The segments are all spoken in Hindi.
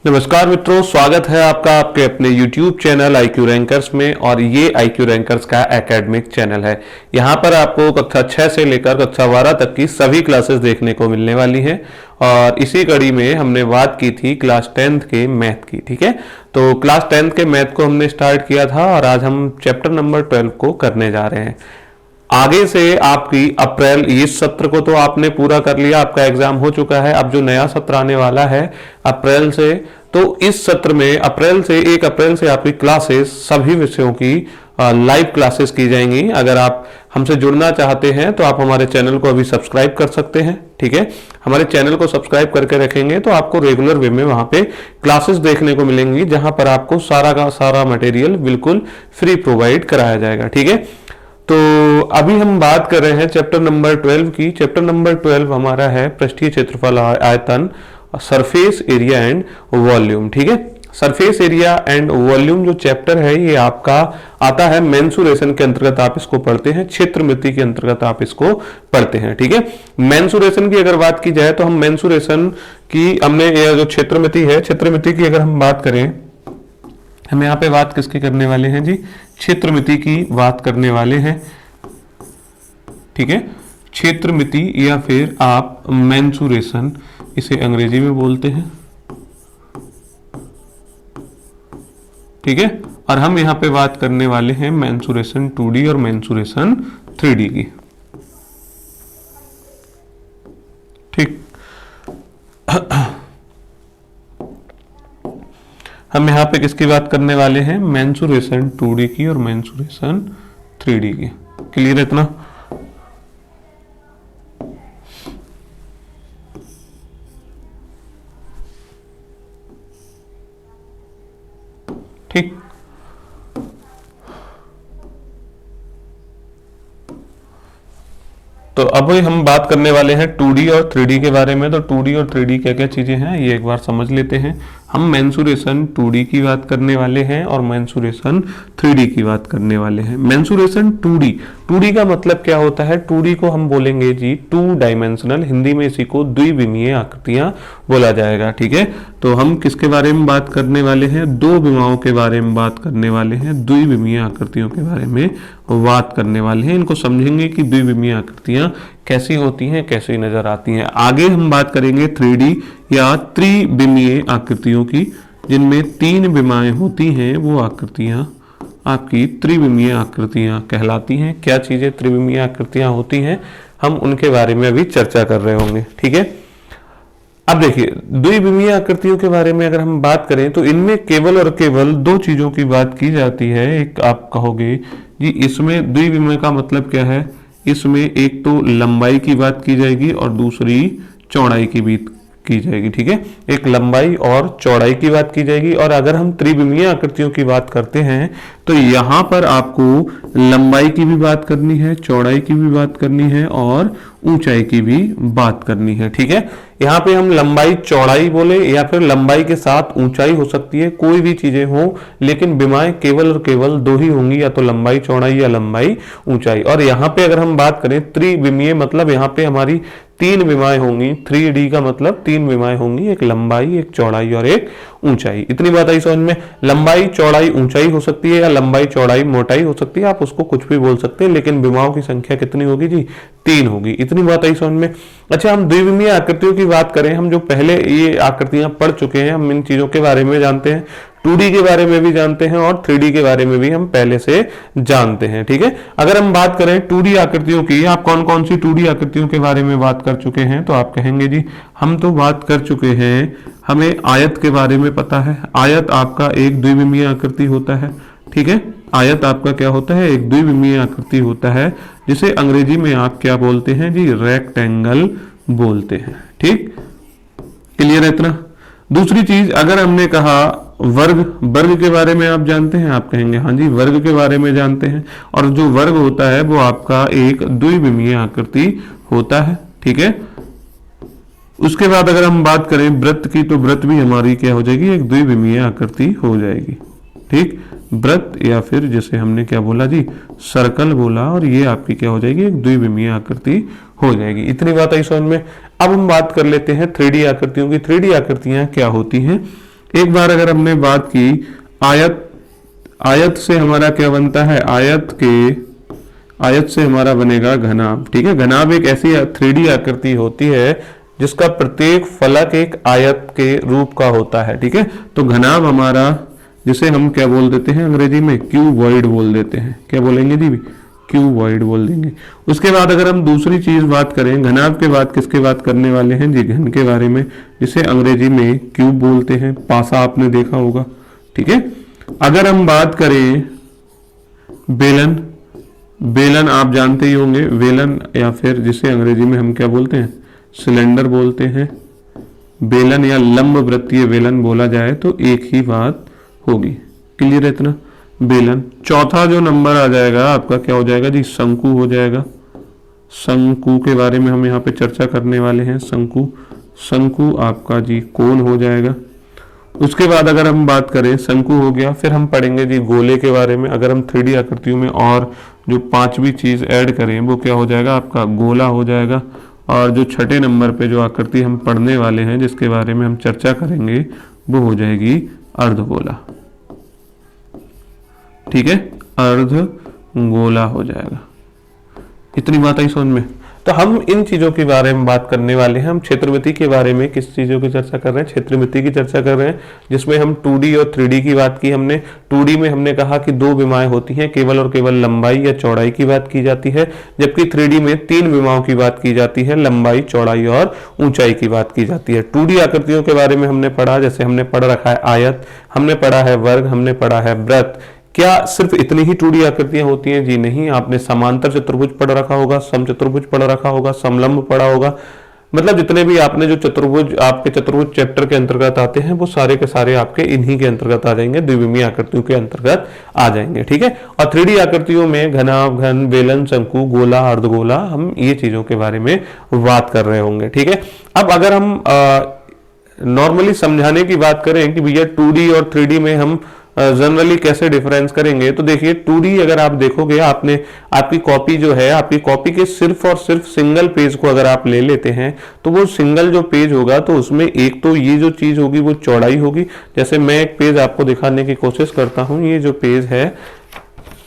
नमस्कार मित्रों, स्वागत है आपका आपके अपने YouTube चैनल IQ रैंकर्स में। और ये IQ रैंकर्स का एकेडमिक चैनल है। यहाँ पर आपको कक्षा 6 से लेकर कक्षा 12 तक की सभी क्लासेस देखने को मिलने वाली हैं। और इसी कड़ी में हमने बात की थी क्लास 10th के मैथ की। ठीक है, तो क्लास 10th के मैथ को हमने स्टार्ट किया था और आज हम चैप्टर नंबर 12 को करने जा रहे हैं। आगे से आपकी अप्रैल, इस सत्र को तो आपने पूरा कर लिया, आपका एग्जाम हो चुका है। अब जो नया सत्र आने वाला है अप्रैल से, तो इस सत्र में अप्रैल से 1 अप्रैल से आपकी क्लासेस, सभी विषयों की लाइव क्लासेस की जाएंगी। अगर आप हमसे जुड़ना चाहते हैं तो आप हमारे चैनल को अभी सब्सक्राइब कर सकते हैं। ठीक है, हमारे चैनल को सब्सक्राइब करके रखेंगे तो आपको रेगुलर वे में वहां पे क्लासेस देखने को मिलेंगी, जहां पर आपको सारा का सारा मटेरियल बिल्कुल फ्री प्रोवाइड कराया जाएगा। ठीक है, तो अभी हम बात कर रहे हैं चैप्टर नंबर 12 की। चैप्टर नंबर 12 हमारा है पृष्ठीय क्षेत्रफल, आयतन, सरफेस एरिया एंड वॉल्यूम। ठीक है, सरफेस एरिया एंड वॉल्यूम जो चैप्टर है ये आपका आता है मेंसुरेशन के अंतर्गत, आप इसको पढ़ते हैं। क्षेत्रमिति के अंतर्गत आप इसको पढ़ते हैं। ठीक है, मेंसुरेशन की अगर बात की जाए तो हम मेंसुरेशन की, हमने ये जो क्षेत्रमिति है, क्षेत्रमिति की अगर हम बात करें, हम यहाँ पे बात किसकी करने वाले हैं जी? क्षेत्रमिति की बात करने वाले हैं। ठीक है, क्षेत्रमिति या फिर आप मेंसुरेशन इसे अंग्रेजी में बोलते हैं। ठीक है, और हम यहाँ पे बात करने वाले हैं मेंसुरेशन 2D और मेंसुरेशन 3D की। ठीक, हम यहाँ पे किसकी बात करने वाले हैं? मेंसुरेशन 2D की और मेंसुरेशन 3D की। क्लियर है इतना? ठीक, तो अब हम बात करने वाले हैं 2D और 3D के बारे में। तो 2D और 3D क्या क्या चीजें हैं ये एक बार समझ लेते हैं। हम मेंसुरेशन 2D की बात करने वाले हैं और मेंसुरेशन 3D की बात करने वाले हैं। मेंसुरेशन 2D का मतलब क्या होता है? 2D को हम बोलेंगे जी 2 डायमेंशनल, हिंदी में इसी को द्विविमीय आकृतियां बोला जाएगा। ठीक है, तो हम किसके बारे में बात करने वाले हैं? 2 विमाओं के बारे में बात करने वाले हैं, द्विविमीय आकृतियों के बारे में बात करने वाले हैं। इनको समझेंगे कि द्विविमीय आकृतियां कैसी होती हैं, कैसी नजर आती हैं। आगे हम बात करेंगे 3D या त्रिविमीय आकृतियों की, जिनमें 3 विमाएं होती हैं। वो आकृतियां आपकी त्रिविमीय आकृतियां कहलाती हैं। क्या चीजें त्रिविमीय आकृतियां होती हैं, हम उनके बारे में अभी चर्चा कर रहे होंगे। ठीक है, अब देखिए द्विविमीय आकृतियों के बारे में अगर हम बात करें तो इनमें केवल और केवल 2 चीजों की बात की जाती है। एक आप कहोगे जी इसमें द्विविमीय का मतलब क्या है? इसमें एक तो लंबाई की बात की जाएगी और दूसरी चौड़ाई की भी की जाएगी। ठीक है, एक लंबाई और चौड़ाई की बात की जाएगी। और अगर हम त्रिविमीय आकृतियों की बात करते हैं तो यहाँ पर आपको लंबाई की भी बात करनी है, चौड़ाई की भी बात करनी है और ऊंचाई की भी बात करनी है। ठीक है, यहाँ पे हम लंबाई चौड़ाई बोले या फिर लंबाई के साथ ऊंचाई हो सकती है, कोई भी चीजें हो, लेकिन विमाएं केवल और केवल 2 ही होंगी, या तो लंबाई चौड़ाई या लंबाई ऊंचाई। और यहाँ पे अगर हम बात करें त्रिविमीय, मतलब यहाँ पे हमारी 3 विमाएं होंगी। 3D का मतलब 3 विमाएं होंगी, एक लंबाई, एक चौड़ाई और एक ऊंचाई। इतनी बात आई समझ में? लंबाई चौड़ाई ऊंचाई हो सकती है या लंबाई चौड़ाई मोटाई हो सकती है, आप उसको कुछ भी बोल सकते हैं, लेकिन विमाओं की संख्या कितनी होगी जी? 3 होगी। इतनी बात आई समझ में? अच्छा, हम द्विविमीय आकृतियों की बात करें, हम जो पहले ये आकृतियां पढ़ चुके हैं, हम इन चीजों के बारे में जानते हैं। 2D के बारे में भी जानते हैं और 3D के बारे में भी हम पहले से जानते हैं। ठीक है, अगर हम बात करें 2D आकृतियों की, आप कौन कौन सी 2D आकृतियों के बारे में बात कर चुके हैं? तो आप कहेंगे जी हम तो बात कर चुके हैं, हमें आयत के बारे में पता है। आयत आपका एक द्विविमीय आकृति होता है। ठीक है, आयत आपका क्या होता है? एक द्विविमीय आकृति होता है, जिसे अंग्रेजी में आप क्या बोलते हैं जी? रेक्टेंगल बोलते हैं। ठीक, क्लियर है इतना? दूसरी चीज, अगर हमने कहा वर्ग के बारे में आप जानते हैं? आप कहेंगे हाँ जी वर्ग के बारे में जानते हैं। और जो वर्ग होता है वो आपका एक द्विविमीय आकृति होता है। ठीक है, उसके बाद अगर हम बात करें वृत्त की, तो वृत्त भी हमारी क्या हो जाएगी? एक द्विविमीय आकृति हो जाएगी। ठीक, वृत्त या फिर जैसे हमने क्या बोला जी? सर्कल बोला, और ये आपकी क्या हो जाएगी? एक द्विविमीय आकृति हो जाएगी। इतनी बात आई समझ में? अब हम बात कर लेते हैं 3D आकृतियों की। 3D आकृतियां क्या होती हैं? एक बार अगर हमने बात की आयत, आयत से हमारा क्या बनता है, आयत से हमारा बनेगा घनाभ। ठीक है, घनाभ एक ऐसी 3D आकृति होती है जिसका प्रत्येक फलक एक आयत के रूप का होता है। ठीक है, तो घनाभ हमारा, जिसे हम क्या बोल देते हैं अंग्रेजी में, क्यूबॉइड बोल देते हैं। क्या बोलेंगे जी, क्यूबॉइड बोल देंगे। उसके बाद अगर हम दूसरी चीज बात करें, घनाभ के बाद किसके बात करने वाले हैं जी, घन के बारे में, जिसे अंग्रेजी में क्यूब बोलते हैं। पासा आपने देखा होगा। ठीक है, अगर हम बात करें बेलन, बेलन आप जानते ही होंगे, बेलन या फिर जिसे अंग्रेजी में हम क्या बोलते हैं, सिलेंडर बोलते हैं। बेलन या लंब वृत्तीय बेलन बोला जाए तो एक ही बात होगी। क्लियर है इतना, बेलन। चौथा जो नंबर आ जाएगा आपका क्या हो जाएगा जी, शंकु हो जाएगा। शंकु के बारे में हम यहाँ पे चर्चा करने वाले हैं। शंकु, शंकु आपका जी कोण हो जाएगा। उसके बाद अगर हम बात करें, शंकु हो गया, फिर हम पढ़ेंगे जी गोले के बारे में। अगर हम 3D आकृतियों में और जो पांचवी चीज ऐड करें वो क्या हो जाएगा आपका, गोला हो जाएगा। और जो छठे नंबर पे जो आकृति हम पढ़ने वाले हैं, जिसके बारे में हम चर्चा करेंगे, वो हो जाएगी अर्धगोला। ठीक है, अर्धगोला हो जाएगा। इतनी बात आई समझ में। तो हम इन चीजों के बारे में बात करने वाले हैं। हम क्षेत्रमिति के बारे में किस चीजों की चर्चा कर रहे हैं, क्षेत्रमिति की चर्चा कर रहे हैं, जिसमें हम 2D और 3D की बात की हमने। 2D में हमने कहा कि दो विमाएं होती हैं, केवल और केवल लंबाई या चौड़ाई की बात की जाती है, जबकि 3D में 3 विमाओं की बात की जाती है, लंबाई, चौड़ाई और ऊंचाई की बात की जाती है। 2D आकृतियों के बारे में हमने पढ़ा, जैसे हमने पढ़ रखा है आयत, हमने पढ़ा है वर्ग, हमने पढ़ा है वृत्त। क्या सिर्फ इतनी ही 2D आकृतियां होती हैं जी, नहीं। आपने समांतर चतुर्भुज पढ़ रखा होगा, समचतुर्भुज पढ़ रखा होगा, समलंब पढ़ा होगा। मतलब जितने भी आपने जो चतुर्भुज आपके चतुर्भुज चैप्टर के अंतर्गत आते हैं वो सारे के सारे आपके इन्हीं के अंतर्गत आ जाएंगे, द्विविमीय आकृतियों के अंतर्गत आ जाएंगे। ठीक है, और 3D आकृतियों में घनाभ, घन, बेलन, शंकु, गोला, अर्धगोला, हम ये चीजों के बारे में बात कर रहे होंगे। ठीक है, अब अगर हम नॉर्मली समझाने की बात करें कि भैया 2D और 3D में हम जनरली कैसे डिफरेंस करेंगे, तो देखिए 2D अगर आप देखोगे, आपने आपकी कॉपी जो है, आपकी कॉपी के सिर्फ और सिर्फ सिंगल पेज को अगर आप ले लेते हैं तो वो सिंगल जो पेज होगा तो उसमें एक तो ये जो चीज होगी वो चौड़ाई होगी। जैसे मैं एक पेज आपको दिखाने की कोशिश करता हूं, ये जो पेज है,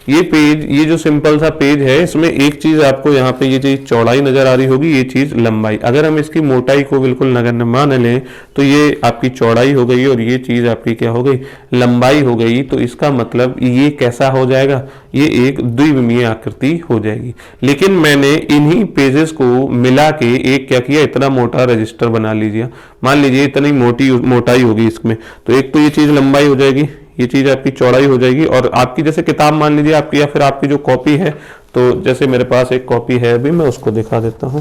ये पेज, ये जो सिंपल सा पेज है, इसमें एक चीज आपको यहाँ पे ये चीज चौड़ाई नजर आ रही होगी, ये चीज लंबाई। अगर हम इसकी मोटाई को बिल्कुल नगण्य मान लें तो ये आपकी चौड़ाई हो गई और ये चीज आपकी क्या हो गई, लंबाई हो गई। तो इसका मतलब ये कैसा हो जाएगा, ये एक द्विविमीय आकृति हो जाएगी। लेकिन मैंने इन्हीं पेजेस को मिला के एक क्या किया, इतना मोटा रजिस्टर बना लीजिए। मान लीजिए इतनी मोटाई होगी इसमें, तो एक तो ये चीज लंबाई हो जाएगी, ये चीज आपकी चौड़ाई हो जाएगी। और आपकी जैसे किताब मान लीजिए आपकी, या फिर आपकी जो कॉपी है, तो जैसे मेरे पास एक कॉपी है, अभी मैं उसको दिखा देता हूं।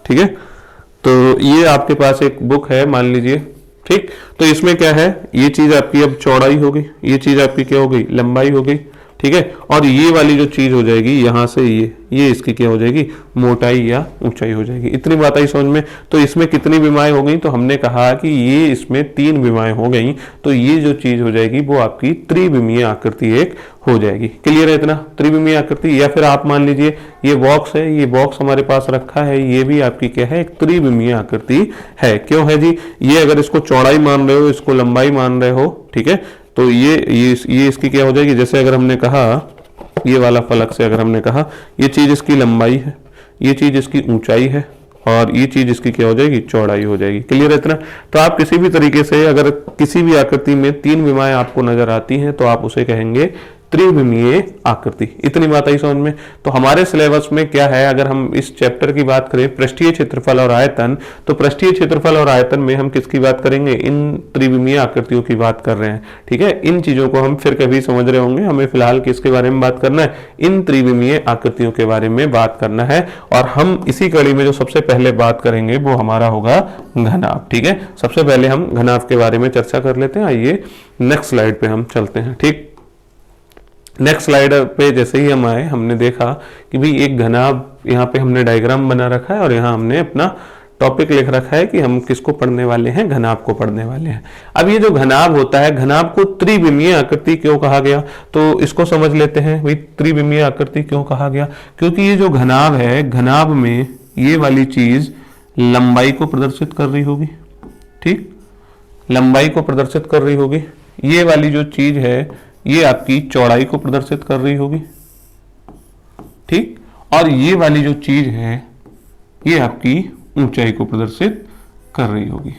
ठीक है, तो ये आपके पास एक बुक है मान लीजिए, ठीक। तो इसमें क्या है, ये चीज आपकी अब चौड़ाई हो गई, ये चीज आपकी क्या हो गई, लंबाई हो गई। ठीक है, और ये वाली जो चीज हो जाएगी यहां से ये इसकी क्या हो जाएगी, मोटाई या ऊंचाई हो जाएगी। इतनी बात आई समझ में। तो इसमें कितनी विमाएं हो गई, तो हमने कहा कि ये इसमें 3 विमाएं हो गई, तो ये जो चीज हो जाएगी वो आपकी त्रिविमीय आकृति एक हो जाएगी। क्लियर है इतना, त्रिविमीय आकृति। या फिर आप मान लीजिए ये बॉक्स है, ये बॉक्स हमारे पास रखा है, ये भी आपकी क्या है, एक त्रिविमीय आकृति है। क्यों है जी, ये अगर इसको चौड़ाई मान रहे हो, इसको लंबाई मान रहे हो, ठीक है, तो ये इसकी क्या हो जाएगी। जैसे अगर हमने कहा ये वाला फलक से अगर हमने कहा ये चीज इसकी लंबाई है, ये चीज इसकी ऊंचाई है, और ये चीज इसकी क्या हो जाएगी, चौड़ाई हो जाएगी। क्लियर है इतना। तो आप किसी भी तरीके से अगर किसी भी आकृति में 3 विमाएं आपको नजर आती हैं तो आप उसे कहेंगे त्रिविमीय आकृति। इतनी बात आई समझ में। तो हमारे सिलेबस में क्या है, अगर हम इस चैप्टर की बात करें पृष्ठीय क्षेत्रफल और आयतन, तो पृष्ठीय क्षेत्रफल और आयतन में हम किसकी बात करेंगे, इन त्रिविमीय आकृतियों की बात कर रहे हैं। ठीक है, इन चीजों को हम फिर कभी समझ रहे होंगे। हमें फिलहाल किसके बारे में बात करना है, इन त्रिविमीय आकृतियों के बारे में बात करना है। और हम इसी कड़ी में जो सबसे पहले बात करेंगे वो हमारा होगा घनाभ। ठीक है, सबसे पहले हम घनाभ के बारे में चर्चा कर लेते हैं। आइए नेक्स्ट स्लाइड पे हम चलते हैं। ठीक, नेक्स्ट स्लाइड पे जैसे ही हम आए, हमने देखा कि भाई एक घनाभ, यहाँ पे हमने डायग्राम बना रखा है और यहाँ हमने अपना टॉपिक लिख रखा है कि हम किसको पढ़ने वाले हैं, घनाभ को पढ़ने वाले हैं। अब ये जो घनाभ होता है, घनाभ को त्रिविमीय आकृति क्यों कहा गया, तो इसको समझ लेते हैं। भाई त्रिविमीय आकृति क्यों कहा गया, क्योंकि ये जो घनाभ है, घनाभ में ये वाली चीज लंबाई को प्रदर्शित कर रही होगी। ठीक, लंबाई को प्रदर्शित कर रही होगी, ये वाली जो चीज है ये आपकी चौड़ाई को प्रदर्शित कर रही होगी, ठीक, और ये वाली जो चीज है ये आपकी ऊंचाई को प्रदर्शित कर रही होगी।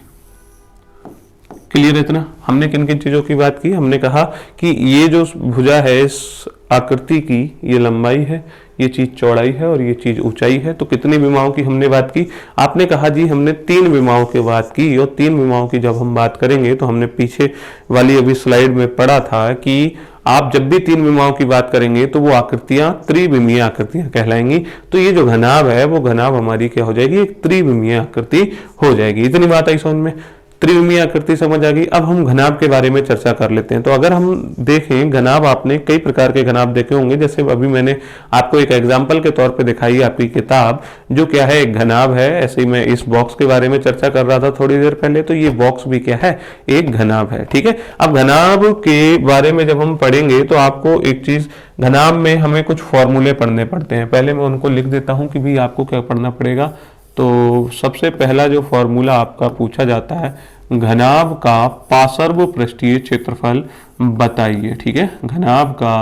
क्लियर है इतना? हमने किन किन चीजों की बात की? हमने कहा कि ये जो भुजा है इस आकृति की ये लंबाई है, ये चीज चौड़ाई है और ये चीज ऊंचाई है। तो कितनी विमाओं की हमने बात की? आपने कहा जी हमने 3 विमाओं की बात की, और 3 विमाओं की जब हम बात करेंगे तो हमने पीछे वाली अभी स्लाइड में पढ़ा था कि आप जब भी 3 विमाओं की बात करेंगे तो वो आकृतियां त्रिविमीय आकृतियां कहलाएंगी। तो ये जो घनाभ है वो घनाभ हमारी क्या हो जाएगी? एक त्रिविमीय आकृति हो जाएगी। इतनी बात आई समझ में? त्रिविमीय आकृति समझ आ गई। अब हम घनाभ के बारे में चर्चा कर लेते हैं। तो अगर हम देखें घनाभ, आपने कई प्रकार के घनाभ देखे होंगे, जैसे अभी मैंने आपको एक एग्जांपल के तौर पे दिखाई है आपकी किताब, जो क्या है एक घनाभ है। ऐसे ही मैं इस बॉक्स के बारे में चर्चा कर रहा था थोड़ी देर पहले, तो ये बॉक्स भी क्या है? एक घनाभ है, ठीक है। अब घनाभ के बारे में जब हम पढ़ेंगे तो आपको एक चीज, घनाभ में हमें कुछ फॉर्मूले पढ़ने पड़ते हैं। पहले मैं उनको लिख देता हूं कि भाई आपको क्या पढ़ना पड़ेगा। तो सबसे पहला जो फॉर्मूला आपका पूछा जाता है, घनाभ का पार्श्व पृष्ठीय क्षेत्रफल बताइए, ठीक है। घनाभ का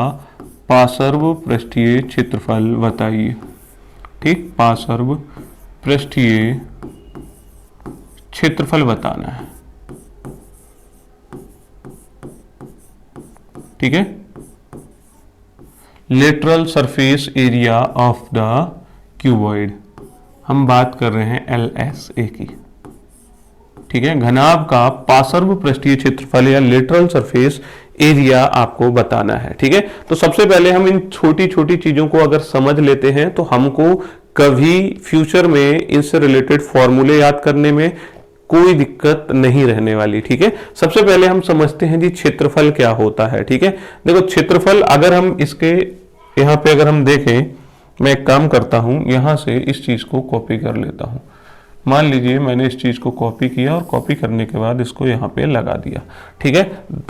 पार्श्व पृष्ठीय क्षेत्रफल बताइए, ठीक, पार्श्व पृष्ठीय क्षेत्रफल बताना है, ठीक है। Lateral surface area of the cuboid, हम बात कर रहे हैं LSA की, ठीक है। घनाभ का पार्श्व पृष्ठीय क्षेत्रफल या लेटरल सरफेस एरिया आपको बताना है, ठीक है। तो सबसे पहले हम इन छोटी छोटी चीजों को अगर समझ लेते हैं तो हमको कभी फ्यूचर में इनसे रिलेटेड फॉर्मूले याद करने में कोई दिक्कत नहीं रहने वाली, ठीक है। सबसे पहले हम समझते हैं जी क्षेत्रफल क्या होता है, ठीक है। देखो क्षेत्रफल, अगर हम इसके यहाँ पे अगर हम देखें, मैं एक काम करता हूं, यहां से इस चीज को कॉपी कर लेता हूं। मान लीजिए मैंने इस चीज को कॉपी किया और कॉपी करने के बाद इसको यहाँ पे लगा दिया, ठीक है।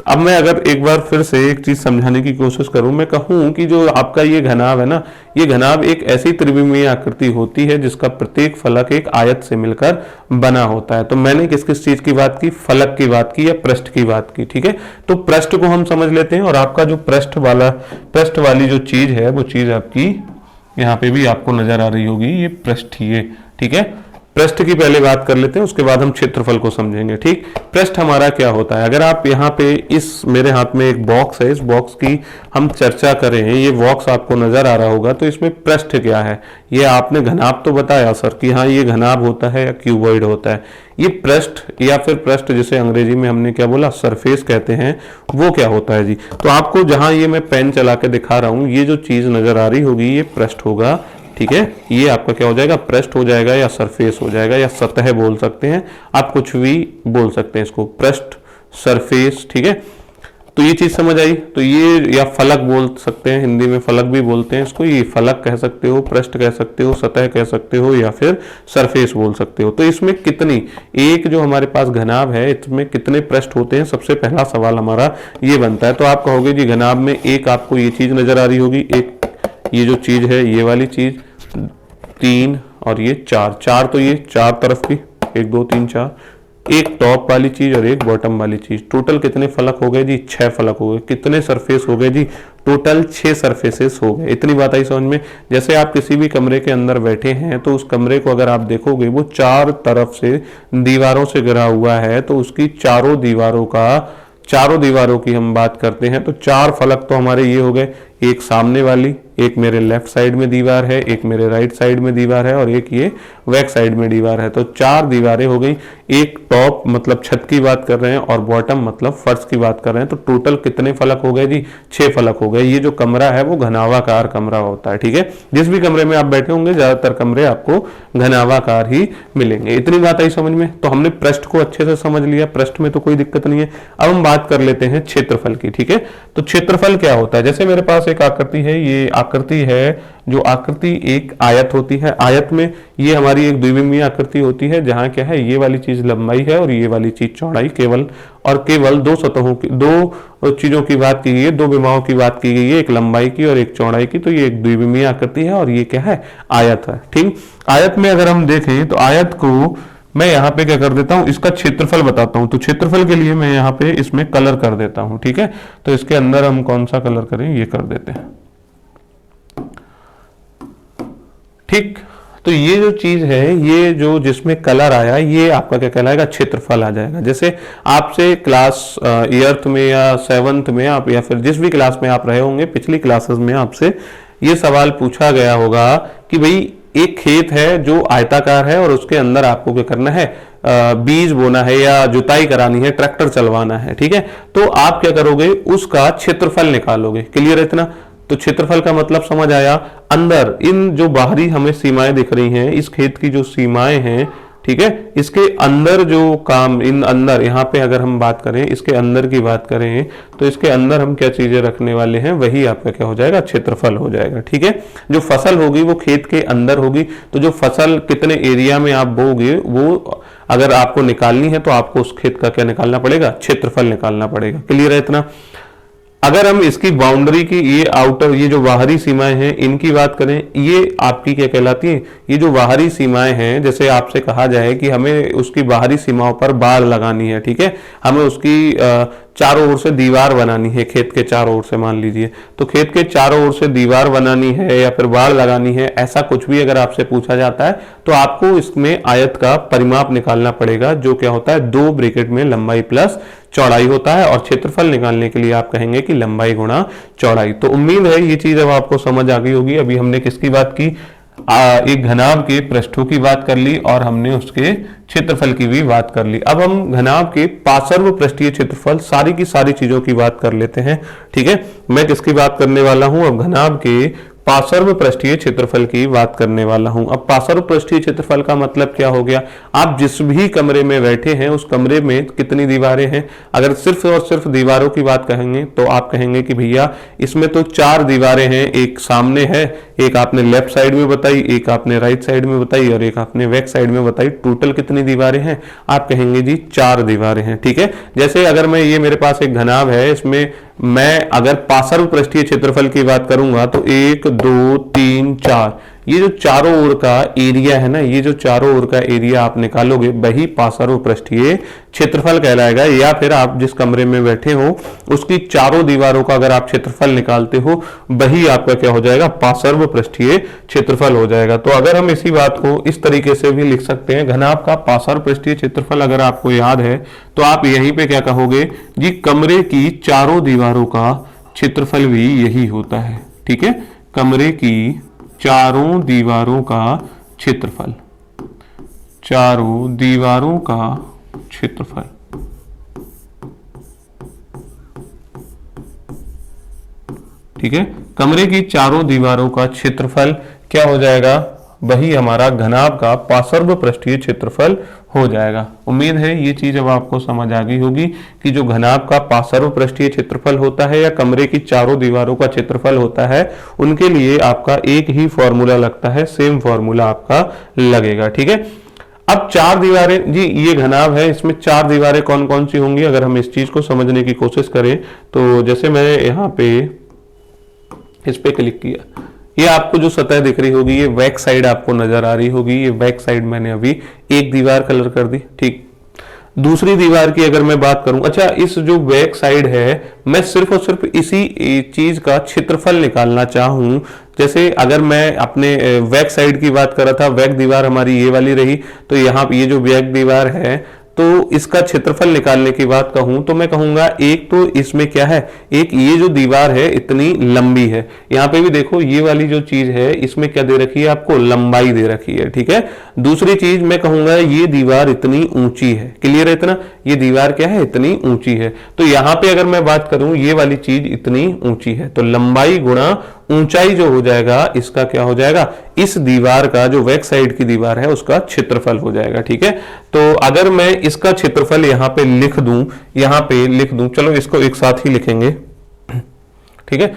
अब मैं अगर एक बार फिर से एक चीज समझाने की कोशिश करूं, मैं कहूं कि जो आपका ये घनाभ है ना, ये घनाभ एक ऐसी त्रिविमीय आकृति होती है जिसका प्रत्येक फलक एक आयत से मिलकर बना होता है। तो मैंने किस किस चीज की बात की? फलक की बात की या पृष्ठ की बात की, ठीक है। तो पृष्ठ को हम समझ लेते हैं, और आपका जो पृष्ठ वाली जो चीज है वो चीज आपकी यहाँ पे भी आपको नजर आ रही होगी, ये पृष्ठीय, ठीक है। पृष्ठ की पहले बात कर लेते हैं, उसके बाद हम क्षेत्रफल को समझेंगे, ठीक। पृष्ठ हमारा क्या होता है? अगर आप यहाँ पे इस मेरे हाथ में एक बॉक्स है, इस बॉक्स की हम चर्चा करें, ये बॉक्स आपको नजर आ रहा होगा, तो इसमें पृष्ठ क्या है? ये आपने घनाभ तो बताया सर कि हाँ ये घनाभ होता है या क्यूबॉइड होता है। ये पृष्ठ या फिर पृष्ठ, जिसे अंग्रेजी में हमने क्या बोला, सरफेस कहते हैं, वो क्या होता है जी? तो आपको जहां ये मैं पेन चला के दिखा रहा हूं, ये जो चीज नजर आ रही होगी ये पृष्ठ होगा, ठीक है। ये आपका क्या हो जाएगा? पृष्ठ हो जाएगा, या सरफेस हो जाएगा, या सतह बोल सकते हैं आप, कुछ भी बोल सकते हैं इसको, पृष्ठ, सरफेस, ठीक है। तो ये चीज समझ आई। तो ये, या फलक बोल सकते हैं, हिंदी में फलक भी बोलते हैं इसको, ये फलक कह सकते हो, पृष्ठ कह सकते हो, सतह कह सकते हो, या फिर सरफेस बोल सकते हो। तो इसमें कितनी, एक जो हमारे पास घनाभ है इसमें कितने पृष्ठ होते हैं? सबसे पहला सवाल हमारा ये बनता है। तो आप कहोगे जी घनाभ में एक आपको ये चीज नजर आ रही होगी, एक ये जो चीज है ये वाली चीज, 3 और ये 4, तो ये 4 तरफ की, 1 2 3 4, एक टॉप वाली चीज और एक बॉटम वाली चीज। टोटल कितने फलक हो गए जी? 6 फलक हो गए। कितने सरफेस हो गए जी? टोटल 6 सरफेसेस हो गए। इतनी बात आई समझ में? जैसे आप किसी भी कमरे के अंदर बैठे हैं तो उस कमरे को अगर आप देखोगे वो 4 तरफ से दीवारों से घिरा हुआ है, तो उसकी चारों दीवारों की हम बात करते हैं तो 4 फलक तो हमारे ये हो गए, एक सामने वाली, एक मेरे लेफ्ट साइड में दीवार है, एक मेरे राइट साइड में दीवार है, और एक ये बैक साइड में दीवार है। तो 4 दीवारें हो गई। एक टॉप मतलब छत की बात कर रहे हैं, और बॉटम मतलब फर्श की बात कर रहे हैं। तो टोटल कितने फलक हो गए जी? 6 फलक हो गए। ये जो कमरा है वो घनाभाकार कमरा होता है, ठीक है। जिस भी कमरे में आप बैठे होंगे ज्यादातर कमरे आपको घनाभाकार ही मिलेंगे। इतनी बात आई समझ में? तो हमने पृष्ठ को अच्छे से समझ लिया, पृष्ठ में तो कोई दिक्कत नहीं है। अब हम बात कर लेते हैं क्षेत्रफल की, ठीक है। तो क्षेत्रफल क्या होता है? जैसे मेरे पास एक आकृति है, ये आकृति है, जो आकृति एक आयत होती है। आयत में ये हमारी एक द्विविमीय आकृति होती है, जहां क्या है, ये वाली चीज लंबाई है और ये वाली चीज चौड़ाई। केवल और केवल 2 सतहों की, 2 चीजों की बात की गई है, 2 विमाओं की बात की गई है, एक लंबाई की और एक चौड़ाई की। तो ये एक द्विविमीय आकृति है और ये क्या है? आयत है, ठीक। आयत में अगर हम देखें तो आयत को मैं यहाँ पे क्या कर देता हूँ, इसका क्षेत्रफल बताता हूँ। तो क्षेत्रफल के लिए मैं यहाँ पे इसमें कलर कर देता हूँ, ठीक है। तो इसके अंदर हम कौन सा कलर करें, ये कर देते हैं, ठीक। तो ये जो चीज है, ये जो जिसमें कलर आया, ये आपका क्या कहलाएगा, क्षेत्रफल आ जाएगा। जैसे आपसे क्लास एर्थ में या 7th में आप, या फिर जिस भी क्लास में आप रहे होंगे, पिछली क्लासेस में आपसे ये सवाल पूछा गया होगा कि भाई एक खेत है जो आयताकार है और उसके अंदर आपको क्या करना है, बीज बोना है या जुताई करानी है, ट्रैक्टर चलवाना है, ठीक है। तो आप क्या करोगे, उसका क्षेत्रफल निकालोगे। क्लियर है इतना? तो क्षेत्रफल का मतलब समझ आया। अंदर इन जो बाहरी हमें सीमाएं दिख रही हैं, इस खेत की जो सीमाएं हैं, ठीक है, इसके अंदर जो काम, इन अंदर यहाँ पे अगर हम बात करें, इसके अंदर की बात करें, तो इसके अंदर हम क्या चीजें रखने वाले हैं, वही आपका क्या हो जाएगा, क्षेत्रफल हो जाएगा, ठीक है। जो फसल होगी वो खेत के अंदर होगी। तो जो फसल कितने एरिया में आप बोगे, वो अगर आपको निकालनी है तो आपको उस खेत का क्या निकालना पड़ेगा, क्षेत्रफल निकालना पड़ेगा। क्लियर है इतना? अगर हम इसकी बाउंड्री की, ये आउटर, ये जो बाहरी सीमाएं हैं, इनकी बात करें, ये आपकी क्या कहलाती है, ये जो बाहरी सीमाएं हैं, जैसे आपसे कहा जाए कि हमें उसकी बाहरी सीमाओं पर बाड़ लगानी है, ठीक है, हमें उसकी चारों ओर से दीवार बनानी है, खेत के चारों ओर से, मान लीजिए, तो खेत के चारों ओर से दीवार बनानी है या फिर बाड़ लगानी है, ऐसा कुछ भी अगर आपसे पूछा जाता है तो आपको इसमें आयत का परिमाप निकालना पड़ेगा, जो क्या होता है, 2 ब्रैकेट में लंबाई प्लस चौड़ाई होता है। और क्षेत्रफल निकालने के लिए आप कहेंगे कि लंबाई गुणा चौड़ाई। तो उम्मीद है ये चीज अब आपको समझ आ गई होगी। अभी हमने किसकी बात की, एक घनाभ के पृष्ठों की बात कर ली और हमने उसके क्षेत्रफल की भी बात कर ली। अब हम घनाभ के पार्श्व पृष्ठीय क्षेत्रफल, सारी की सारी चीजों की बात कर लेते हैं, ठीक है। मैं किसकी बात करने वाला हूं, अब घनाभ के पार्श्व पृष्ठीय क्षेत्रफल की बात करने वाला हूं। अब पार्श्व पृष्ठीय क्षेत्रफल का मतलब क्या हो गया, आप जिस भी कमरे में बैठे हैं उस कमरे में कितनी दीवारें हैं। अगर सिर्फ और सिर्फ दीवारों की बात कहेंगे तो आप कहेंगे कि भैया इसमें तो 4 दीवारें हैं, एक सामने है, एक आपने लेफ्ट साइड में बताई, एक आपने राइट साइड में बताई और एक आपने बैक साइड में बताई। टोटल कितनी दीवारें हैं, आप कहेंगे जी 4 दीवारें हैं, ठीक है। जैसे अगर मैं, ये मेरे पास एक घनाभ है, इसमें मैं अगर पार्श्व पृष्ठीय क्षेत्रफल की बात करूंगा तो 1 2 3 4, ये जो चारों ओर का एरिया है ना, ये जो चारों ओर का एरिया आप निकालोगे, वही पार्श्व पृष्ठीय क्षेत्रफल कहलाएगा। या फिर आप जिस कमरे में बैठे हो उसकी चारों दीवारों का अगर आप क्षेत्रफल निकालते हो, वही आपका क्या हो जाएगा, पार्श्व पृष्ठीय क्षेत्रफल हो जाएगा। तो अगर हम इसी बात को इस तरीके से भी लिख सकते हैं, घनाभ का पार्श्व पृष्ठीय क्षेत्रफल अगर आपको याद है तो आप यहीं पे क्या कहोगे जी, कमरे की चारों दीवारों का क्षेत्रफल भी यही होता है, ठीक है। कमरे की चारों दीवारों का क्षेत्रफल, चारों दीवारों का क्षेत्रफल, ठीक है। कमरे की चारों दीवारों का क्षेत्रफल क्या हो जाएगा, वही हमारा घनाभ का पार्श्व पृष्ठीय क्षेत्रफल हो जाएगा। उम्मीद है ये चीज अब आपको समझ आ गई होगी कि जो घनाभ का पार्श्व पृष्ठीय क्षेत्रफल होता है या कमरे की चारों दीवारों का क्षेत्रफल होता है, उनके लिए आपका एक ही फॉर्मूला लगता है, सेम फॉर्मूला आपका लगेगा, ठीक है। अब 4 दीवारें जी, ये घनाभ है, इसमें 4 दीवारें कौन कौन सी होंगी, अगर हम इस चीज को समझने की कोशिश करें तो जैसे मैं यहाँ पे इस पे क्लिक किया, ये आपको जो सतह दिख रही होगी, ये बैक साइड आपको नजर आ रही होगी, ये बैक साइड मैंने अभी एक दीवार कलर कर दी, ठीक। दूसरी दीवार की अगर मैं बात करूं, अच्छा इस जो बैक साइड है, मैं सिर्फ और सिर्फ इसी चीज का क्षेत्रफल निकालना चाहूं, जैसे अगर मैं अपने बैक साइड की बात कर रहा था, बैक दीवार हमारी ये वाली रही, तो यहाँ ये जो बैक दीवार है, तो इसका क्षेत्रफल निकालने की बात कहूं तो मैं कहूंगा, एक तो इसमें क्या है, एक ये जो दीवार है इतनी लंबी है, यहाँ पे भी देखो ये वाली जो चीज है इसमें क्या दे रखी है, आपको लंबाई दे रखी है, ठीक है। दूसरी चीज मैं कहूंगा ये दीवार इतनी ऊंची है, क्लियर है इतना, ये दीवार क्या है, इतनी ऊंची है। तो यहाँ पे अगर मैं बात करूं, ये वाली चीज इतनी ऊंची है, तो लंबाई गुणा ऊंचाई जो हो जाएगा, इसका क्या हो जाएगा, इस दीवार का जो बैक साइड की दीवार है उसका क्षेत्रफल हो जाएगा, ठीक है। तो अगर मैं इसका क्षेत्रफल यहाँ पे लिख दूं, यहाँ पे लिख दूं, चलो इसको एक साथ ही लिखेंगे, ठीक है।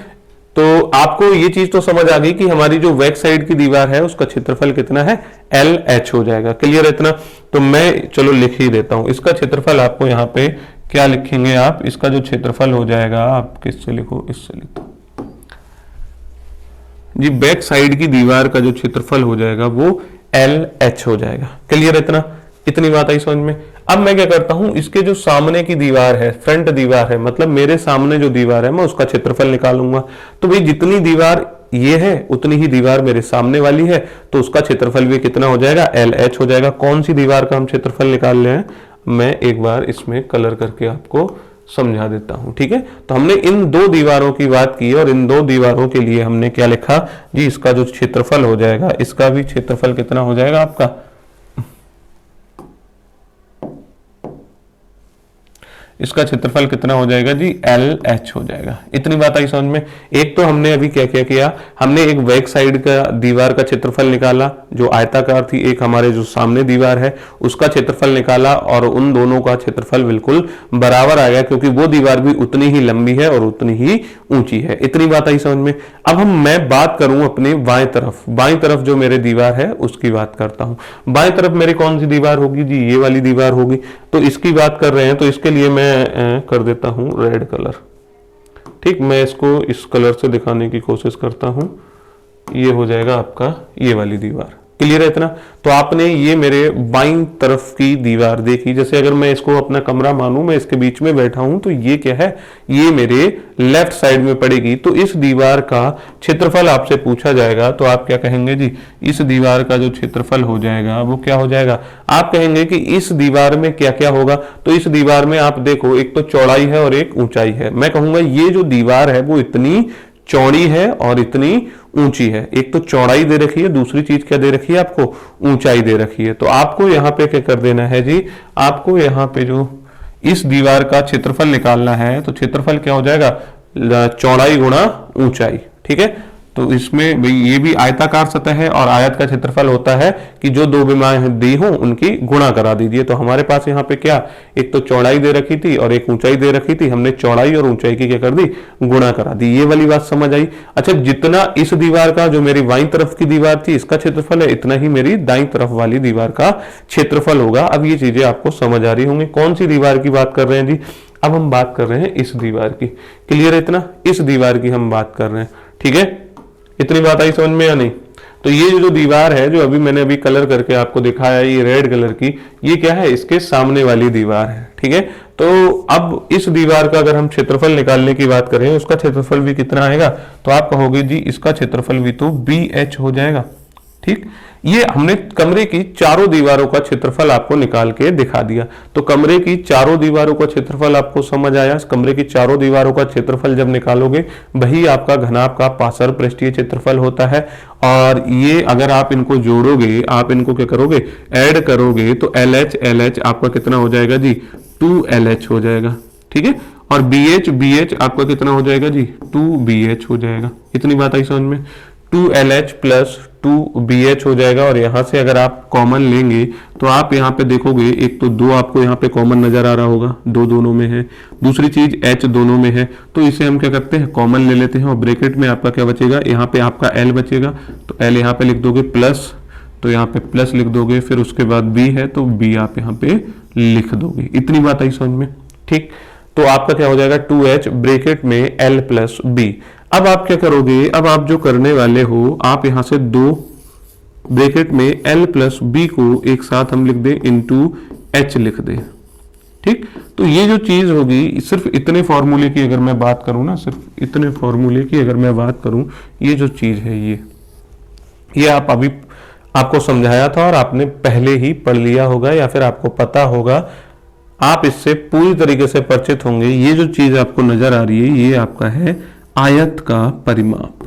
तो आपको ये चीज तो समझ आ गई कि हमारी जो बैक साइड की दीवार है उसका क्षेत्रफल कितना है, LH हो जाएगा, क्लियर है इतना। तो मैं चलो लिख ही देता हूं, इसका क्षेत्रफल आपको यहाँ पे क्या लिखेंगे आप, इसका जो क्षेत्रफल हो जाएगा, आप किससे लिखो, इससे लिखो जी, बैक साइड की दीवार का जो क्षेत्रफल हो जाएगा वो LH हो जाएगा, क्लियर इतना। इतनी बात आई समझ में। अब मैं क्या करता हूं, इसके जो सामने की दीवार है, फ्रंट दीवार है, मतलब मेरे सामने जो दीवार है मैं उसका क्षेत्रफल निकालूंगा। तो भाई जितनी दीवार ये है उतनी ही दीवार मेरे सामने वाली है, तो उसका क्षेत्रफल भी कितना हो जाएगा, एल एच हो जाएगा। कौन सी दीवार का हम क्षेत्रफल निकाल रहे हैं, मैं एक बार इसमें कलर करके आपको समझा देता हूं, ठीक है। तो हमने इन दो दीवारों की बात की और इन दो दीवारों के लिए हमने क्या लिखा जी, इसका जो क्षेत्रफल हो जाएगा, इसका भी क्षेत्रफल कितना हो जाएगा आपका, इसका क्षेत्रफल कितना हो जाएगा जी, एल एच हो जाएगा। इतनी बात आई समझ में। एक तो हमने अभी क्या क्या किया, हमने एक बैक साइड का दीवार का क्षेत्रफल निकाला जो आयताकार थी, एक हमारे जो सामने दीवार है उसका क्षेत्रफल निकाला, और उन दोनों का क्षेत्रफल बिल्कुल बराबर आ गया क्योंकि वो दीवार भी उतनी ही लंबी है और उतनी ही ऊंची है। इतनी बात आई समझ में। अब मैं बात करूं अपने बाएं तरफ जो मेरे दीवार है उसकी बात करता हूं। बाएं तरफ मेरी कौन सी दीवार होगी जी, ये वाली दीवार होगी। तो इसकी बात कर रहे हैं तो इसके लिए मैं कर देता हूं रेड कलर, ठीक। मैं इसको इस कलर से दिखाने की कोशिश करता हूं। ये हो जाएगा आपका ये वाली दीवार। क्लियर है इतना। तो आपने ये मेरे बाईं तरफ की दीवार देखी, जैसे अगर मैं इसको अपना कमरा मानूं, मैं इसके बीच में बैठा हूं, तो ये क्या है, ये मेरे लेफ्ट साइड में पड़ेगी। तो इस दीवार का क्षेत्रफल आपसे पूछा जाएगा तो आप क्या कहेंगे जी, इस दीवार का जो क्षेत्रफल हो जाएगा वो क्या हो जाएगा, आप कहेंगे कि इस दीवार में क्या क्या होगा। तो इस दीवार में आप देखो, एक तो चौड़ाई है और एक ऊंचाई है। मैं कहूंगा ये जो दीवार है वो इतनी चौड़ी है और इतनी ऊंची है। एक तो चौड़ाई दे रखी है, दूसरी चीज क्या दे रखी है आपको, ऊंचाई दे रखी है। तो आपको यहां पे क्या कर देना है जी, आपको यहां पे जो इस दीवार का क्षेत्रफल निकालना है, तो क्षेत्रफल क्या हो जाएगा, चौड़ाई गुणा ऊंचाई, ठीक है। तो इसमें भाई ये भी आयताकार सतह है और आयत का क्षेत्रफल होता है कि जो दो विमाएं दी हों उनकी गुणा करा दीजिए। तो हमारे पास यहाँ पे क्या, एक तो चौड़ाई दे रखी थी और एक ऊंचाई दे रखी थी, हमने चौड़ाई और ऊंचाई की क्या कर दी, गुणा करा दी। ये वाली बात समझ आई। अच्छा, जितना इस दीवार का जो मेरी बाईं तरफ की दीवार थी इसका क्षेत्रफल है, इतना ही मेरी दाईं तरफ वाली दीवार का क्षेत्रफल होगा। अब ये चीजें आपको समझ आ रही होंगी। कौन सी दीवार की बात कर रहे हैं जी, अब हम बात कर रहे हैं इस दीवार की। क्लियर है इतना, इस दीवार की हम बात कर रहे हैं, ठीक है। इतनी बात आई समझ में या नहीं। तो ये जो दीवार है, जो अभी मैंने अभी कलर करके आपको दिखाया, ये रेड कलर की, ये क्या है, इसके सामने वाली दीवार है, ठीक है। तो अब इस दीवार का अगर हम क्षेत्रफल निकालने की बात करें, उसका क्षेत्रफल भी कितना आएगा, तो आप कहोगे जी इसका क्षेत्रफल भी तो बी एच हो जाएगा, ठीक। ये हमने कमरे की चारों दीवारों का क्षेत्रफल आपको निकाल के दिखा दिया। तो कमरे की चारों दीवारों का क्षेत्रफल आपको समझ आया। कमरे की चारों दीवारों का क्षेत्रफल जब निकालोगे वही आपका घनाभ का पार्श्व पृष्ठीय क्षेत्रफल होता है। और ये अगर आप इनको जोड़ोगे, आप इनको क्या करोगे, ऐड करोगे, तो एल एच आपका कितना हो जाएगा जी, 2LH हो जाएगा, ठीक है। और बी एच आपका कितना हो जाएगा जी, 2BH हो जाएगा। इतनी बात आई समझ में। 2LH प्लस 2BH हो जाएगा। और यहां से अगर आप कॉमन लेंगे तो आप यहाँ पे देखोगे, एक तो 2 आपको यहाँ पे कॉमन नजर आ रहा होगा, 2 दोनों में है, दूसरी चीज H दोनों में है, तो इसे हम क्या करते हैं, कॉमन ले लेते हैं। और ब्रैकेट में आपका क्या बचेगा, यहाँ पे आपका L बचेगा, तो L यहाँ पे लिख दोगे प्लस, तो यहाँ पे प्लस लिख दोगे, फिर उसके बाद B है तो B आप यहाँ पे लिख दोगे। इतनी बात आई समझ में, ठीक। तो आपका क्या हो जाएगा, 2H ब्रैकेट में L प्लस B। अब आप क्या करोगे, अब आप जो करने वाले हो, आप यहां से 2 ब्रैकेट में L प्लस B को एक साथ हम लिख दें इनटू H लिख दें, ठीक। तो ये जो चीज होगी, सिर्फ इतने फॉर्मूले की अगर मैं बात करूं ना, सिर्फ इतने फॉर्मूले की अगर मैं बात करूं, ये जो चीज है ये आप अभी आपको समझाया था और आपने पहले ही पढ़ लिया होगा या फिर आपको पता होगा, आप इससे पूरी तरीके से परिचित होंगे। ये जो चीज आपको नजर आ रही है, ये आपका है आयत का परिमाप,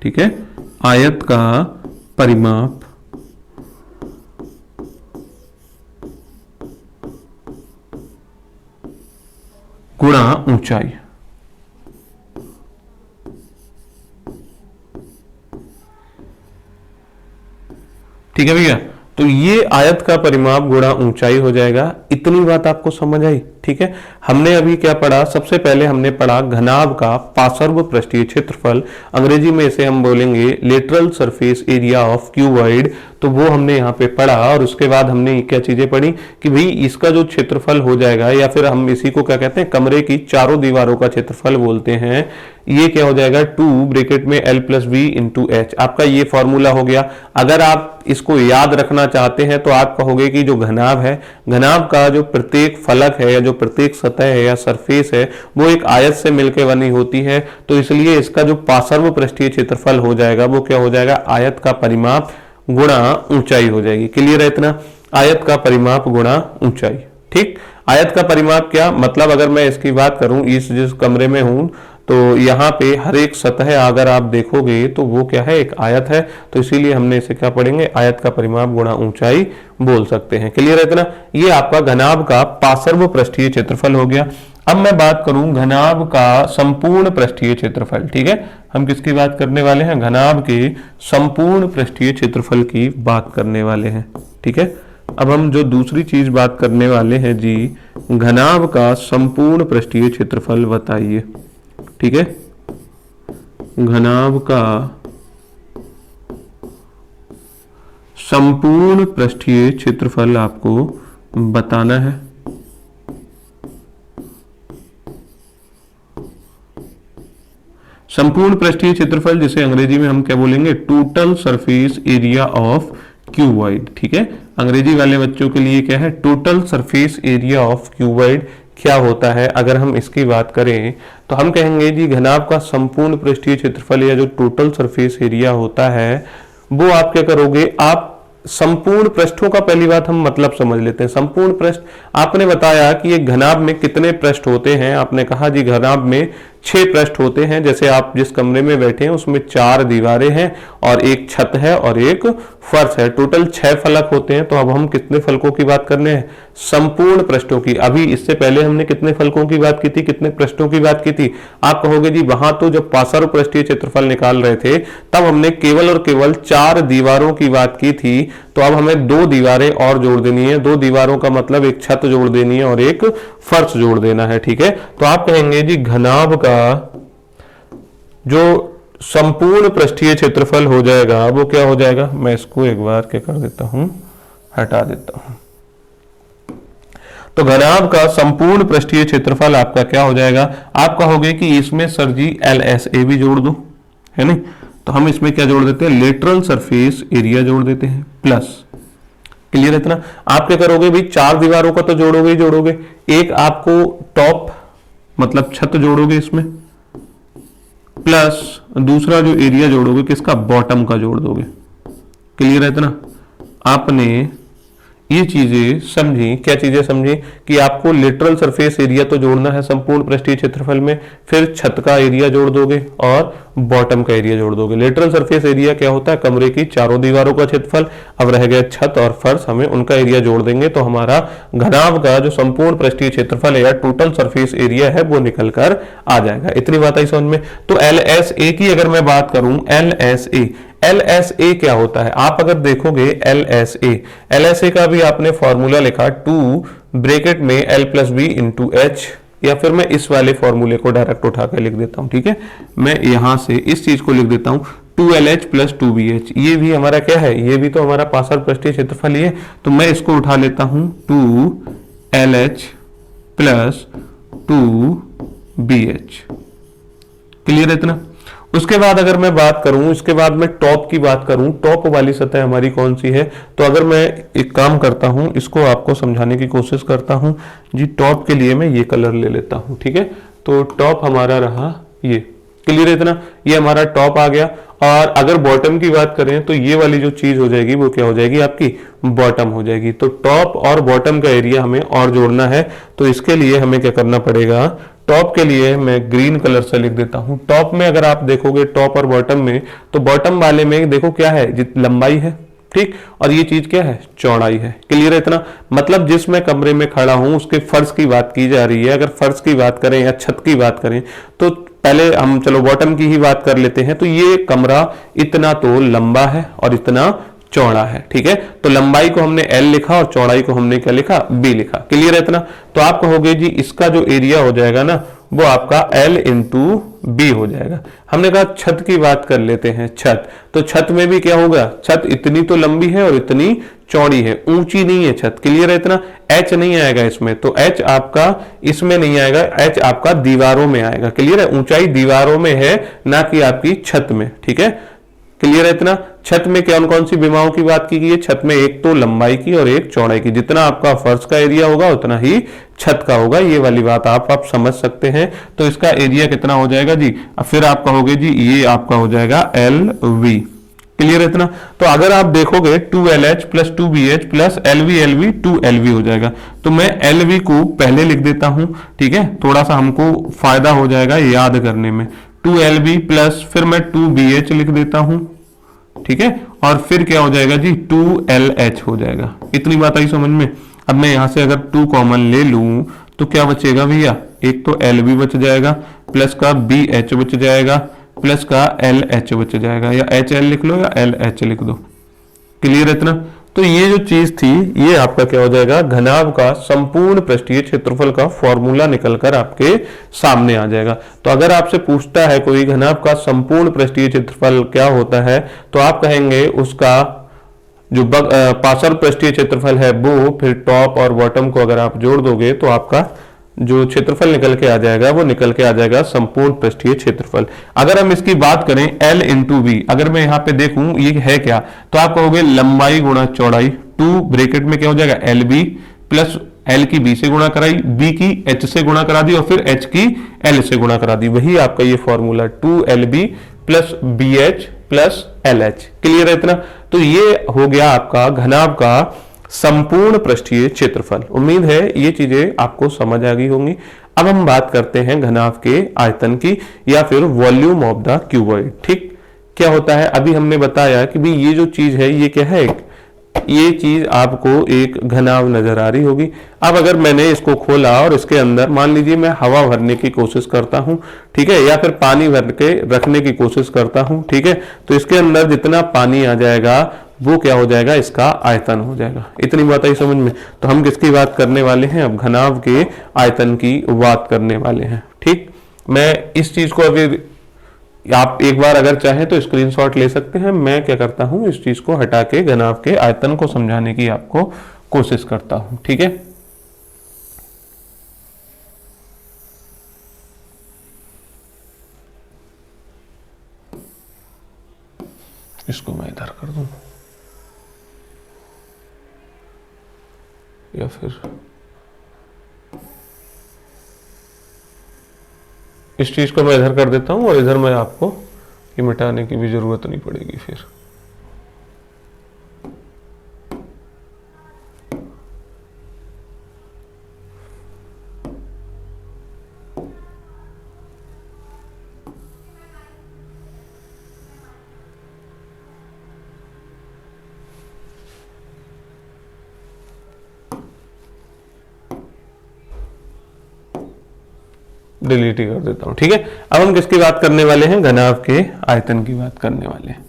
ठीक है। आयत का परिमाप गुणा ऊंचाई, ठीक है भैया। तो ये आयत का परिमाप गुणा ऊंचाई हो जाएगा। इतनी बात आपको समझ आई? ठीक है, हमने अभी क्या पढ़ा, सबसे पहले हमने पढ़ा घनाभ का पार्श्व पृष्ठीय क्षेत्रफल, अंग्रेजी में इसे हम बोलेंगे lateral surface area of cuboid, तो वो हमने यहाँ पे पढ़ा। और उसके बाद हमने क्या चीजें पढ़ी कि भाई इसका जो क्षेत्रफल हो जाएगा, या फिर हम इसी को क्या कहते हैं, कमरे की चारों दीवारों का क्षेत्रफल बोलते हैं, ये क्या हो जाएगा 2 ब्रैकेट में L + V × H, आपका ये फॉर्मूला हो गया। अगर आप इसको याद रखना चाहते हैं तो आप कहोगे कि जो घनाभ है, घनाभ का जो प्रत्येक फलक है या जो प्रत्येक सतह है या सरफेस है वो एक आयत से मिलकर बनी होती है, तो इसलिए इसका जो पार्श्व पृष्ठीय क्षेत्रफल हो जाएगा वो क्या हो जाएगा, आयत का परिमाप गुणा ऊंचाई हो जाएगी। क्लियर है इतना? आयत का परिमाप गुणा ऊंचाई। ठीक, आयत का परिमाप क्या मतलब, अगर मैं इसकी बात करूं, इस जिस कमरे में हूं तो यहाँ पे हर एक सतह अगर आप देखोगे तो वो क्या है, एक आयत है, तो इसीलिए हमने इसे क्या पढ़ेंगे, आयत का परिमाप गुणा ऊंचाई बोल सकते हैं। क्लियर है इतना? ये आपका घनाभ का पार्श्व पृष्ठीय क्षेत्रफल हो गया। अब मैं बात करूं घनाभ का संपूर्ण पृष्ठीय क्षेत्रफल। ठीक है, हम किसकी बात करने वाले हैं, घनाभ के संपूर्ण पृष्ठीय क्षेत्रफल की बात करने वाले हैं। ठीक है, अब हम जो दूसरी चीज बात करने वाले हैं जी, घनाभ का संपूर्ण पृष्ठीय क्षेत्रफल बताइए। ठीक है, घनाभ का संपूर्ण पृष्ठीय क्षेत्रफल आपको बताना है। संपूर्ण पृष्ठीय क्षेत्रफल जिसे अंग्रेजी में हम क्या बोलेंगे, total surface area of cuboid. ठीक है, अंग्रेजी वाले बच्चों के लिए क्या है, total surface area of cuboid क्या होता है। अगर हम इसकी बात करें तो हम कहेंगे जी घनाभ का संपूर्ण पृष्ठीय क्षेत्रफल या जो टोटल सरफेस एरिया होता है वो आप क्या करोगे, आप संपूर्ण पृष्ठों का पहली बात हम मतलब समझ लेते हैं। संपूर्ण पृष्ठ, आपने बताया कि एक घनाभ में कितने पृष्ठ होते हैं, आपने कहा जी घनाभ में 6 पृष्ठ होते हैं। जैसे आप जिस कमरे में बैठे हैं उसमें 4 दीवारें हैं और एक छत है और एक फर्श है, टोटल 6 फलक होते हैं। तो अब हम कितने फलकों की बात करने हैं, संपूर्ण पृष्ठों की। अभी इससे पहले हमने कितने फलकों की बात की थी, कितने पृष्ठों की बात की थी? आप कहोगे जी वहां तो जब पार्श्व पृष्ठीय क्षेत्रफल निकाल रहे थे तब हमने केवल और केवल 4 दीवारों की बात की थी, तो अब हमें 2 दीवारें और जोड़ देनी है। 2 दीवारों का मतलब एक छत जोड़ देनी है और एक फर्श जोड़ देना है। ठीक है, तो आप कहेंगे जी घनाभ का जो संपूर्ण पृष्ठीय क्षेत्रफल हो जाएगा वो क्या हो जाएगा, मैं इसको एक बार क्या कर देता हूं, हटा देता हूं। तो घनाभ का संपूर्ण पृष्ठीय क्षेत्रफल आपका क्या हो जाएगा, आप कहोगे कि इसमें सर जी LSA भी जोड़ दो, है नहीं? तो हम इसमें क्या जोड़ देते हैं, लेटरल सरफेस एरिया जोड़ देते हैं प्लस। क्लियर है इतना? आप क्या करोगे भाई, 4 दीवारों का तो जोड़ोगे ही जोड़ोगे, एक आपको टॉप मतलब छत जोड़ोगे इसमें, प्लस दूसरा जो एरिया जोड़ोगे किसका, बॉटम का जोड़ दोगे। क्लियर है इतना? आपने ये चीजें समझी, क्या चीजें समझी कि आपको लेटरल सरफेस एरिया तो जोड़ना है संपूर्ण पृष्ठीय क्षेत्रफल में, फिर छत का एरिया जोड़ दोगे और बॉटम का एरिया जोड़ दोगे। लेटरल सरफेस एरिया क्या होता है, कमरे की चारों दीवारों का क्षेत्रफल। अब रह गया छत और फर्श, हमें उनका एरिया जोड़ देंगे तो हमारा घनाभ का जो संपूर्ण पृष्ठीय क्षेत्रफल है या टोटल सरफेस एरिया है वो निकल कर आ जाएगा। इतनी बात आई समझ में? तो LSA की अगर मैं बात करूं, LSA क्या होता है, आप अगर देखोगे LSA का भी आपने फॉर्मूला लिखा 2 ब्रैकेट में L + V × H, या फिर मैं इस वाले फॉर्मूले को डायरेक्ट उठा कर लिख देता हूं। ठीक है, मैं यहां से इस चीज को लिख देता हूं 2LH + 2BH। ये भी हमारा क्या है, ये भी तो हमारा पार्श्व पृष्ठीय क्षेत्रफल ही है, तो मैं इसको उठा लेता हूं 2LH + 2BH। क्लियर है इतना? उसके बाद अगर मैं बात करूं, इसके बाद मैं टॉप की बात करूं, टॉप वाली सतह हमारी कौन सी है, तो अगर मैं एक काम करता हूं, इसको आपको समझाने की कोशिश करता हूं जी। टॉप के लिए मैं ये कलर ले लेता हूं। ठीक है, तो टॉप हमारा रहा ये। क्लियर है इतना? ये हमारा टॉप आ गया। और अगर बॉटम की बात करें तो ये वाली जो चीज हो जाएगी वो क्या हो जाएगी, आपकी बॉटम हो जाएगी। तो टॉप और बॉटम का एरिया हमें और जोड़ना है, तो इसके लिए हमें क्या करना पड़ेगा, टॉप के लिए मैं ग्रीन कलर से लिख देता हूं। टॉप में अगर आप देखोगे, टॉप और बॉटम में, तो बॉटम वाले में देखो क्या है, लंबाई है, ठीक, और ये चीज क्या है, चौड़ाई है। क्लियर है इतना? मतलब जिस मैं कमरे में खड़ा हूं उसके फर्श की बात की जा रही है। अगर फर्श की बात करें या छत की बात करें तो पहले हम चलो बॉटम की ही बात कर लेते हैं। तो ये कमरा इतना तो लंबा है और इतना चौड़ा है। ठीक है, तो लंबाई को हमने L लिखा और चौड़ाई को हमने क्या लिखा, B लिखा। क्लियर है इतना? तो आप कहोगे जी इसका जो एरिया हो जाएगा ना वो आपका L इंटू बी हो जाएगा। हमने कहा छत की बात कर लेते हैं, छत, तो छत में भी क्या होगा, छत इतनी तो लंबी है और इतनी चौड़ी है, ऊंची नहीं है छत। क्लियर है इतना? H नहीं आएगा इसमें, तो H आपका इसमें नहीं आएगा, H आपका दीवारों में आएगा। क्लियर है? ऊंचाई दीवारों में है, ना कि आपकी छत में। ठीक है, क्लियर है इतना? छत में कौन कौन सी विमाओं की बात की गई है? छत में एक तो लंबाई की और एक चौड़ाई की। जितना आपका फर्श का एरिया होगा उतना ही छत का होगा, ये वाली बात आप समझ सकते हैं। तो इसका एरिया कितना हो जाएगा जी? फिर आप कहोगे जी ये आपका हो जाएगा LV। क्लियर है इतना? तो अगर आप देखोगे 2LH plus 2BH plus LV 2LV हो जाएगा। तो मैं LV को पहले लिख देता हूं, ठीक है, थोड़ा सा हमको फायदा हो जाएगा याद करने में। 2LV प्लस फिर मैं 2BH लिख देता हूं, ठीक है, और फिर क्या हो जाएगा जी 2LH हो जाएगा। इतनी बात आई समझ में? अब मैं यहां से अगर 2 कॉमन ले लूं तो क्या बचेगा भैया, एक तो LV बच जाएगा, प्लस का BH बच जाएगा, प्लस का LH बच जाएगा, या HL लिख लो या LH लिख दो। क्लियर है इतना? तो ये जो चीज थी ये आपका क्या हो जाएगा, घनाभ का संपूर्ण पृष्ठीय क्षेत्रफल का फॉर्मूला निकलकर आपके सामने आ जाएगा। तो अगर आपसे पूछता है कोई घनाभ का संपूर्ण पृष्ठीय क्षेत्रफल क्या होता है, तो आप कहेंगे उसका जो पार्श्व पृष्ठीय क्षेत्रफल है वो, फिर टॉप और बॉटम को अगर आप जोड़ दोगे तो आपका जो क्षेत्रफल निकल के आ जाएगा वो निकल के आ जाएगा संपूर्ण पृष्ठीय क्षेत्रफल। अगर हम इसकी बात करें L इंटू बी, अगर मैं यहाँ पे देखूं ये है क्या, तो आप कहोगे लंबाई गुणा चौड़ाई, 2 ब्रैकेट में क्या हो जाएगा LB प्लस L की B से गुणा कराई, B की H से गुणा करा दी और फिर H की L से गुणा करा दी। वही आपका ये formula 2LB plus BH plus LH। Clear है इतना? तो ये हो गया आपका घनाभ का संपूर्ण पृष्ठीय क्षेत्रफल। उम्मीद है ये चीजें आपको समझ आ गई होंगी। अब हम बात करते हैं घनाभ के आयतन की, या फिर वॉल्यूम ऑफ द क्यूबॉइड। ठीक, क्या होता है, अभी हमने बताया कि भाई ये जो चीज है ये क्या है, ये चीज आपको एक घनाभ नजर आ रही होगी। अब अगर मैंने इसको खोला और इसके अंदर मान लीजिए मैं हवा भरने की कोशिश करता हूं, ठीक है, या फिर पानी भर के रखने की कोशिश करता हूं, ठीक है, तो इसके अंदर जितना पानी आ जाएगा वो क्या हो जाएगा, इसका आयतन हो जाएगा। इतनी बात आई समझ में? तो हम किसकी बात करने वाले हैं, अब घनाभ के आयतन की बात करने वाले हैं। ठीक, मैं इस चीज को अभी आप एक बार अगर चाहें तो स्क्रीनशॉट ले सकते हैं। मैं क्या करता हूं, इस चीज को हटा के घनाभ के आयतन को समझाने की आपको कोशिश करता हूं। ठीक है, इसको मैं इधर कर दूं या फिर इस चीज को मैं इधर कर देता हूं और इधर मैं आपको ये मिटाने की भी जरूरत नहीं पड़ेगी फिर। डिलीट ही कर देता हूं। ठीक है, अब हम किसकी बात करने वाले हैं, घनाभ के आयतन की बात करने वाले हैं।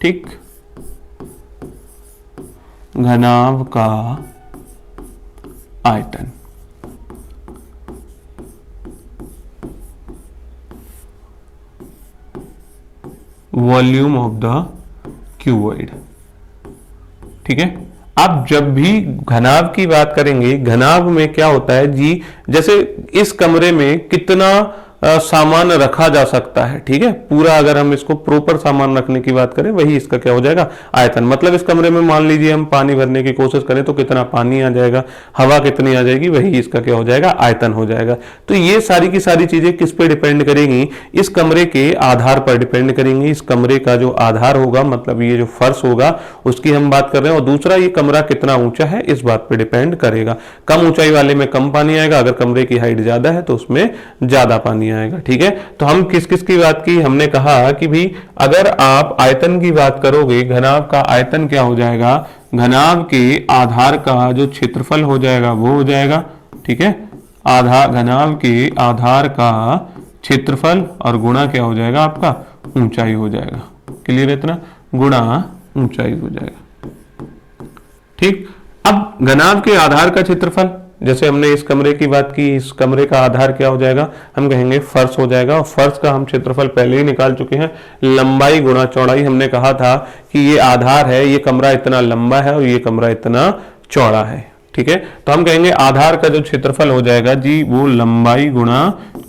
ठीक, घनाभ का आयतन, वॉल्यूम ऑफ द क्यूबॉइड। ठीक है, आप जब भी घनाभ की बात करेंगे, घनाभ में क्या होता है जी, जैसे इस कमरे में कितना सामान रखा जा सकता है। ठीक है, पूरा अगर हम इसको प्रॉपर सामान रखने की बात करें वही इसका क्या हो जाएगा, आयतन। मतलब इस कमरे में मान लीजिए हम पानी भरने की कोशिश करें तो कितना पानी आ जाएगा, हवा कितनी आ जाएगी, वही इसका क्या हो जाएगा, आयतन हो जाएगा। तो ये सारी की सारी चीजें किस पे डिपेंड करेंगी, इस कमरे के आधार पर डिपेंड करेंगी। इस कमरे का जो आधार होगा, मतलब ये जो फर्श होगा उसकी हम बात कर रहे हैं, और दूसरा ये कमरा कितना ऊंचा है इस बात पे डिपेंड करेगा। कम ऊंचाई वाले में कम पानी आएगा, अगर कमरे की हाइट ज्यादा है तो उसमें ज्यादा पानी आएगा। ठीक है, तो हम किस किस की बात की, हमने कहा कि भी अगर आप आयतन की बात करोगे, घनाभ का आयतन क्या हो जाएगा, घनाभ के आधार का जो क्षेत्रफल हो जाएगा वो हो जाएगा। ठीक है, घनाभ के आधार का क्षेत्रफल और गुणा क्या हो जाएगा, आपका ऊंचाई हो जाएगा। क्लियर है इतना, गुणा ऊंचाई हो जाएगा। ठीक, अब घनाभ के आधार का क्षेत्रफल, जैसे हमने इस कमरे की बात की, इस कमरे का आधार क्या हो जाएगा, हम कहेंगे फर्श हो जाएगा। और फर्श का हम क्षेत्रफल पहले ही निकाल चुके हैं, लंबाई गुणा चौड़ाई। हमने कहा था कि ये आधार है, ये कमरा इतना लंबा है और ये कमरा इतना चौड़ा है। ठीक है, तो हम कहेंगे आधार का जो क्षेत्रफल हो जाएगा जी, वो लंबाई गुणा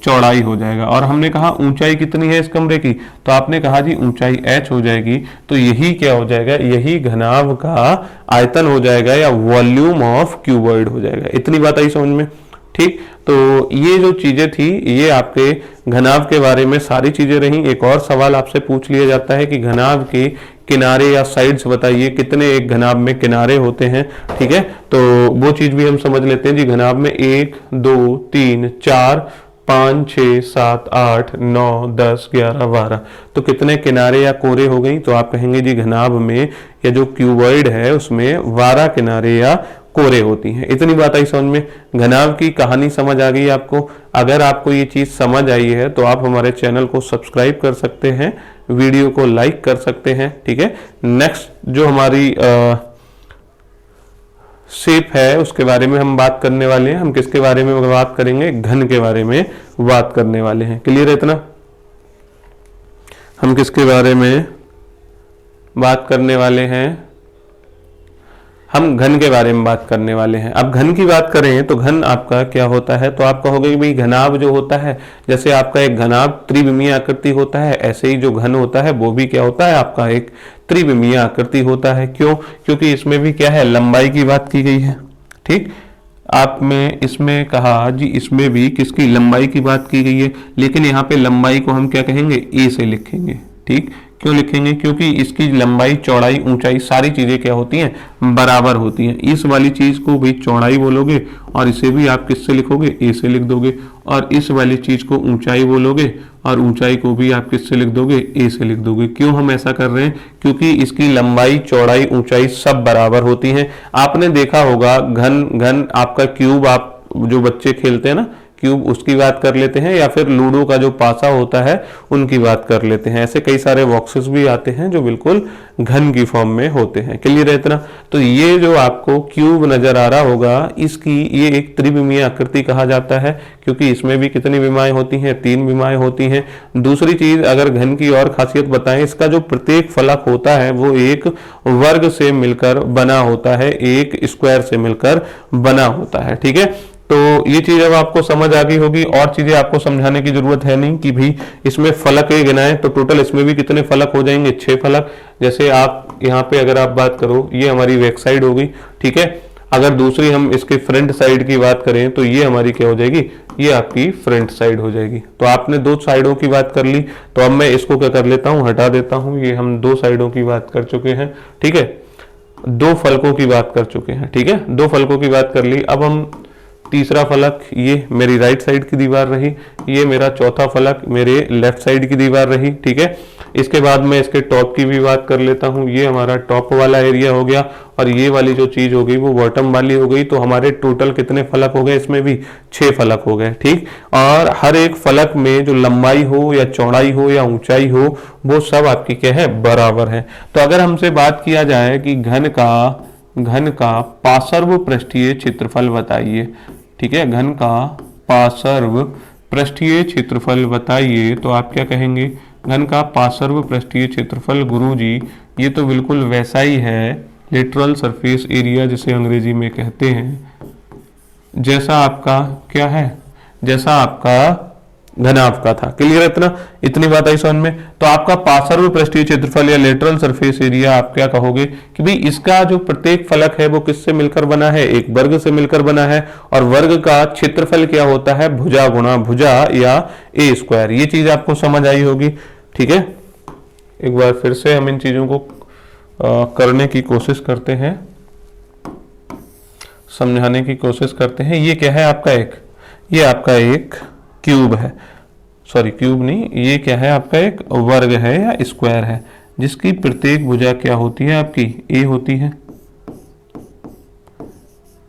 चौड़ाई हो जाएगा। और हमने कहा ऊंचाई कितनी है इस कमरे की, तो आपने कहा जी ऊंचाई h हो जाएगी। तो यही क्या हो जाएगा, यही घनाभ का आयतन हो जाएगा या वॉल्यूम ऑफ क्यूबॉइड हो जाएगा। इतनी बात आई समझ में। ठीक, तो ये जो चीजें थी ये आपके घनाभ के बारे में सारी चीजें रही। एक और सवाल आपसे पूछ लिया जाता है कि घनाभ के किनारे या साइड्स बताइए, कितने एक घनाभ में किनारे होते हैं। ठीक है, तो वो चीज भी हम समझ लेते हैं जी। घनाभ में 1 2 3 4 5 6 7 8 9 10 11 12, तो कितने किनारे या कोरे हो गई, तो आप कहेंगे जी घनाभ में या जो क्यूबॉइड है उसमें 12 किनारे या कोरे होती हैं। इतनी बात आई समझ में। घनाभ की कहानी समझ आ गई आपको। अगर आपको ये चीज समझ आई है तो आप हमारे चैनल को सब्सक्राइब कर सकते हैं, वीडियो को लाइक कर सकते हैं। ठीक है, नेक्स्ट जो हमारी शेप है उसके बारे में हम बात करने वाले हैं। हम किसके बारे में बात करेंगे, घन के बारे में बात करने वाले हैं। क्लियर है इतना। हम किसके बारे में बात करने वाले हैं, हम घन के बारे में बात करने वाले हैं। अब घन की बात करें तो घन आपका क्या होता है, तो आप कहोगे कि भाई घनाभ जो होता है, जैसे आपका एक घनाभ त्रिविमीय आकृति होता है, ऐसे ही जो घन होता है वो भी क्या होता है, आपका एक त्रिविमीय आकृति होता है। क्यों, क्योंकि इसमें भी क्या है, लंबाई की बात की गई है। ठीक, आप में इसमें कहा जी, इसमें भी किसकी लंबाई की बात की गई है, लेकिन यहाँ पे लंबाई को हम क्या कहेंगे, ए से लिखेंगे। ठीक, क्यों लिखेंगे, क्योंकि इसकी लंबाई चौड़ाई ऊंचाई सारी चीजें क्या होती हैं, बराबर होती हैं। इस वाली चीज को भी चौड़ाई बोलोगे और इसे भी आप किससे लिखोगे, ए से लिख दोगे। और इस वाली चीज को ऊंचाई बोलोगे और ऊंचाई को भी आप किससे लिख दोगे, ए से लिख दोगे। क्यों हम ऐसा कर रहे हैं, क्योंकि इसकी लंबाई चौड़ाई ऊंचाई सब बराबर होती हैं। आपने देखा होगा घन आपका क्यूब, आप जो बच्चे खेलते हैं ना क्यूब, उसकी बात कर लेते हैं, या फिर लूडो का जो पासा होता है उनकी बात कर लेते हैं। ऐसे कई सारे बॉक्सेस भी आते हैं जो बिल्कुल घन की फॉर्म में होते हैं। क्लियर है इतना। तो ये जो आपको क्यूब नजर आ रहा होगा, इसकी ये एक त्रिविमीय आकृति कहा जाता है, क्योंकि इसमें भी कितनी विमाएं होती हैं, 3 विमाएं होती हैं। दूसरी चीज अगर घन की और खासियत बताएं, इसका जो प्रत्येक फलक होता है वो एक वर्ग से मिलकर बना होता है, एक स्क्वायर से मिलकर बना होता है। ठीक है, तो ये चीज अब आपको समझ आ गई होगी। और चीजें आपको समझाने की जरूरत है नहीं कि भाई इसमें फलक ये गिनाएं, तो टोटल इसमें भी कितने फलक हो जाएंगे, 6 फलक। जैसे आप यहाँ पे अगर आप बात करो, ये हमारी बैक साइड हो गई। ठीक है, अगर दूसरी हम इसके फ्रंट साइड की बात करें तो ये हमारी क्या हो जाएगी, ये आपकी फ्रंट साइड हो जाएगी। तो आपने 2 साइडों की बात कर ली, तो अब मैं इसको क्या कर लेता हूँ, हटा देता हूँ। ये हम 2 साइडों की बात कर चुके हैं। ठीक है, 2 फलकों की बात कर चुके हैं। ठीक है, 2 फलकों की बात कर ली। अब हम तीसरा फलक, ये मेरी राइट साइड की दीवार रही, ये मेरा चौथा फलक मेरे लेफ्ट साइड की दीवार रही। ठीक है, इसके बाद मैं इसके टॉप की भी बात कर लेता हूँ। ये हमारा टॉप वाला एरिया हो गया और ये वाली जो चीज हो गई वो बॉटम वाली हो गई। तो हमारे टोटल कितने फलक हो गए, इसमें भी 6 फलक हो गए। ठीक, और हर एक फलक में जो लंबाई हो या चौड़ाई हो या ऊंचाई हो, वो सब आपकी क्या है, बराबर है। तो अगर हमसे बात किया जाए कि घन का पार्श्व पृष्ठीय क्षेत्रफल बताइए। ठीक है, घन का पार्श्व पृष्ठीय क्षेत्रफल बताइए, तो आप क्या कहेंगे, घन का पार्श्व पृष्ठीय क्षेत्रफल, गुरुजी ये तो बिल्कुल वैसा ही है, लेटरल सरफेस एरिया जिसे अंग्रेजी में कहते हैं, जैसा आपका क्या है, जैसा आपका घनाभ का था। क्लियर है इतनी बात आई समझ में। तो आपका पार्श्व पृष्ठीय क्षेत्रफल या लेटरल सरफेस एरिया, आप क्या कहोगे कि भाई इसका जो प्रत्येक फलक है वो किससे मिलकर बना है, एक वर्ग से मिलकर बना है। और वर्ग का क्षेत्रफल क्या होता है, भुजा गुणा भुजा या ए स्क्वायर। ये चीज आपको समझ आई होगी। ठीक है, एक बार फिर से हम इन चीजों को करने की कोशिश करते हैं, समझाने की कोशिश करते हैं। ये क्या है आपका, ये आपका एक क्यूब है, सॉरी क्यूब नहीं, ये क्या है आपका एक वर्ग है या स्क्वायर है, जिसकी प्रत्येक भुजा क्या होती है आपकी, ए होती है,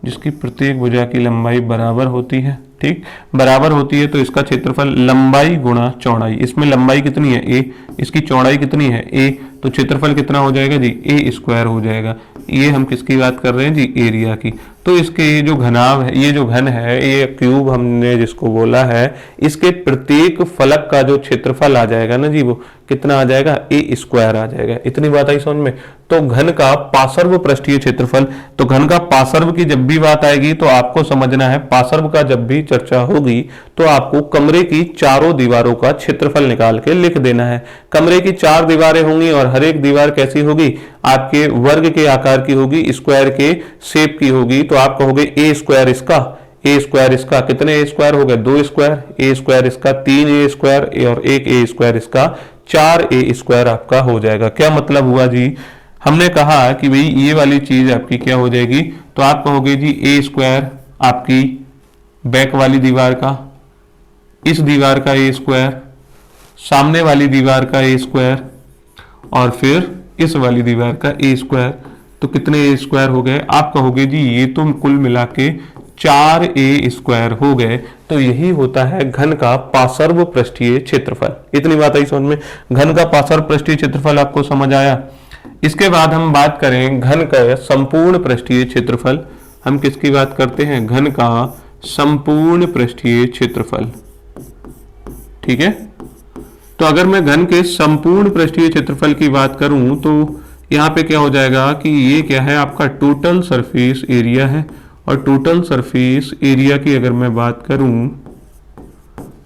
जिसकी प्रत्येक भुजा की लंबाई बराबर होती है। ठीक, बराबर होती है तो इसका क्षेत्रफल लंबाई गुणा चौड़ाई, इसमें लंबाई कितनी है, ए, इसकी चौड़ाई कितनी है, ए, तो क्षेत्रफल कितना हो जाएगा जी, ए स्क्वायर हो जाएगा। ये हम किसकी बात कर रहे हैं जी, एरिया की। तो इसके ये जो घनाभ है, ये जो घन है, ये क्यूब हमने जिसको बोला है, इसके प्रत्येक फलक का जो क्षेत्रफल आ जाएगा ना जी, वो कितना आ जाएगा, ए स्क्वायर आ जाएगा। इतनी बात आई समझ में। तो घन का पार्श्व पृष्ठीय क्षेत्रफल, तो घन का पार्श्व की जब भी बात आएगी तो आपको समझना है, पार्श्व का जब भी चर्चा होगी तो आपको कमरे की चारों दीवारों का क्षेत्रफल निकाल के लिख देना है। कमरे की 4 दीवारें होंगी और हर एक दीवार कैसी होगी, आपके वर्ग के आकार की होगी, स्क्वायर के शेप की होगी। तो आप कहोगे ए स्क्वायर इसका, ए स्क्वायर इसका, कितने ए स्क्वायर हो गए, 2 स्क्वायर, ए स्क्वायर इसका 3 ए स्क्वायर और 1 ए स्क्वायर इसका 4 ए स्क्वायर आपका हो जाएगा। क्या मतलब हुआ जी, हमने कहा कि भाई ये वाली चीज आपकी क्या हो जाएगी, तो आप कहोगे जी ए स्क्वायर आपकी बैक वाली दीवार का, इस दीवार का ए स्क्वायर, सामने वाली दीवार का ए स्क्वायर और फिर इस वाली दीवार का ए स्क्वायर। तो कितने ए स्क्वायर हो गए, आप कहोगे जी ये तो कुल मिला के 4 ए स्क्वायर हो गए। तो यही होता है घन का पार्श्व पृष्ठीय क्षेत्रफल। इतनी बात आई समझ में। घन का पार्श्व पृष्ठीय क्षेत्रफल आपको समझ आया। इसके बाद हम बात करें घन का संपूर्ण पृष्ठीय क्षेत्रफल। हम किसकी बात करते हैं, घन का संपूर्ण पृष्ठीय क्षेत्रफल। ठीक है, तो अगर मैं घन के संपूर्ण पृष्ठीय क्षेत्रफल की बात करूं तो यहां पे क्या हो जाएगा कि ये क्या है, आपका टोटल सरफेस एरिया है। और टोटल सरफेस एरिया की अगर मैं बात करूं,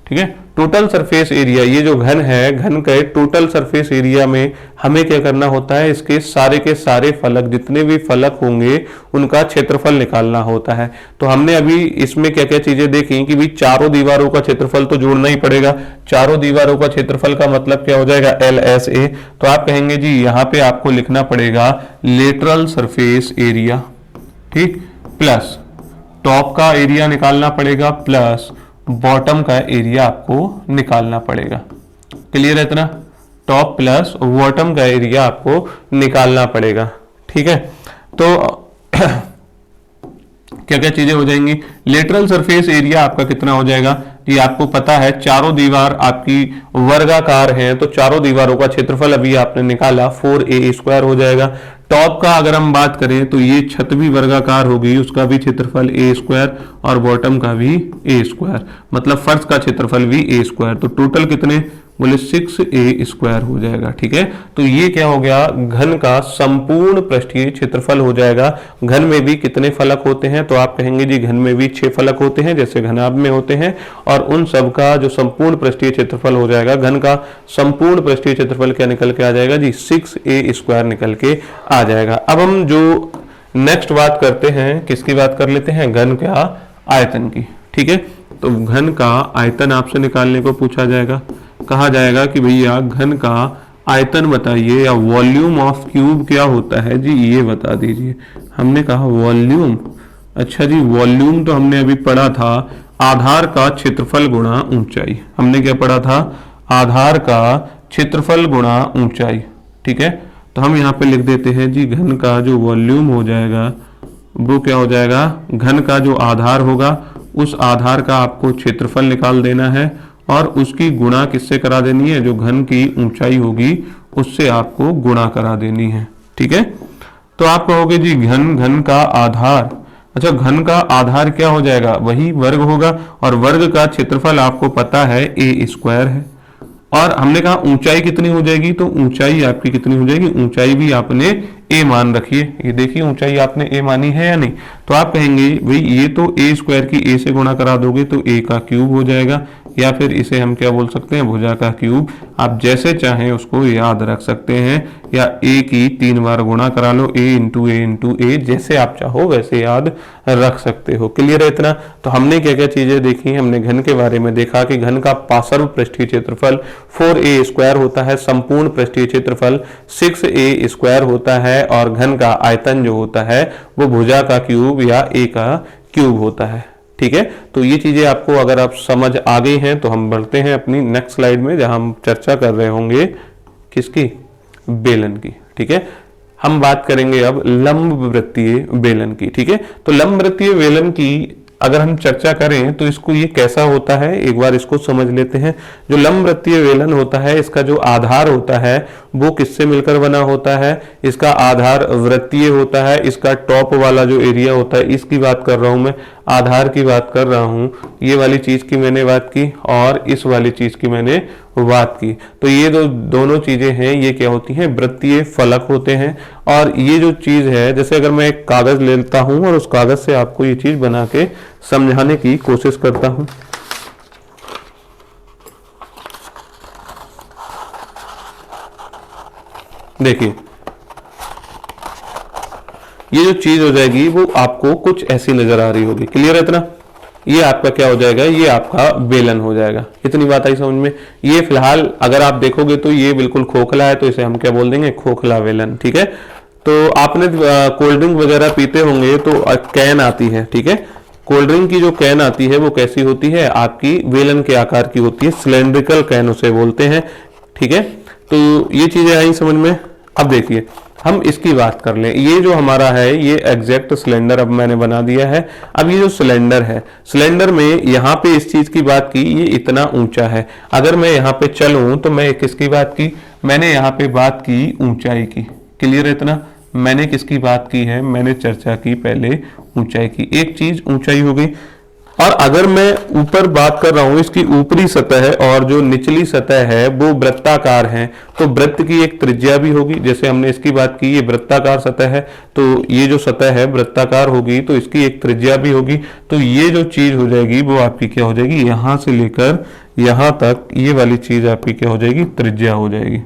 ठीक है, टोटल सरफेस एरिया, ये जो घन है, घन के टोटल सरफेस एरिया में हमें क्या करना होता है, इसके सारे के सारे फलक, जितने भी फलक होंगे उनका क्षेत्रफल निकालना होता है। तो हमने अभी इसमें क्या क्या चीजें देखी कि भाई चारों दीवारों का क्षेत्रफल तो जोड़ना ही पड़ेगा। चारों दीवारों का क्षेत्रफल का मतलब क्या हो जाएगा, LSA। तो आप कहेंगे जी यहाँ पे आपको लिखना पड़ेगा लेटरल सरफेस एरिया, ठीक, प्लस टॉप का एरिया निकालना पड़ेगा, प्लस बॉटम का एरिया आपको निकालना पड़ेगा। क्लियर है इतना, टॉप प्लस बॉटम का एरिया आपको निकालना पड़ेगा। ठीक है, तो क्या क्या चीजें हो जाएंगी, लेटरल सरफेस एरिया आपका कितना हो जाएगा, ये आपको पता है, चारों दीवार आपकी वर्गाकार हैं तो चारों दीवारों का क्षेत्रफल अभी आपने निकाला 4a स्क्वायर हो जाएगा। टॉप का अगर हम बात करें तो ये छत भी वर्गाकार होगी, उसका भी क्षेत्रफल a स्क्वायर और बॉटम का भी a स्क्वायर, मतलब फर्श का क्षेत्रफल भी a स्क्वायर। तो टोटल कितने बोले 6a स्क्वायर हो जाएगा। ठीक है, तो ये क्या हो गया, घन का संपूर्ण पृष्ठीय क्षेत्रफल हो जाएगा। घन में भी कितने फलक होते हैं, तो आप कहेंगे जी घन में भी 6 फलक होते हैं जैसे घनाभ में होते हैं, और उन सब का जो संपूर्ण पृष्ठीय क्षेत्रफल हो जाएगा, घन का संपूर्ण पृष्ठीय क्षेत्रफल क्या निकल के आ जाएगा जी, 6a स्क्वायर निकल के आ जाएगा। अब हम जो नेक्स्ट बात करते हैं, किसकी बात कर लेते हैं, घन का आयतन की। ठीक है, तो घन का आयतन आपसे निकालने को पूछा जाएगा, कहा जाएगा कि भैया घन का आयतन बताइए, या वॉल्यूम ऑफ क्यूब क्या होता है जी, ये बता दीजिए। हमने कहा वॉल्यूम, अच्छा जी, वॉल्यूम तो हमने अभी पढ़ा था आधार का क्षेत्रफल गुणा ऊंचाई। हमने क्या पढ़ा था, आधार का क्षेत्रफल गुणा ऊंचाई। ठीक है, तो हम यहाँ पे लिख देते हैं जी घन का जो वॉल्यूम हो जाएगा वो क्या हो जाएगा, घन का जो आधार होगा उस आधार का आपको क्षेत्रफल निकाल देना है और उसकी गुणा किससे करा देनी है, जो घन की ऊंचाई होगी उससे आपको गुणा करा देनी है। ठीक है, तो आप कहोगे जी घन का आधार, अच्छा घन का आधार क्या हो जाएगा, वही वर्ग होगा, और वर्ग का क्षेत्रफल आपको पता है a स्क्वायर है। और हमने कहा ऊंचाई कितनी हो जाएगी, तो ऊंचाई आपकी कितनी हो जाएगी, ऊंचाई भी आपने a मान रखिए। ये देखिए ऊंचाई आपने a मानी है या नहीं, तो आप कहेंगे भाई ये तो a स्क्वायर की a से गुणा करा दोगे तो a का क्यूब हो जाएगा, या फिर इसे हम क्या बोल सकते हैं, भुजा का क्यूब। आप जैसे चाहें उसको याद रख सकते हैं, या a की 3 बार गुणा करा लो, a इंटू ए, जैसे आप चाहो वैसे याद रख सकते हो। क्लियर है इतना। तो हमने क्या क्या चीजें देखी, हमने घन के बारे में देखा कि घन का पार्श्व पृष्ठीय क्षेत्रफल 4a स्क्वायर होता है, संपूर्ण पृष्ठीय क्षेत्रफल 6a स्क्वायर होता है, और घन का आयतन जो होता है वो भुजा का क्यूब या a का क्यूब होता है। ठीक है, तो ये चीजें आपको अगर आप समझ आ गई हैं तो हम बढ़ते हैं अपनी नेक्स्ट स्लाइड में, जहां हम चर्चा कर रहे होंगे किसकी, बेलन की। ठीक है, हम बात करेंगे अब लंब वृत्तीय बेलन की। ठीक है, तो लंब वृत्तीय बेलन की अगर हम चर्चा करें तो इसको ये कैसा होता है, एक बार इसको समझ लेते हैं। जो लंब वृत्तीय वेलन होता है, इसका जो आधार होता है वो किससे मिलकर बना होता है? इसका आधार वृत्तीय होता है। इसका टॉप वाला जो एरिया होता है, इसकी बात कर रहा हूं मैं, आधार की बात कर रहा हूं। ये वाली चीज की मैंने बात की और इस वाली चीज की मैंने बात की। तो ये दोनों चीजें हैं, ये क्या होती हैं? वृत्तीय फलक होते हैं। और ये जो चीज है, जैसे अगर मैं एक कागज लेता हूं और उस कागज से आपको ये चीज बना के समझाने की कोशिश करता हूं। देखिए, ये जो चीज हो जाएगी वो आपको कुछ ऐसी नजर आ रही होगी। क्लियर है इतना? ये आपका क्या हो जाएगा? ये आपका बेलन हो जाएगा। इतनी बात आई समझ में? ये फिलहाल अगर आप देखोगे तो ये बिल्कुल खोखला है, तो इसे हम क्या बोल देंगे? खोखला बेलन। ठीक है। तो आपने कोल्ड ड्रिंक वगैरह पीते होंगे तो कैन आती है, ठीक है। कोल्ड ड्रिंक की जो कैन आती है वो कैसी होती है? आपकी बेलन के आकार की होती है, सिलेंड्रिकल कैन उसे बोलते हैं। ठीक है। तो ये चीजें आई समझ में। अब देखिए, हम इसकी बात कर लें। ये जो हमारा है ये एग्जैक्ट सिलेंडर अब मैंने बना दिया है। अब ये जो सिलेंडर है, सिलेंडर में यहाँ पे इस चीज की बात की, ये इतना ऊंचा है। अगर मैं यहाँ पे चलूं तो मैं किसकी बात की? मैंने यहाँ पे बात की ऊंचाई की। क्लियर है इतना? मैंने किसकी बात की है? मैंने चर्चा की पहले ऊंचाई की। एक चीज ऊंचाई हो गई। और अगर मैं ऊपर बात कर रहा हूं, इसकी ऊपरी सतह और जो निचली सतह है वो वृत्ताकार है, तो वृत्त की एक त्रिज्या भी होगी। जैसे हमने इसकी बात की, ये वृत्ताकार सतह है, तो ये जो सतह है वृत्ताकार होगी, तो इसकी एक त्रिज्या भी होगी। तो ये जो चीज हो जाएगी वो आपकी क्या हो जाएगी? यहां से लेकर यहां तक ये वाली चीज आपकी क्या हो जाएगी? त्रिज्या हो जाएगी।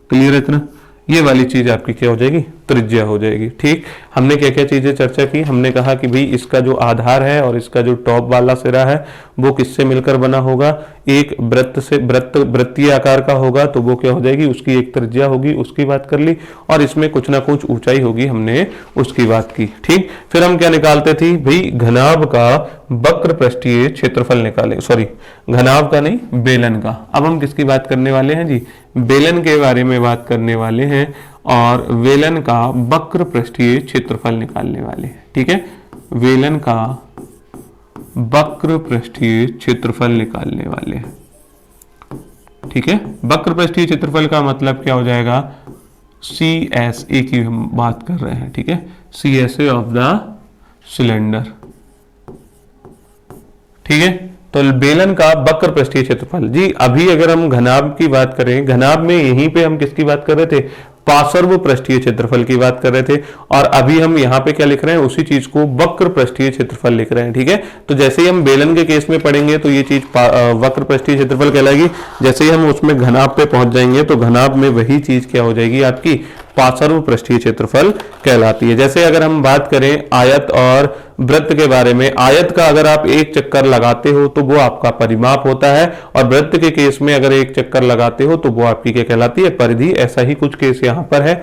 क्लियर है इतना? ये वाली चीज आपकी क्या हो जाएगी? त्रिज्या हो जाएगी। ठीक। हमने क्या क्या चीजें चर्चा की? हमने कहा कि भाई इसका जो आधार है और इसका जो टॉप वाला सिरा है वो किससे मिलकर बना होगा? एक वृत्त से, वृत्तीय आकार का होगा, तो वो क्या हो जाएगी? उसकी एक त्रिज्या होगी, उसकी बात कर ली। और इसमें कुछ ना कुछ ऊंचाई होगी, हमने उसकी बात की। ठीक। फिर हम क्या निकालते थे भाई? घनाभ का वक्र पृष्ठीय क्षेत्रफल निकाले। सॉरी, घनाभ का नहीं, बेलन का। अब हम किसकी बात करने वाले हैं जी? बेलन के बारे में बात करने वाले हैं और वेलन का वक्र पृष्ठीय क्षेत्रफल निकालने वाले हैं। ठीक है। वेलन का वक्र पृष्ठीय क्षेत्रफल निकालने वाले हैं। ठीक है। वक्र पृष्ठीय क्षेत्रफल का मतलब क्या हो जाएगा? CSA की हम बात कर रहे हैं। ठीक है। CSA of the cylinder. ठीक है। तो बेलन का वक्र पृष्ठीय क्षेत्रफल जी। अभी अगर हम घनाभ की बात करें, घनाभ में यहीं पे हम किसकी बात कर रहे थे? पार्श्व पृष्ठीय क्षेत्रफल की बात कर रहे थे। और अभी हम यहाँ पे क्या लिख रहे हैं? उसी चीज को वक्र पृष्ठीय क्षेत्रफल लिख रहे हैं। ठीक है। तो जैसे ही हम बेलन के केस में पढ़ेंगे तो ये चीज वक्र पृष्ठीय क्षेत्रफल कहलाएगी। जैसे ही हम उसमें घनाभ पे पहुंच जाएंगे तो घनाभ में वही चीज क्या हो जाएगी? आपकी पार्श्व पृष्ठीय क्षेत्रफल कहलाती है। जैसे अगर हम बात करें आयत और वृत्त के बारे में, आयत का अगर आप एक चक्कर लगाते हो तो वो आपका परिमाप होता है, और वृत्त के केस में अगर एक चक्कर लगाते हो तो वो आपकी क्या कहलाती है? परिधि। ऐसा ही कुछ केस यहाँ पर है।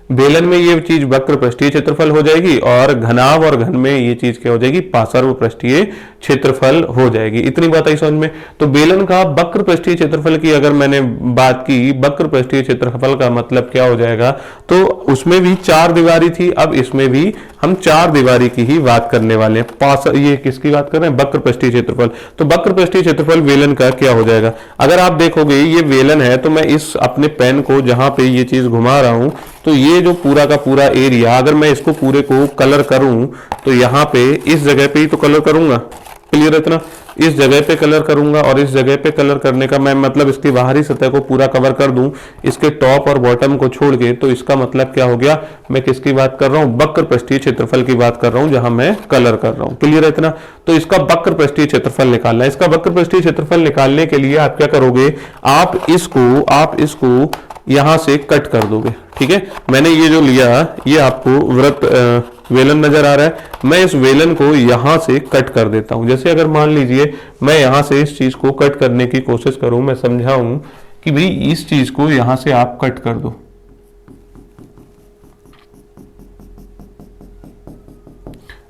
बेलन में ये चीज वक्र पृष्ठीय क्षेत्रफल हो जाएगी और घनाभ और घन में ये चीज क्या हो जाएगी? पार्श्व पृष्ठीय क्षेत्रफल हो जाएगी। इतनी बात आई समझ में। तो बेलन का वक्र पृष्ठीय क्षेत्रफल की अगर मैंने बात की, वक्र पृष्ठीय क्षेत्रफल का मतलब क्या हो जाएगा? तो उसमें भी 4 दीवारी थी, अब इसमें भी हम 4 दीवारी की ही बात करने वाले हैं। ये किसकी बात कर रहे हैं? वक्र पृष्ठीय क्षेत्रफल। तो वक्र पृष्ठीय क्षेत्रफल बेलन का क्या हो जाएगा? अगर आप देखोगे ये बेलन है, तो मैं इस अपने पेन को जहां पे ये चीज घुमा रहा हूं, तो ये जो पूरा का पूरा एरिया, अगर मैं इसको पूरे को कलर करूं तो यहाँ पे इस जगह पे ही तो कलर करूंगा। क्लियर है इतना? इस जगह पे कलर करूंगा और इस जगह पे कलर करने का मैं मतलब इसकी बाहरी सतह को पूरा कवर कर दूं, इसके टॉप और बॉटम को छोड़ के, तो इसका मतलब क्या हो गया? मैं किसकी बात कर रहा हूं? वक्र पृष्ठीय क्षेत्रफल की बात कर रहा हूं, जहां मैं कलर कर रहा हूं। क्लियर है इतना? तो इसका वक्र पृष्ठीय क्षेत्रफल निकालना है। इसका वक्र पृष्ठीय क्षेत्रफल निकालने के लिए आप क्या करोगे? आप इसको यहां से कट कर दोगे। ठीक है। मैंने ये जो लिया, ये आपको वृत्त वेलन नजर आ रहा है। मैं इस वेलन को यहां से कट कर देता हूं। जैसे अगर मान लीजिए मैं यहां से इस चीज को कट करने की कोशिश करूं, मैं समझाऊं कि भाई इस चीज को यहां से आप कट कर दो।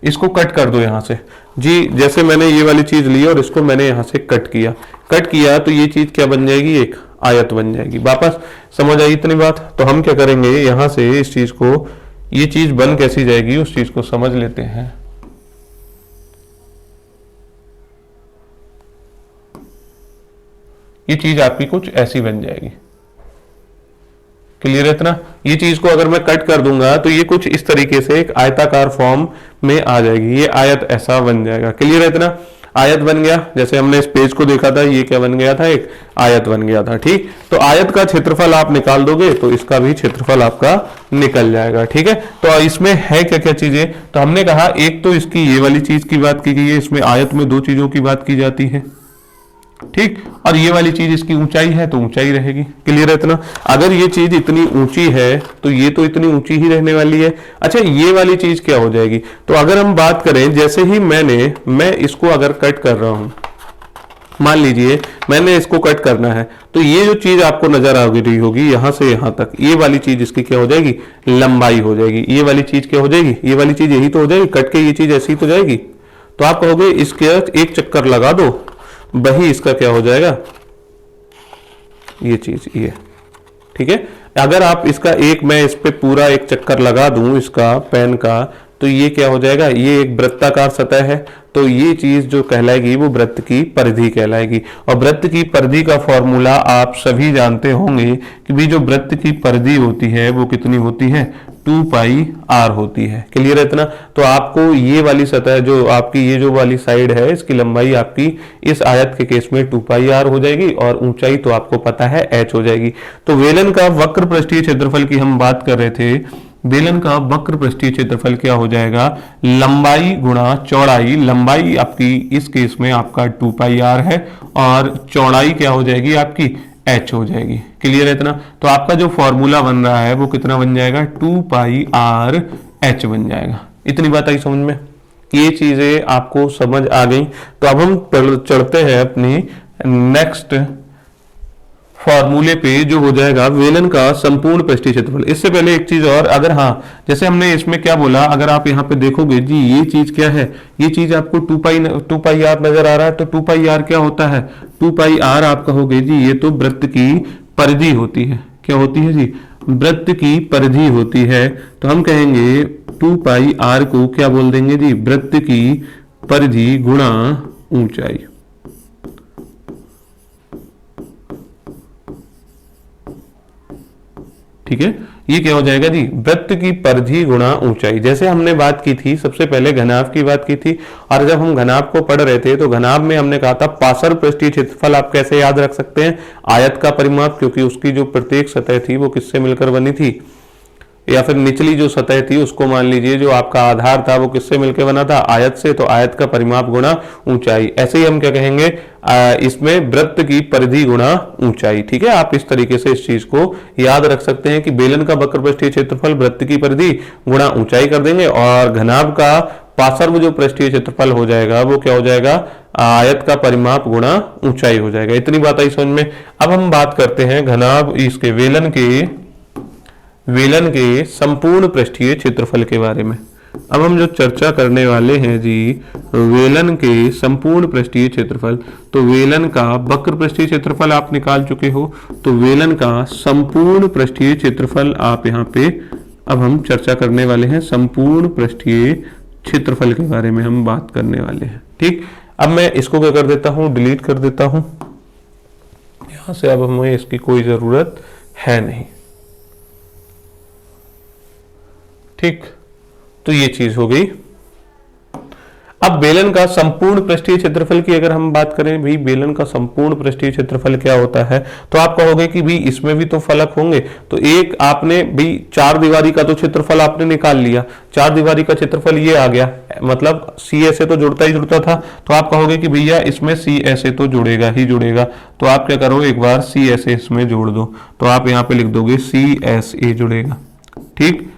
इसको कट कर दो यहां से जी। जैसे मैंने ये वाली चीज ली और इसको मैंने यहां से कट किया तो ये चीज क्या बन जाएगी? एक आयत बन जाएगी। वापस समझ आई इतनी बात? तो हम क्या करेंगे? यहां से इस चीज को, ये चीज बन कैसी जाएगी उस चीज को समझ लेते हैं। ये चीज आपकी कुछ ऐसी बन जाएगी। क्लियर है इतना? ये चीज को अगर मैं कट कर दूंगा तो ये कुछ इस तरीके से एक आयताकार फॉर्म में आ जाएगी, ये आयत ऐसा बन जाएगा। क्लियर है इतना? आयत बन गया, जैसे हमने इस पेज को देखा था, ये क्या बन गया था, एक आयत बन गया था। ठीक, तो आयत का क्षेत्रफल आप निकाल दोगे तो इसका भी क्षेत्रफल आपका निकल जाएगा। ठीक है, तो इसमें है क्या क्या चीजें, तो हमने कहा एक तो इसकी ये वाली चीज की बात की गई है, इसमें आयत में दो चीजों की बात की जाती है। ठीक, और ये वाली चीज इसकी ऊंचाई है तो ऊंचाई रहेगी। क्लियर है इतना? अगर ये चीज इतनी ऊंची है तो ये तो इतनी ऊंची ही रहने वाली है। अच्छा, ये वाली चीज क्या हो जाएगी, तो अगर हम बात करें, जैसे ही मैं इसको अगर कट कर रहा हूं, मान लीजिए मैंने इसको कट करना है, तो ये जो चीज आपको नजर आ रही होगी यहां से यहां तक, ये वाली चीज इसकी क्या हो जाएगी, लंबाई हो जाएगी। ये वाली चीज क्या हो जाएगी, ये वाली चीज यही तो हो जाएगी, कट के ये चीज ऐसी तो जाएगी। तो आप कहोगे इसके एक चक्कर लगा दो, वही इसका क्या हो जाएगा, ये चीज ये। ठीक है, अगर आप इसका मैं इस पे पूरा एक चक्कर लगा दूं इसका पेन का, तो ये क्या हो जाएगा, ये एक वृत्ताकार सतह है, तो ये चीज जो कहलाएगी वो वृत्त की परिधि कहलाएगी। और वृत्त की परिधि का फॉर्मूला आप सभी जानते होंगे कि भी जो वृत्त की परिधि होती है वो कितनी होती है, 2 पाई r होती है। क्लियर है इतना? तो आपको ये वाली सतह जो आपकी ये जो वाली साइड है, इसकी लंबाई आपकी इस आयत के केस में 2 पाई r हो जाएगी, और ऊंचाई तो आपको पता है h हो जाएगी। तो वेलन का वक्र पृष्ठीय क्षेत्रफल की हम बात कर रहे थे, बेलन का वक्र पृष्ठीय क्षेत्रफल क्या हो जाएगा, लंबाई गुणा चौड़ाई। लंबाई आपकी इस केस में आपका 2 पाई r है, और चौड़ाई क्या हो जाएगी आपकी h हो जाएगी। क्लियर है इतना? तो आपका जो फॉर्मूला बन रहा है वो कितना बन जाएगा, 2 पाई r h बन जाएगा। इतनी बात आई समझ में? ये चीजें आपको समझ आ गई। तो अब हम चढ़ते हैं अपनी नेक्स्ट फॉर्मूले पे, जो हो जाएगा वेलन का संपूर्ण पृष्ठीय क्षेत्रफल। इससे पहले एक चीज और, अगर हाँ, जैसे हमने इसमें क्या बोला, अगर आप यहाँ पे देखोगे जी, ये चीज क्या है, ये चीज आपको 2 पाई r नजर आ रहा है, तो 2 पाई r क्या होता है, 2 पाई r आप कहोगे जी ये तो वृत्त की परिधि होती है। क्या होती है जी, वृत्त की परिधि होती है। तो हम कहेंगे 2 पाई r को क्या बोल देंगे जी, वृत्त की परिधि गुणा ऊंचाई। ठीक है, ये क्या हो जाएगा जी, वृत्त की परिधि गुणा ऊंचाई। जैसे हमने बात की थी सबसे पहले घनाभ की बात की थी, और जब हम घनाभ को पढ़ रहे थे तो घनाभ में हमने कहा था पार्श्व पृष्ठीय क्षेत्रफल आप कैसे याद रख सकते हैं, आयत का परिमाप, क्योंकि उसकी जो प्रत्येक सतह थी वो किससे मिलकर बनी थी, या फिर निचली जो सतह थी उसको मान लीजिए जो आपका आधार था वो किससे मिलकर बना था, आयत से, तो आयत का परिमाप गुणा ऊंचाई। ऐसे ही हम क्या कहेंगे, इसमें वृत्त की परिधि गुणा ऊंचाई। ठीक है, आप इस तरीके से इस चीज को याद रख सकते हैं कि बेलन का वक्र पृष्ठीय क्षेत्रफल वृत्त की परिधि गुणा ऊंचाई कर देंगे, और घनाभ का पार्श्व जो पृष्ठीय क्षेत्रफल हो जाएगा वो क्या हो जाएगा, आयत का परिमाप गुणा ऊंचाई हो जाएगा। इतनी बात आई समझ में? अब हम बात करते हैं घनाभ इसके वेलन के संपूर्ण पृष्ठीय क्षेत्रफल के बारे में। अब हम जो चर्चा करने वाले हैं जी, वेलन के संपूर्ण पृष्ठीय क्षेत्रफल, तो वेलन का वक्र पृष्ठीय क्षेत्रफल आप निकाल चुके हो, तो वेलन का संपूर्ण पृष्ठीय क्षेत्रफल आप यहाँ पे अब हम चर्चा करने वाले हैं, संपूर्ण पृष्ठीय क्षेत्रफल के बारे में हम बात करने वाले हैं। ठीक, अब मैं इसको क्या कर देता हूँ, डिलीट कर देता हूँ यहां से, अब हमें इसकी कोई जरूरत है नहीं। ठीक, तो ये चीज हो गई। अब बेलन का संपूर्ण पृष्ठीय क्षेत्रफल की अगर हम बात करें, भाई बेलन का संपूर्ण पृष्ठीय क्षेत्रफल क्या होता है, तो आप कहोगे कि भाई इसमें भी तो फलक होंगे। तो एक आपने भाई 4 दीवारी का तो क्षेत्रफल आपने निकाल लिया, 4 दीवारी का क्षेत्रफल ये आ गया, मतलब सी ऐसे तो जुड़ता ही जुड़ता था, तो आप कहोगे कि भैया इसमें सी ऐसे तो जुड़ेगा ही जुड़ेगा, तो आप क्या करो, एक बार सी ऐसे इसमें जोड़ दो, तो आप यहाँ पे लिख दोगे सी एस ए जुड़ेगा। ठीक,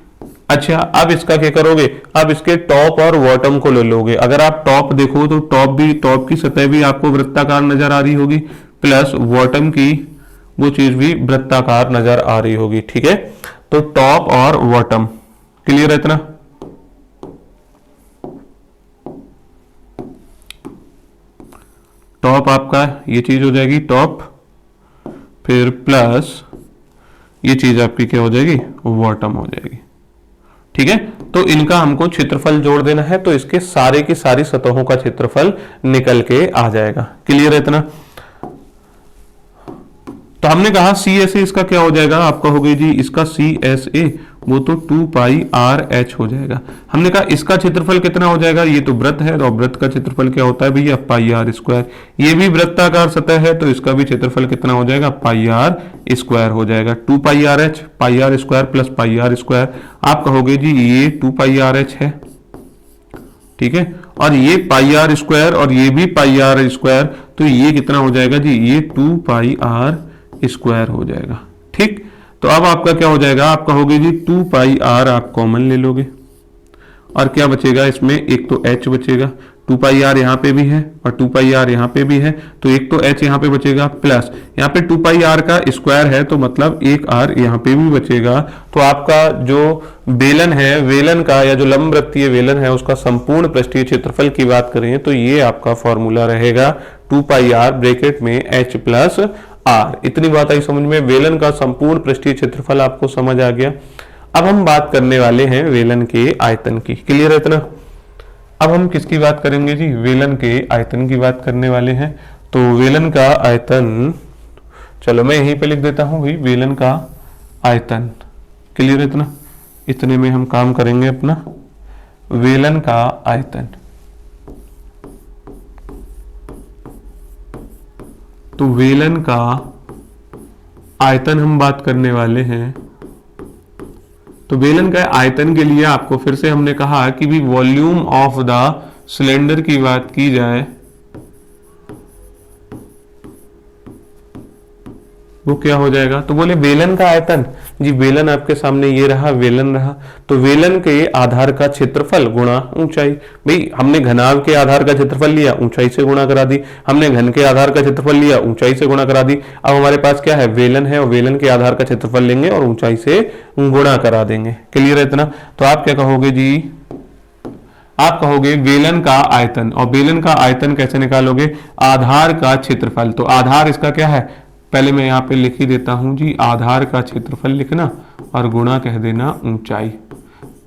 अच्छा, अब इसका क्या करोगे, अब इसके टॉप और बॉटम को ले लोगे। अगर आप टॉप देखो तो टॉप की सतह भी आपको वृत्ताकार नजर आ रही होगी, प्लस बॉटम की वो चीज भी वृत्ताकार नजर आ रही होगी। ठीक है, तो टॉप और बॉटम, क्लियर है इतना? टॉप आपका ये चीज हो जाएगी टॉप, फिर प्लस ये चीज आपकी क्या हो जाएगी, बॉटम हो जाएगी। ठीक है, तो इनका हमको क्षेत्रफल जोड़ देना है, तो इसके सारे की सारी सतहों का क्षेत्रफल निकल के आ जाएगा। क्लियर है इतना? तो हमने कहा सी एस ए इसका क्या हो जाएगा, आपका हो गई जी इसका सी एस ए वो तो 2 पाई आर एच हो जाएगा। हमने कहा इसका क्षेत्रफल कितना हो जाएगा, ये तो वृत्त है और वृत्त का क्षेत्रफल क्या होता है भैया पाई आर स्क्वायर। ये भी वृत्ताकार सतह है तो इसका भी क्षेत्रफल कितना हो जाएगा पाई आर स्क्वायर हो जाएगा। 2 pi R H pi R square plus pi R square, आप कहोगे जी ये 2 पाई आर एच है, ठीक है, और ये पाई आर स्क्वायर और ये भी पाई आर स्क्वायर, तो ये कितना हो जाएगा जी ये 2 पाई आर स्क्वायर हो जाएगा। ठीक, तो अब आपका क्या हो जाएगा, आप कहोगे जी 2 पाई आर आप कॉमन ले लोगे और क्या बचेगा इसमें, एक तो h बचेगा, 2 पाई आर यहाँ पे भी है और 2 पाई आर यहाँ पे भी है, तो एक तो h यहाँ पे बचेगा प्लस यहाँ पे 2 पाई आर का स्क्वायर है तो मतलब एक r यहाँ पे भी बचेगा। तो आपका जो बेलन है, वेलन का या जो लंबवृत्तीय वेलन है उसका संपूर्ण पृष्ठीय क्षेत्रफल की बात करें तो ये आपका फॉर्मूला रहेगा 2 पाई आर ब्रैकेट में h प्लस आर। इतनी बात आई समझ में, वेलन का संपूर्ण पृष्ठीय क्षेत्रफल आपको समझ आ गया। अब हम बात करने वाले हैं वेलन के आयतन की, क्लियर है इतना। अब हम किसकी बात करेंगे जी, वेलन के आयतन की बात करने वाले हैं। तो वेलन का आयतन, चलो मैं यहीं पे लिख देता हूं भाई, वेलन का आयतन, क्लियर है इतना, इतने में हम काम करेंगे अपना। वेलन का आयतन, तो वेलन का आयतन हम बात करने वाले हैं। तो वेलन का आयतन के लिए आपको फिर से हमने कहा कि भी वॉल्यूम ऑफ द सिलेंडर की बात की जाए वो क्या हो जाएगा, तो बोले वेलन का आयतन जी, वेलन आपके सामने ये रहा, वेलन रहा, तो वेलन के आधार का क्षेत्रफल गुणा ऊंचाई। भाई हमने घनाभ के आधार का क्षेत्रफल लिया, ऊंचाई से गुणा करा दी, हमने घन के आधार का क्षेत्रफल लिया, ऊंचाई से गुणा करा दी। अब हमारे पास क्या है, वेलन है और वेलन के आधार का क्षेत्रफल लेंगे और ऊंचाई से गुणा करा देंगे, क्लियर है इतना। तो आप क्या कहोगे जी, आप कहोगे वेलन का आयतन, और वेलन का आयतन कैसे निकालोगे, आधार का क्षेत्रफल। तो आधार इसका क्या है, पहले मैं यहाँ पे लिख ही देता हूं जी, आधार का क्षेत्रफल लिखना और गुणा कह देना ऊंचाई।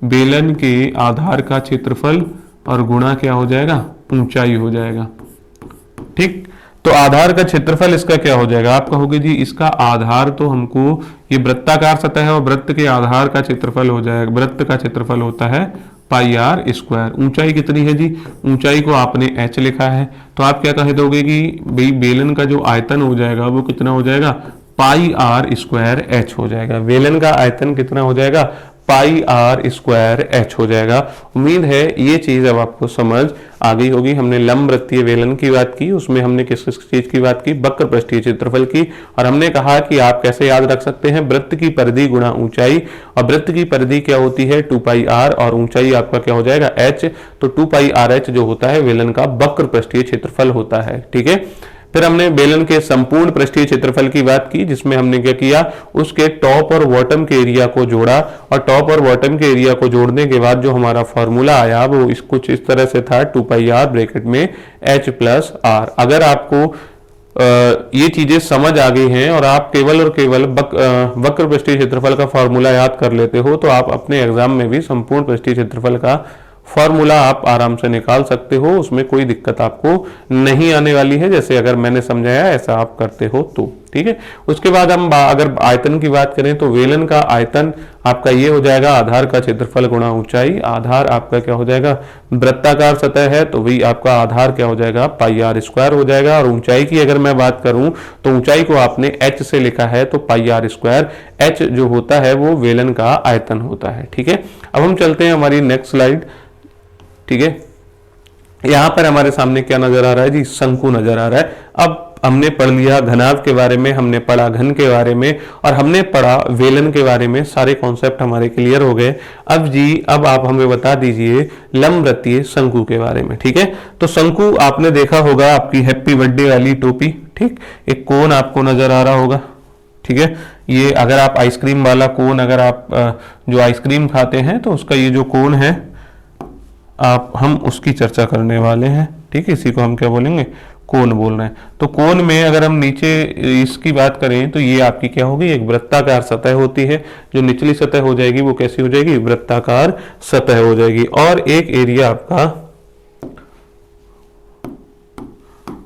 बेलन के आधार का क्षेत्रफल और गुणा क्या हो जाएगा, ऊंचाई हो जाएगा। ठीक, तो आधार का क्षेत्रफल इसका क्या हो जाएगा, आप कहोगे जी इसका आधार तो हमको, ये वृत्ताकार सतह है और वृत्त के आधार का क्षेत्रफल हो जाएगा, वृत्त का क्षेत्रफल होता है पाई आर स्क्वायर। ऊंचाई कितनी है जी, ऊंचाई को आपने h लिखा है, तो आप क्या कह दोगे कि भाई बेलन का जो आयतन हो जाएगा वो कितना हो जाएगा, पाई आर स्क्वायर h हो जाएगा। वेलन का आयतन कितना हो जाएगा, पाई आर स्क्वायर h हो जाएगा। उम्मीद है ये चीज अब आपको समझ आ गई होगी। हमने लंबवृत्तीय वेलन की बात की, उसमें हमने किस किस चीज की बात की, वक्र पृष्ठीय क्षेत्रफल की, और हमने कहा कि आप कैसे याद रख सकते हैं, वृत्त की परिधि गुणा ऊंचाई, और वृत्त की परिधि क्या होती है 2 पाई आर और ऊंचाई आपका क्या हो जाएगा h, तो 2 पाई आर एच जो होता है वेलन का वक्र पृष्ठीय क्षेत्रफल होता है। ठीक है, फिर हमने बेलन के संपूर्ण पृष्ठीय क्षेत्रफल की बात की, जिसमें हमने क्या किया, उसके टॉप और बॉटम के एरिया को जोड़ा, और टॉप और बॉटम के एरिया को जोड़ने के बाद जो हमारा फॉर्मूला आया वो कुछ इस तरह से था, 2 पाई आर ब्रैकेट में h प्लस आर। अगर आपको ये चीजें समझ आ गई हैं और आप केवल और केवल वक्र पृष्ठीय क्षेत्रफल का फॉर्मूला याद कर लेते हो तो आप अपने एग्जाम में भी संपूर्ण पृष्ठीय क्षेत्रफल का फॉर्मूला आप आराम से निकाल सकते हो, उसमें कोई दिक्कत आपको नहीं आने वाली है, जैसे अगर मैंने समझाया ऐसा आप करते हो तो। ठीक है, उसके बाद हम अगर आयतन की बात करें तो वेलन का आयतन आपका ये हो जाएगा, आधार का क्षेत्रफल गुणा ऊंचाई। आधार आपका क्या हो जाएगा, वृत्ताकार सतह है तो वही आपका आधार क्या हो जाएगा, पाई आर स्क्वायर हो जाएगा। और ऊंचाई की अगर मैं बात करूं तो ऊंचाई को आपने h से लिखा है तो पाई आर स्क्वायर, h जो होता है वो वेलन का आयतन होता है। ठीक है, अब हम चलते हैं हमारी नेक्स्ट स्लाइड। ठीक है, यहां पर हमारे सामने क्या नजर आ रहा है जी, शंकु नजर आ रहा है। अब हमने पढ़ लिया घनाभ के बारे में, हमने पढ़ा घन के बारे में, और हमने पढ़ा वेलन के बारे में, सारे कॉन्सेप्ट हमारे क्लियर हो गए। अब जी, अब आप हमें बता दीजिए लंबवृत्तीय शंकु के बारे में। ठीक है, तो शंकु आपने देखा होगा, आपकी हैप्पी बर्थडे वाली टोपी, ठीक, एक कोन आपको नजर आ रहा होगा। ठीक है, ये अगर आप आइसक्रीम वाला कोन, अगर आप जो आइसक्रीम खाते हैं तो उसका ये जो कोन है हम उसकी चर्चा करने वाले हैं। ठीक है, इसी को हम क्या बोलेंगे, कोन बोल रहे हैं। तो कोन में अगर हम नीचे इसकी बात करें तो ये आपकी क्या होगी, एक वृत्ताकार सतह होती है। जो निचली सतह हो जाएगी वो कैसी हो जाएगी, वृत्ताकार सतह हो जाएगी, और एक एरिया आपका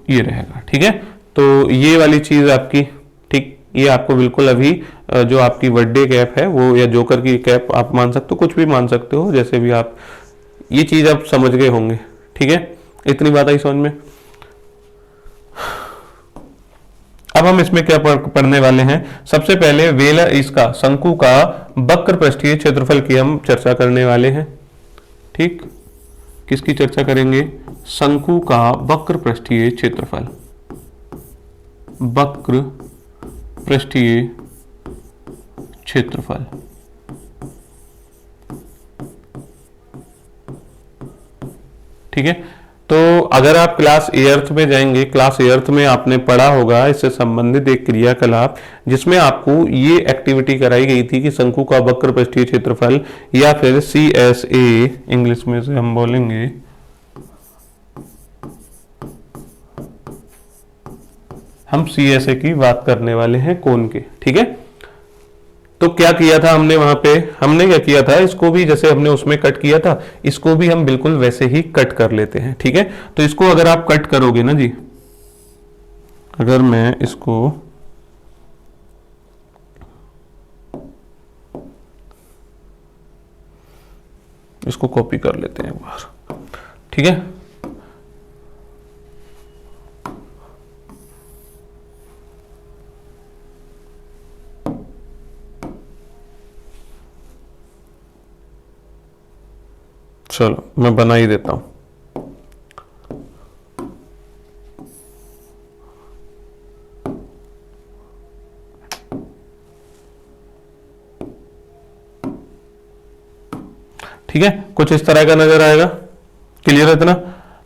ये रहेगा। ठीक है, तो ये वाली चीज आपकी, ठीक, ये आपको बिल्कुल अभी जो आपकी बर्थडे कैप है वो, या जोकर की कैप आप मान सकते हो, कुछ भी मान सकते हो, जैसे भी आप, ये चीज आप समझ गए होंगे। ठीक है, इतनी बात आई समझ में। अब हम इसमें क्या पढ़ने वाले हैं, सबसे पहले वेलर इसका शंकु का वक्र पृष्ठीय क्षेत्रफल की हम चर्चा करने वाले हैं। ठीक, किसकी चर्चा करेंगे, शंकु का वक्र पृष्ठीय क्षेत्रफल, वक्र पृष्ठीय क्षेत्रफल। ठीक है, तो अगर आप क्लास 8th में जाएंगे, क्लास 8th में आपने पढ़ा होगा इससे संबंधित एक क्रियाकलाप जिसमें आपको ये एक्टिविटी कराई गई थी कि शंकु का वक्र पृष्ठीय क्षेत्रफल, या फिर CSA इंग्लिश में से हम बोलेंगे, हम CSA की बात करने वाले हैं कोण के। ठीक है, तो क्या किया था हमने वहां पे, हमने क्या किया था, इसको भी जैसे हमने उसमें कट किया था, इसको भी हम बिल्कुल वैसे ही कट कर लेते हैं। ठीक है, तो इसको अगर आप कट करोगे ना जी, अगर मैं इसको कॉपी कर लेते हैं एक बार। ठीक है, चलो मैं बना ही देता हूं। ठीक है, कुछ इस तरह का नजर आएगा, क्लियर है इतना।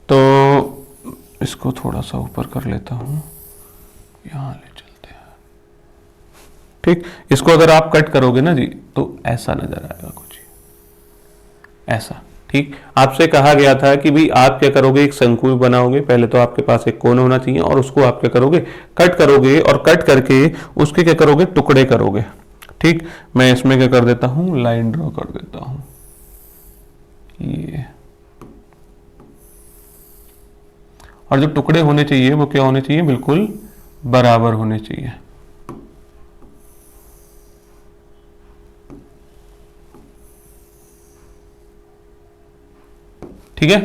तो इसको थोड़ा सा ऊपर कर लेता हूं, यहां ले चलते हैं। ठीक, इसको अगर आप कट करोगे ना जी तो ऐसा नजर आएगा, कुछ ऐसा। ठीक, आपसे कहा गया था कि भाई आप क्या करोगे, एक शंकु बनाओगे, पहले तो आपके पास एक कोण होना चाहिए, और उसको आप क्या करोगे, कट करोगे, और कट करके उसके क्या करोगे, टुकड़े करोगे। ठीक, मैं इसमें क्या कर देता हूं, लाइन ड्रॉ कर देता हूं, ये, और जो टुकड़े होने चाहिए वो क्या होने चाहिए, बिल्कुल बराबर होने चाहिए। ठीक है,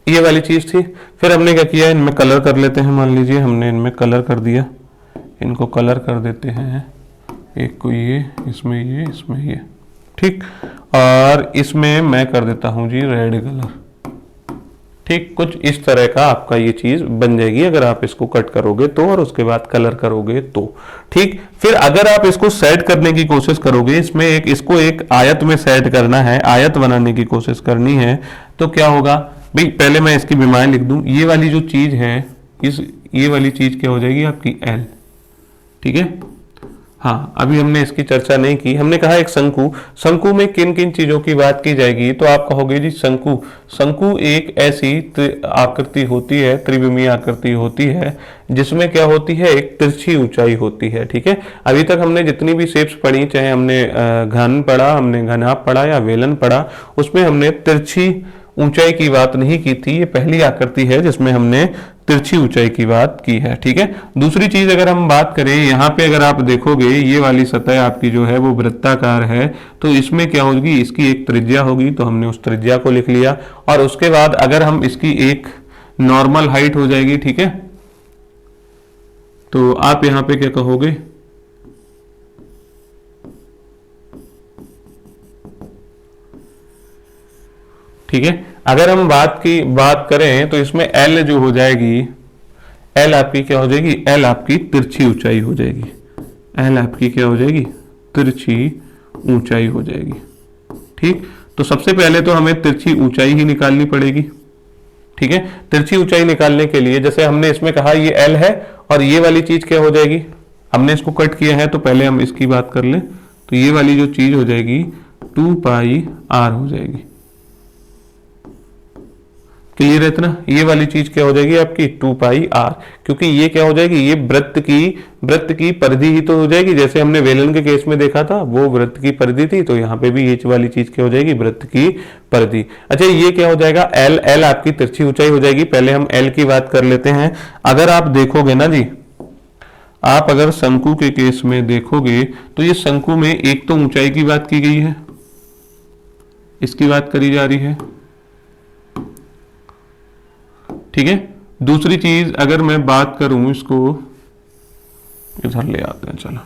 ये वाली चीज थी। फिर हमने क्या किया, इनमें कलर कर लेते हैं, मान लीजिए हमने इनमें कलर कर दिया, इनको कलर कर देते हैं, एक को ये, इसमें ये, इसमें ये। ठीक, और इसमें मैं कर देता हूं जी रेड कलर। ठीक, कुछ इस तरह का आपका ये चीज बन जाएगी अगर आप इसको कट करोगे तो, और उसके बाद कलर करोगे तो। ठीक, फिर अगर आप इसको सेट करने की कोशिश करोगे, इसमें इसको एक आयत में सेट करना है, आयत बनाने की कोशिश करनी है, तो क्या होगा भाई, पहले मैं इसकी विमाएं लिख दूं, ये वाली जो चीज है, ये वाली चीज क्या हो जाएगी आपकी L। ठीक है, हाँ, अभी हमने इसकी चर्चा नहीं की, हमने कहा एक शंकु में किन किन चीजों की बात की जाएगी, तो आप कहोगे जी शंकु एक ऐसी आकृति होती है, त्रिविमीय आकृति होती है, जिसमें क्या होती है, एक तिरछी ऊंचाई होती है। ठीक है, अभी तक हमने जितनी भी शेप्स पढ़ी, चाहे हमने घन पढ़ा, हमने घनाभ पढ़ा या वेलन पढ़ा, उसमें हमने तिरछी ऊंचाई की बात नहीं की थी। ये पहली आकृति है जिसमें हमने तिरछी ऊंचाई की बात की है। ठीक है, दूसरी चीज अगर हम बात करें, यहाँ पे अगर आप देखोगे ये वाली सतह आपकी जो है वो वृत्ताकार है, तो इसमें क्या होगी, इसकी एक त्रिज्या होगी, तो हमने उस त्रिज्या को लिख लिया, और उसके बाद अगर हम इसकी एक नॉर्मल हाइट हो जाएगी। ठीक है, तो आप यहां पे क्या कहोगे, ठीक है, अगर हम बात करें तो इसमें L जो हो जाएगी, L आपकी क्या हो जाएगी, L आपकी तिरछी ऊंचाई हो जाएगी, L आपकी क्या हो जाएगी, तिरछी ऊंचाई हो जाएगी। ठीक, तो सबसे पहले तो हमें तिरछी ऊंचाई ही निकालनी पड़ेगी। ठीक है, तिरछी ऊंचाई निकालने के लिए जैसे हमने इसमें कहा ये L है, और ये वाली चीज क्या हो जाएगी, हमने इसको कट किया है, तो पहले हम इसकी बात कर ले, तो ये वाली जो चीज हो जाएगी 2πr हो जाएगी। क्लियर है इतना, ये वाली चीज क्या हो जाएगी आपकी 2πr, क्योंकि ये क्या हो जाएगी, ये वृत्त की परिधि ही तो हो जाएगी, जैसे हमने वेलन के केस में देखा था वो वृत्त की परिधि थी, तो यहाँ पे भी ये वाली चीज क्या हो जाएगी, वृत्त की परिधि। अच्छा, ये क्या हो जाएगा, L आपकी तिरछी ऊंचाई हो जाएगी। पहले हम L की बात कर लेते हैं। अगर आप देखोगे ना जी, आप अगर शंकु के केस में देखोगे तो ये शंकु में एक तो ऊंचाई की बात की गई है, इसकी बात करी जा रही है, ठीक है। दूसरी चीज अगर मैं बात करूं, इसको इधर ले आते हैं, चलो।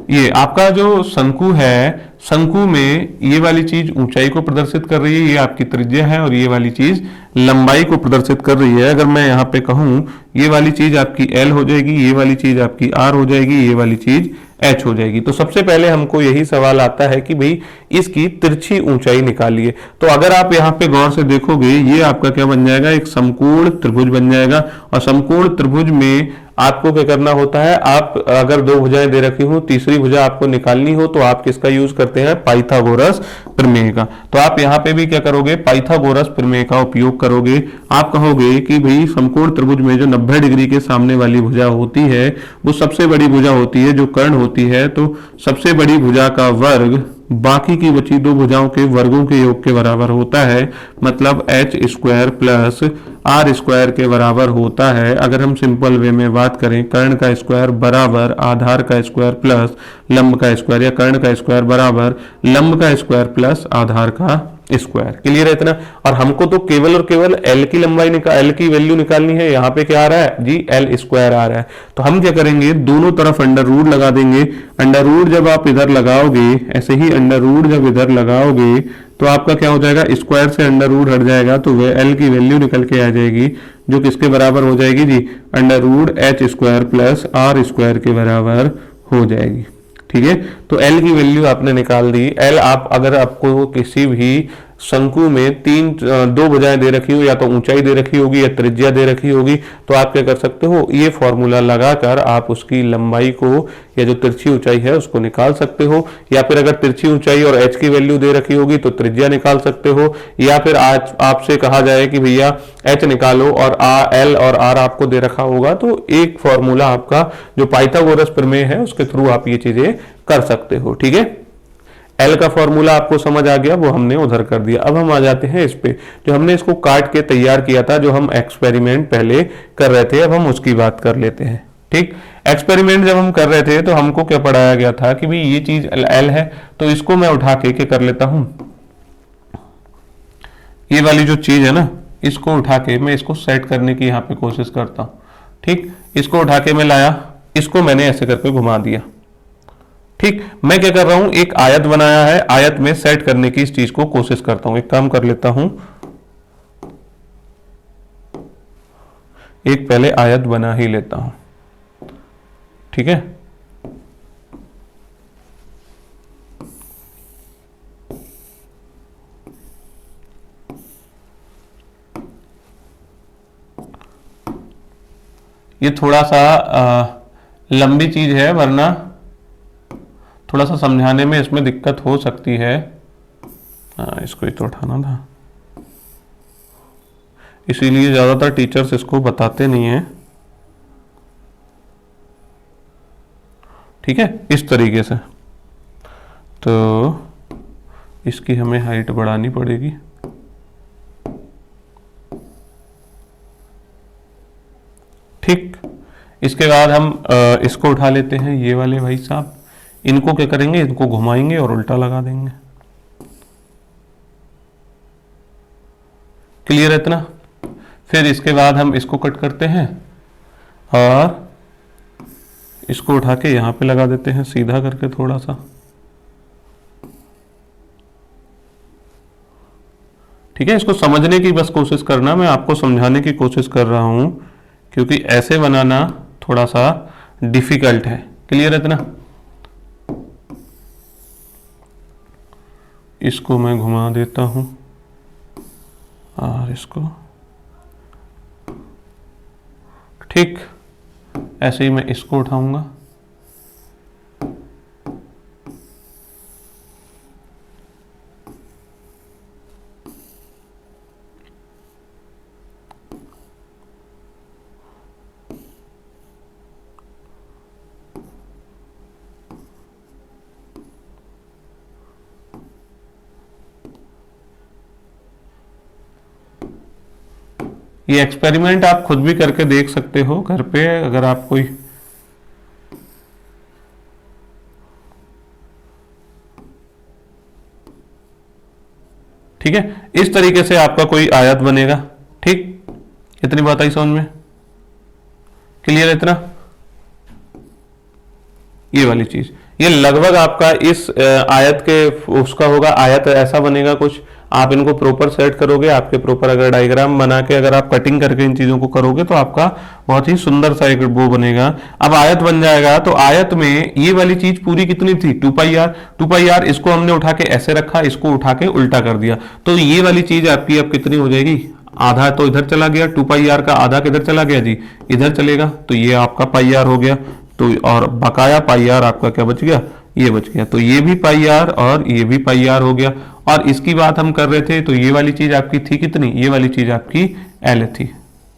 ये आपका जो शंकु है, शंकु में ये वाली चीज ऊंचाई को प्रदर्शित कर रही है, ये आपकी त्रिज्या है, और ये वाली चीज लंबाई को प्रदर्शित कर रही है। अगर मैं यहाँ पे कहूं ये वाली चीज आपकी L हो जाएगी, ये वाली चीज आपकी R हो जाएगी, ये वाली चीज H हो जाएगी। तो सबसे पहले हमको यही सवाल आता है कि भाई इसकी तिरछी ऊंचाई निकालिए। तो अगर आप यहाँ पे गौर से देखोगे, ये आपका क्या बन जाएगा, एक समकोण त्रिभुज बन जाएगा। और समकोण त्रिभुज में आपको क्या करना होता है, आप अगर दो भुजाएं दे रखी हो, तीसरी भुजा आपको निकालनी हो तो आप किसका यूज करते हैं, पाइथागोरस प्रमेय का। तो आप यहाँ पे भी क्या करोगे, पाइथागोरस प्रमेय का उपयोग करोगे। आप कहोगे कि भाई समकोण त्रिभुज में जो 90 डिग्री के सामने वाली भुजा होती है वो सबसे बड़ी भुजा होती है, जो कर्ण होती है। तो सबसे बड़ी भुजा का वर्ग बाकी की बची दो भुजाओं के वर्गों के योग के बराबर होता है, मतलब H square plus R square के बराबर होता है। अगर हम सिंपल वे में बात करें, कर्ण का स्क्वायर बराबर आधार का स्क्वायर प्लस लंब का स्क्वायर, या कर्ण का स्क्वायर बराबर लंब का स्क्वायर प्लस आधार का स्क्वायर। क्लियर है इतना। और हमको तो केवल और केवल एल की लंबाई एल की वैल्यू निकालनी है। यहाँ पे क्या आ रहा है जी, एल स्क्वायर आ रहा है। तो हम क्या करेंगे, दोनों तरफ अंडर रूट लगा देंगे। अंडर रूट जब आप इधर लगाओगे, ऐसे ही अंडर रूट जब इधर लगाओगे तो आपका क्या हो जाएगा, स्क्वायर से अंडर रूट हट जाएगा, तो वह एल की वैल्यू निकल के आ जाएगी, जो किसके बराबर हो जाएगी जी, under root H square plus R square के बराबर हो जाएगी। ठीक है, तो L की वैल्यू आपने निकाल दी। L आप अगर आपको किसी भी शंकु में दो भुजाएं दे रखी हो, या तो ऊंचाई दे रखी होगी या त्रिज्या दे रखी होगी, तो आप क्या कर सकते हो, ये फॉर्मूला लगाकर आप उसकी लंबाई को या जो तिरछी ऊंचाई है उसको निकाल सकते हो। या फिर अगर तिरछी ऊंचाई और h की वैल्यू दे रखी होगी तो त्रिज्या निकाल सकते हो। या फिर आज आपसे कहा जाए कि भैया h निकालो और L और R आपको दे रखा होगा, तो एक फॉर्मूला आपका जो पाइथागोरस प्रमेय है उसके थ्रू आप ये चीजें कर सकते हो। ठीक है, एल का फॉर्मूला आपको समझ आ गया, वो हमने उधर कर दिया। अब हम आ जाते हैं इस पे, जो हमने इसको काट के तैयार किया था, जो हम एक्सपेरिमेंट पहले कर रहे थे, अब हम उसकी बात कर लेते हैं। ठीक, एक्सपेरिमेंट जब हम कर रहे थे तो हमको क्या पढ़ाया गया था कि भाई ये चीज एल है, तो इसको मैं उठा के क्या कर लेता हूं, ये वाली जो चीज है ना, इसको उठा के मैं इसको सेट करने की यहाँ पे कोशिश करता हूँ। ठीक, इसको उठा के मैं लाया, इसको मैंने ऐसे करके घुमा दिया। ठीक, मैं क्या कर रहा हूं, एक आयत बनाया है, आयत में सेट करने की इस चीज को कोशिश करता हूं। एक काम कर लेता हूं, एक पहले आयत बना ही लेता हूं। ठीक है, ये थोड़ा सा लंबी चीज है, वरना थोड़ा सा समझाने में इसमें दिक्कत हो सकती है। इसको ही तो उठाना था, इसीलिए ज्यादातर टीचर्स इसको बताते नहीं है। ठीक है, इस तरीके से तो इसकी हमें हाइट बढ़ानी पड़ेगी। ठीक, इसके बाद हम इसको उठा लेते हैं, ये वाले भाई साहब, इनको क्या करेंगे, इनको घुमाएंगे और उल्टा लगा देंगे। क्लियर है इतना। फिर इसके बाद हम इसको कट करते हैं और इसको उठा के यहां पे लगा देते हैं, सीधा करके थोड़ा सा। ठीक है, इसको समझने की बस कोशिश करना, मैं आपको समझाने की कोशिश कर रहा हूं, क्योंकि ऐसे बनाना थोड़ा सा डिफिकल्ट है। क्लियर है इतना। इसको मैं घुमा देता हूं और इसको, ठीक, ऐसे ही मैं इसको उठाऊंगा। ये एक्सपेरिमेंट आप खुद भी करके देख सकते हो घर पे, अगर आप कोई ठीक है। इस तरीके से आपका कोई आयत बनेगा। ठीक, इतनी बात आई समझ में, क्लियर इतना। ये वाली चीज, ये लगभग आपका इस आयत के उसका होगा, आयत ऐसा बनेगा कुछ। आप इनको प्रॉपर सेट करोगे, आपके प्रॉपर अगर डायग्राम बना के अगर आप कटिंग करके इन चीजों को करोगे तो आपका बहुत ही सुंदर सा एक वो बनेगा। अब आयत बन जाएगा, तो आयत में ये वाली चीज पूरी कितनी थी 2πr, 2πr इसको हमने उठा के ऐसे रखा, इसको उठा के उल्टा कर दिया, तो ये वाली चीज आपकी अब कितनी हो जाएगी, आधा तो इधर चला गया, 2πr का आधा किधर चला गया जी, इधर चलेगा, तो ये आपका πr हो गया। तो और बकाया πr आपका क्या बच गया, ये बच गया। तो ये भी πr और ये भी πr हो गया। और इसकी बात हम कर रहे थे, तो ये वाली चीज आपकी थी कितनी, ये वाली चीज आपकी l थी।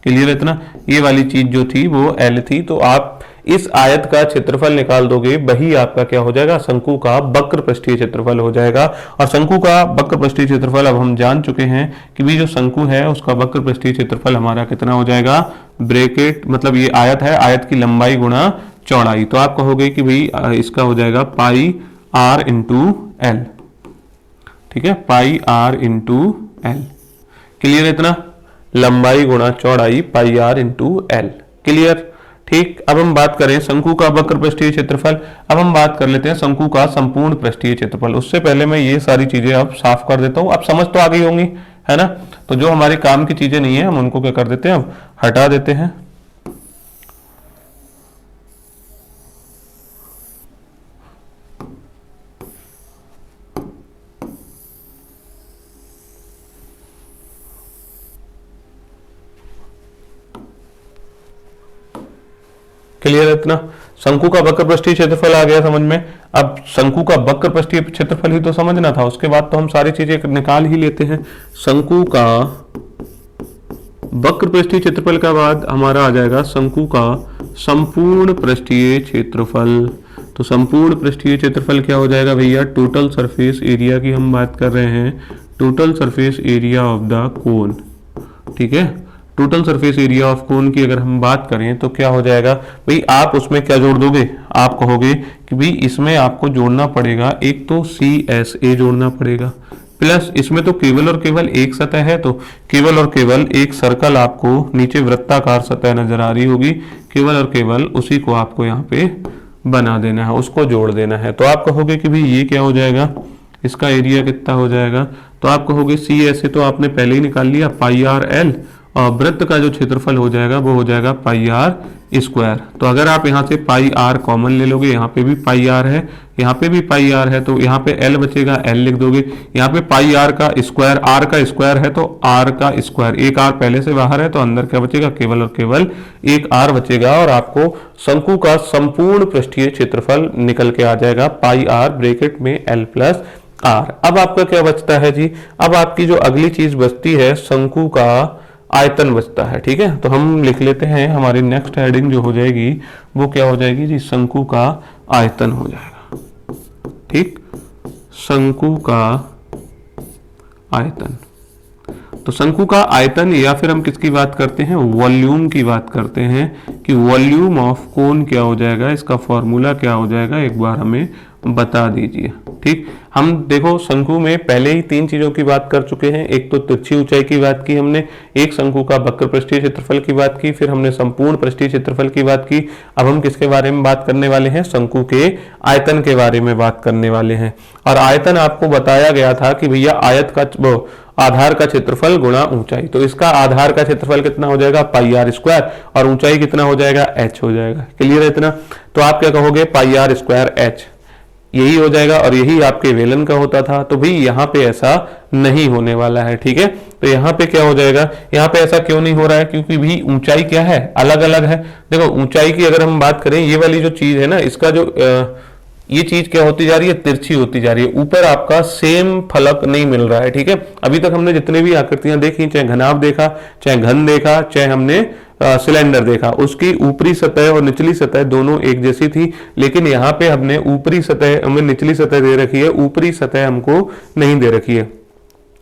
क्लियर इतना, ये वाली चीज जो थी वो l थी। तो आप इस आयत का क्षेत्रफल निकाल दोगे, वही आपका क्या हो जाएगा, शंकु का वक्र पृष्ठीय क्षेत्रफल हो जाएगा। और शंकु का वक्र पृष्ठीय क्षेत्रफल अब हम जान चुके हैं कि भी जो शंकु है उसका वक्र पृष्ठीय क्षेत्रफल हमारा कितना हो जाएगा, ब्रैकेट मतलब ये आयत है, आयत की लंबाई गुणा चौड़ाई। तो आप कहोगे कि भाई इसका हो जाएगा पाई आर इंटू एल। ठीक है, पाई आर इंटू एल। क्लियर इतना, लंबाई गुणा चौड़ाई पाई आर इंटू एल। क्लियर। ठीक, अब हम बात करें शंकु का वक्र पृष्ठीय क्षेत्रफल। अब हम बात कर लेते हैं शंकु का संपूर्ण पृष्ठीय क्षेत्रफल। उससे पहले मैं ये सारी चीजें अब साफ कर देता हूं। अब समझ तो आ गई होंगी, है ना। तो जो हमारे काम की चीजें नहीं है हम उनको क्या कर देते हैं, अब हटा देते हैं। क्लियर है इतना। शंकु का वक्र पृष्ठीय क्षेत्रफल आ गया समझ में। अब शंकु का वक्र पृष्ठीय क्षेत्रफल ही तो समझना था, उसके बाद तो हम सारी चीजें निकाल ही लेते हैं। शंकु का वक्र पृष्ठीय क्षेत्रफल का बाद हमारा आ जाएगा शंकु का संपूर्ण पृष्ठीय क्षेत्रफल। तो संपूर्ण पृष्ठीय क्षेत्रफल क्या हो जाएगा भैया, टोटल सरफेस एरिया की हम बात कर रहे हैं, total surface area of the cone. ठीक है, total surface area of cone की अगर हम बात करें तो क्या हो जाएगा भाई, आप उसमें क्या जोड़ दोगे, आप कहोगे कि भाई इसमें आपको जोड़ना पड़ेगा, एक तो CSA जोड़ना पड़ेगा, प्लस इसमें तो केवल और केवल एक सतह है, तो केवल और केवल एक सर्कल आपको नीचे वृत्ताकार सतह नजर आ रही होगी, केवल और केवल उसी को आपको यहाँ पे बना देना है, उसको जोड़ देना है। तो आप कहोगे कि भाई ये क्या हो जाएगा, इसका एरिया कितना हो जाएगा, तो आप कहोगे CSA तो आपने पहले ही निकाल लिया, पाई आर एल, और वृत्त का जो क्षेत्रफल हो जाएगा वो हो जाएगा पाई आर स्क्वायर। तो अगर आप यहाँ से पाई आर कॉमन ले लोगे, यहाँ पे भी पाई आर है, यहाँ पे भी पाई आर है, तो यहाँ पे एल बचेगा, एल लिख दोगे। यहाँ पे पाई आर का स्क्वायर, आर का स्क्वायर है तो आर का स्क्वायर, एक आर पहले से बाहर है तो अंदर क्या बचेगा, केवल और केवल एक आर बचेगा, और आपको शंकु का संपूर्ण पृष्ठीय क्षेत्रफल निकल के आ जाएगा पाई आर ब्रैकेट में एल प्लस आर। अब आपका क्या बचता है जी, अब आपकी जो अगली चीज बचती है शंकु का आयतन बचता है। ठीक है, तो हम लिख लेते हैं, हमारी नेक्स्ट हेडिंग जो हो जाएगी वो क्या हो जाएगी जी, शंकु का आयतन हो जाएगा। ठीक, शंकु का आयतन। तो शंकु का आयतन, या फिर हम किसकी बात करते हैं, वॉल्यूम की बात करते हैं, कि वॉल्यूम ऑफ कोन क्या हो जाएगा, इसका फॉर्मूला क्या हो जाएगा, एक बार हमें बता दीजिए। ठीक, हम देखो शंकु में पहले ही तीन चीजों की बात कर चुके हैं, एक तो तिरछी ऊंचाई की बात की हमने, एक शंकु का वक्र पृष्ठीय क्षेत्रफल की बात की, फिर हमने संपूर्ण पृष्ठीय क्षेत्रफल की बात की। अब हम किसके बारे में बात करने वाले हैं, शंकु के आयतन के बारे में बात करने वाले हैं। और आयतन आपको बताया गया था कि भैया आयत का आधार का क्षेत्रफल गुणा ऊंचाई, तो इसका आधार का क्षेत्रफल कितना हो जाएगा, पाई आर स्क्वायर, और ऊंचाई कितना हो जाएगा, h हो जाएगा। क्लियर है इतना। तो आप क्या कहोगे, पाई आर स्क्वायर h, यही हो जाएगा, और यही आपके वेलन का होता था। तो भाई यहाँ पे ऐसा नहीं होने वाला है। ठीक है, तो यहाँ पे क्या हो जाएगा, यहाँ पे ऐसा क्यों नहीं हो रहा है, क्योंकि भी ऊंचाई क्या है, अलग अलग है। देखो ऊंचाई की अगर हम बात करें, ये वाली जो चीज है ना, इसका जो ये चीज क्या होती जा रही है, तिरछी होती जा रही है, ऊपर आपका सेम फलक नहीं मिल रहा है। ठीक है, अभी तक हमने जितने भी आकृतियां देखी, चाहे घनाभ देखा, चाहे घन देखा, चाहे हमने सिलेंडर देखा, उसकी ऊपरी सतह और निचली सतह दोनों एक जैसी थी, लेकिन यहाँ पे हमने ऊपरी सतह, हमें निचली सतह दे रखी है, ऊपरी सतह हमको नहीं दे रखी है।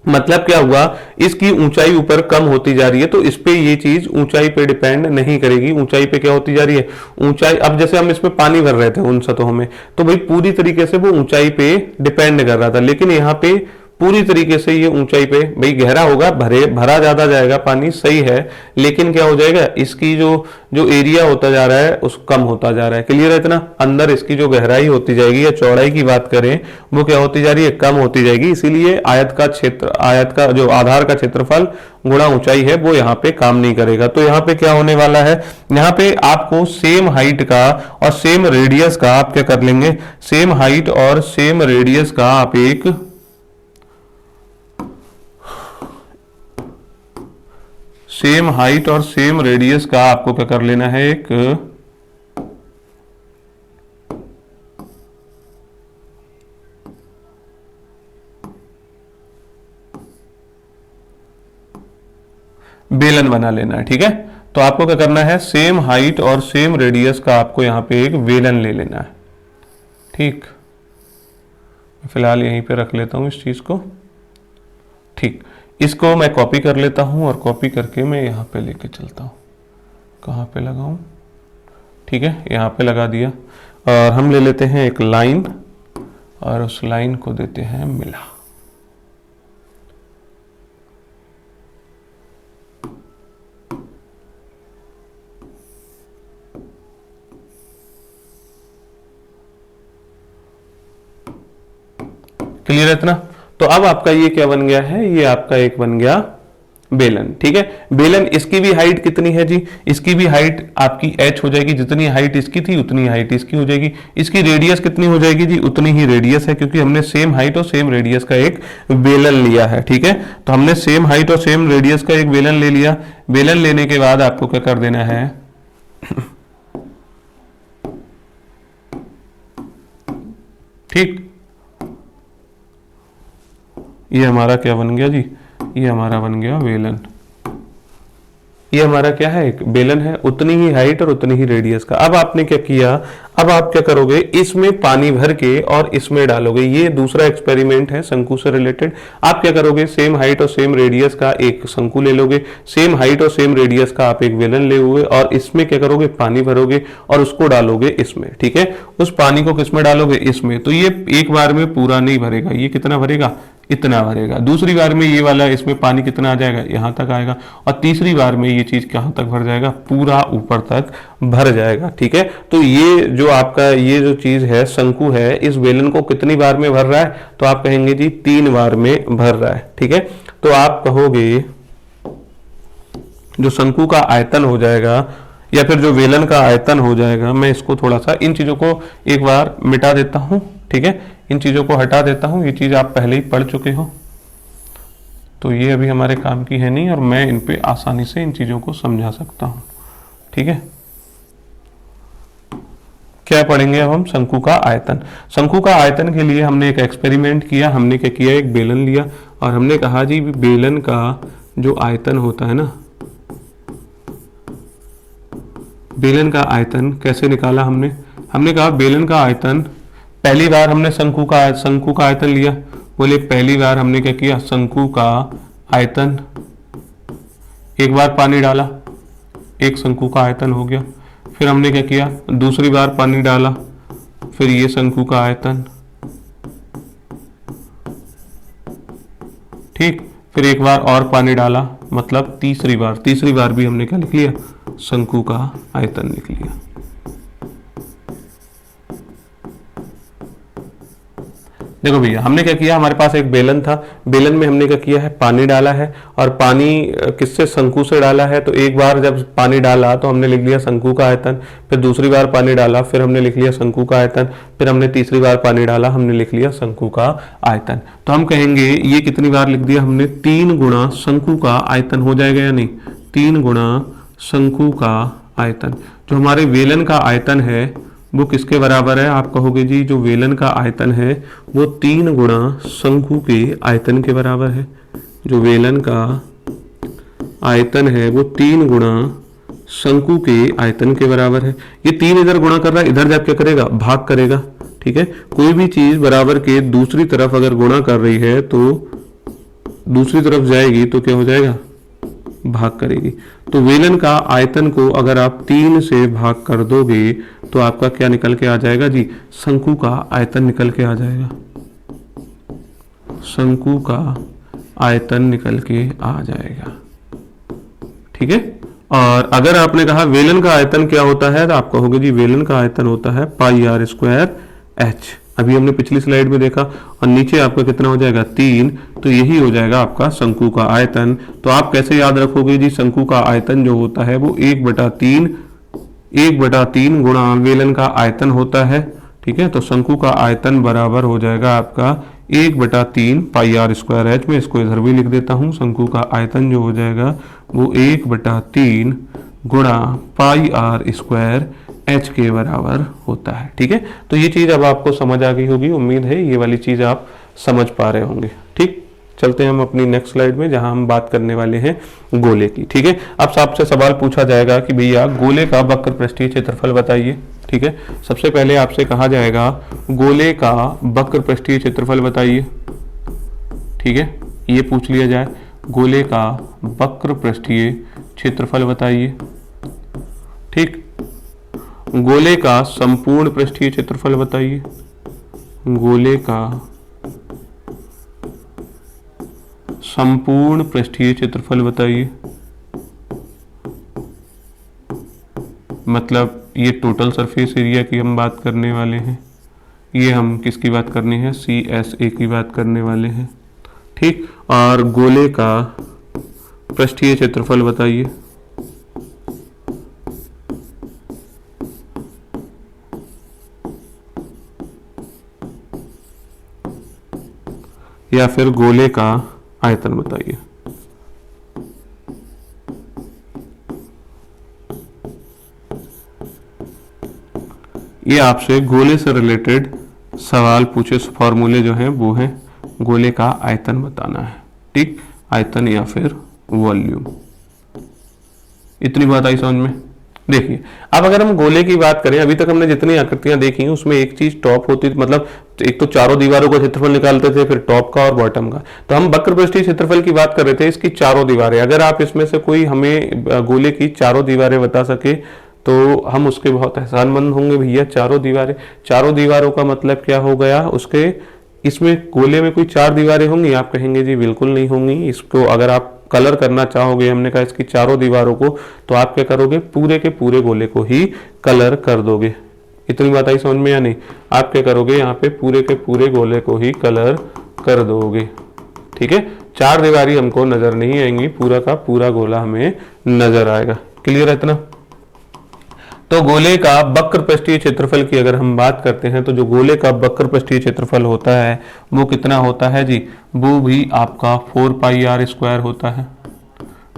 मतलब क्या हुआ, इसकी ऊंचाई ऊपर कम होती जा रही है, तो इस पे ये चीज ऊंचाई पे डिपेंड नहीं करेगी। ऊंचाई पे क्या होती जा रही है, ऊंचाई, अब जैसे हम इसमें पानी भर रहे थे उन सतहों में, तो भाई पूरी तरीके से वो ऊंचाई पे डिपेंड कर रहा था, लेकिन यहाँ पे पूरी तरीके से ये ऊंचाई पे, भाई गहरा होगा, भरा ज्यादा जाएगा पानी, सही है, लेकिन क्या हो जाएगा, इसकी जो जो एरिया होता जा रहा है उस कम होता जा रहा है। क्लियर है इतना? अंदर इसकी जो गहराई होती जाएगी या चौड़ाई की बात करें, वो क्या होती जा रही है, कम होती जाएगी। इसीलिए आयत का क्षेत्र, आयत का जो आधार का क्षेत्रफल गुणा ऊंचाई है वो यहाँ पे काम नहीं करेगा। तो यहाँ पे क्या होने वाला है, यहाँ पे आपको सेम हाइट का और सेम रेडियस का आप क्या कर लेंगे, सेम हाइट और सेम रेडियस का आप एक सेम हाइट और सेम रेडियस का आपको क्या कर लेना है, एक बेलन बना लेना है। ठीक है, तो आपको क्या करना है, सेम हाइट और सेम रेडियस का आपको यहां पे एक बेलन ले लेना है। ठीक, फिलहाल यहीं पे रख लेता हूं इस चीज को। ठीक, इसको मैं कॉपी कर लेता हूं और कॉपी करके मैं यहां पे लेके चलता हूं। कहां पे लगाऊं? ठीक है, यहां पे लगा दिया। और हम ले लेते हैं एक लाइन और उस लाइन को देते हैं मिला। क्लियर है इतना? तो अब आपका ये क्या बन गया है, ये आपका एक बन गया बेलन। ठीक है, बेलन, इसकी भी हाइट कितनी है जी, इसकी भी हाइट आपकी h हो जाएगी, जितनी हाइट इसकी थी उतनी हाइट इसकी हो जाएगी। इसकी रेडियस कितनी हो जाएगी जी, उतनी ही रेडियस है, क्योंकि हमने सेम हाइट और सेम रेडियस का एक बेलन लिया है। ठीक है, तो हमने सेम हाइट और सेम रेडियस का एक बेलन ले लिया। बेलन लेने के बाद आपको क्या कर देना है ठीक, ये हमारा क्या बन गया जी, ये हमारा बन गया बेलन। ये हमारा क्या है, एक बेलन है, उतनी ही हाइट और उतनी ही रेडियस का। अब आपने क्या किया, अब आप क्या करोगे, इसमें पानी भर के और इसमें डालोगे। ये दूसरा एक्सपेरिमेंट है शंकु से रिलेटेड। आप क्या करोगे, सेम हाइट और सेम रेडियस का एक शंकु ले लोगे, सेम हाइट और सेम रेडियस का आप एक बेलन ले हुए और इसमें क्या करोगे, पानी भरोगे और उसको डालोगे इसमें। ठीक है, उस पानी को किसमें डालोगे, इसमें। तो ये एक बार में पूरा नहीं भरेगा, ये कितना भरेगा, इतना भरेगा। दूसरी बार में ये वाला इसमें पानी कितना आ जाएगा, यहां तक आएगा। और तीसरी बार में ये चीज कहां तक भर जाएगा, पूरा ऊपर तक भर जाएगा। ठीक है, तो ये जो आपका ये जो चीज है, शंकु है, इस बेलन को कितनी बार में भर रहा है, तो आप कहेंगे जी 3 बार में भर रहा है। ठीक है, तो आप कहोगे जो शंकु का आयतन हो जाएगा या फिर जो बेलन का आयतन हो जाएगा, मैं इसको थोड़ा सा इन चीजों को एक बार मिटा देता हूं। ठीक है, इन चीजों को हटा देता हूं, ये चीज आप पहले ही पढ़ चुके हो, तो ये अभी हमारे काम की है नहीं और मैं इन पे आसानी से इन चीजों को समझा सकता हूं। ठीक है, क्या पढ़ेंगे अब हम, शंकु का आयतन। शंकु का आयतन के लिए हमने एक एक्सपेरिमेंट किया। हमने क्या किया, एक बेलन लिया और हमने कहा जी बेलन का जो आयतन होता है ना, बेलन का आयतन कैसे निकाला हमने, हमने कहा बेलन का आयतन, पहली बार हमने शंकु का आयतन लिया। बोले पहली बार हमने क्या किया, शंकु का आयतन, एक बार पानी डाला, एक शंकु का आयतन हो गया। फिर हमने क्या किया, दूसरी बार पानी डाला, फिर ये शंकु का आयतन। ठीक, फिर एक बार और पानी डाला, मतलब तीसरी बार भी हमने क्या लिख लिया, शंकु का आयतन लिख लिया। देखो भैया, हमने क्या किया, हमारे पास एक बेलन था, बेलन में हमने क्या किया है, पानी डाला है और पानी किससे, शंकु से डाला है। तो एक बार जब पानी डाला तो हमने लिख लिया शंकु का आयतन, फिर दूसरी बार पानी डाला, फिर हमने लिख लिया शंकु का आयतन, फिर हमने तीसरी बार पानी डाला, हमने लिख लिया शंकु का आयतन। तो हम कहेंगे ये कितनी बार लिख दिया हमने, 3 गुणा शंकु का आयतन हो जाएगा या नहीं, 3 गुणा शंकु का आयतन। जो हमारे बेलन का आयतन है वो किसके बराबर है, आप कहोगे जी जो बेलन का आयतन है वो 3 गुणा शंकु के आयतन के बराबर है। जो बेलन का आयतन है वो 3 गुणा शंकु के आयतन के बराबर है। ये 3 इधर गुणा कर रहा है, इधर जब क्या करेगा, भाग करेगा। ठीक है, कोई भी चीज बराबर के दूसरी तरफ अगर गुणा कर रही है तो दूसरी तरफ जाएगी तो क्या हो जाएगा, भाग करेगी। तो वेलन का आयतन को अगर आप 3 से भाग कर दोगे तो आपका क्या निकल के आ जाएगा जी, शंकु का आयतन निकल के आ जाएगा, शंकु का आयतन निकल के आ जाएगा। ठीक है। और अगर आपने कहा वेलन का आयतन क्या होता है तो आप कहोगे जी वेलन का आयतन होता है पाई आर स्क्वायर एच। अभी हमने पिछली स्लाइड में देखा। और नीचे आपका कितना हो जाएगा, 3, तो यही हो जाएगा आपका शंकु का आयतन। तो आप कैसे याद रखोगे जी, शंकु का आयतन जो होता है वो 1/3 गुणा वेलन का आयतन होता है। ठीक है। तो शंकु का आयतन बराबर हो जाएगा आपका 1/3 पाई आर स्क्वायर एच। में इसको इधर भी लिख देता हूं, शंकु का आयतन जो हो जाएगा वो 1/3 गुणा पाई आर स्क्वायर एच के बराबर होता है। ठीक है। तो ये चीज अब आपको समझ आ गई होगी, उम्मीद है ये वाली चीज आप समझ पा रहे होंगे। ठीक, चलते हैं हम अपनी नेक्स्ट स्लाइड में जहां हम बात करने वाले हैं गोले की। ठीक है। अब आपसे सवाल पूछा जाएगा कि भैया गोले का वक्र पृष्ठीय क्षेत्रफल बताइए। ठीक है। सबसे पहले आपसे कहा जाएगा गोले का वक्र पृष्ठीय क्षेत्रफल बताइए। ठीक है, ये पूछ लिया जाए, गोले का वक्र पृष्ठीय क्षेत्रफल बताइए। ठीक, गोले का संपूर्ण पृष्ठीय क्षेत्रफल बताइए। गोले का संपूर्ण पृष्ठीय क्षेत्रफल बताइए। मतलब ये टोटल सरफेस एरिया की हम बात करने वाले हैं। ये हम किसकी बात करनी है, CSA की बात करने वाले हैं। ठीक, और गोले का पृष्ठीय क्षेत्रफल बताइए। या फिर गोले का आयतन बताइए। ये आपसे गोले से रिलेटेड सवाल पूछे, फॉर्मूले जो हैं वो हैं गोले का आयतन बताना है। ठीक, आयतन या फिर वॉल्यूम। इतनी बात आई समझ में। देखिए अब अगर हम गोले की बात करें, अभी तक हमने जितनी आकृतियां देखी हैं उसमें एक चीज टॉप होती थी, मतलब एक तो चारों दीवारों का क्षेत्रफल निकालते थे, फिर टॉप का और बॉटम का। तो हम वक्र पृष्ठीय क्षेत्रफल की बात कर रहे थे, इसकी चारों दीवारें। अगर आप इसमें से कोई हमें गोले की चारों दीवारें बता सके तो हम उसके बहुत एहसानमंद होंगे। भैया चारों दीवारों का मतलब क्या हो गया, उसके इसमें गोले में कोई 4 दीवारें होंगी? आप कहेंगे जी बिल्कुल नहीं होंगी। इसको अगर आप कलर करना चाहोगे, हमने कहा इसकी चारों दीवारों को, तो आप क्या करोगे, पूरे के पूरे गोले को ही कलर कर दोगे। इतनी बात आई समझ में या नहीं? आप क्या करोगे, यहाँ पे पूरे के पूरे गोले को ही कलर कर दोगे। ठीक है, 4 दीवारी हमको नजर नहीं आएंगी, पूरा का पूरा गोला हमें नजर आएगा। क्लियर है इतना? तो गोले का वक्र पृष्ठीय क्षेत्रफल की अगर हम बात करते हैं तो जो गोले का वक्र पृष्ठीय क्षेत्रफल होता है वो कितना होता है जी, वो भी आपका 4 पाई आर स्क्वायर होता है।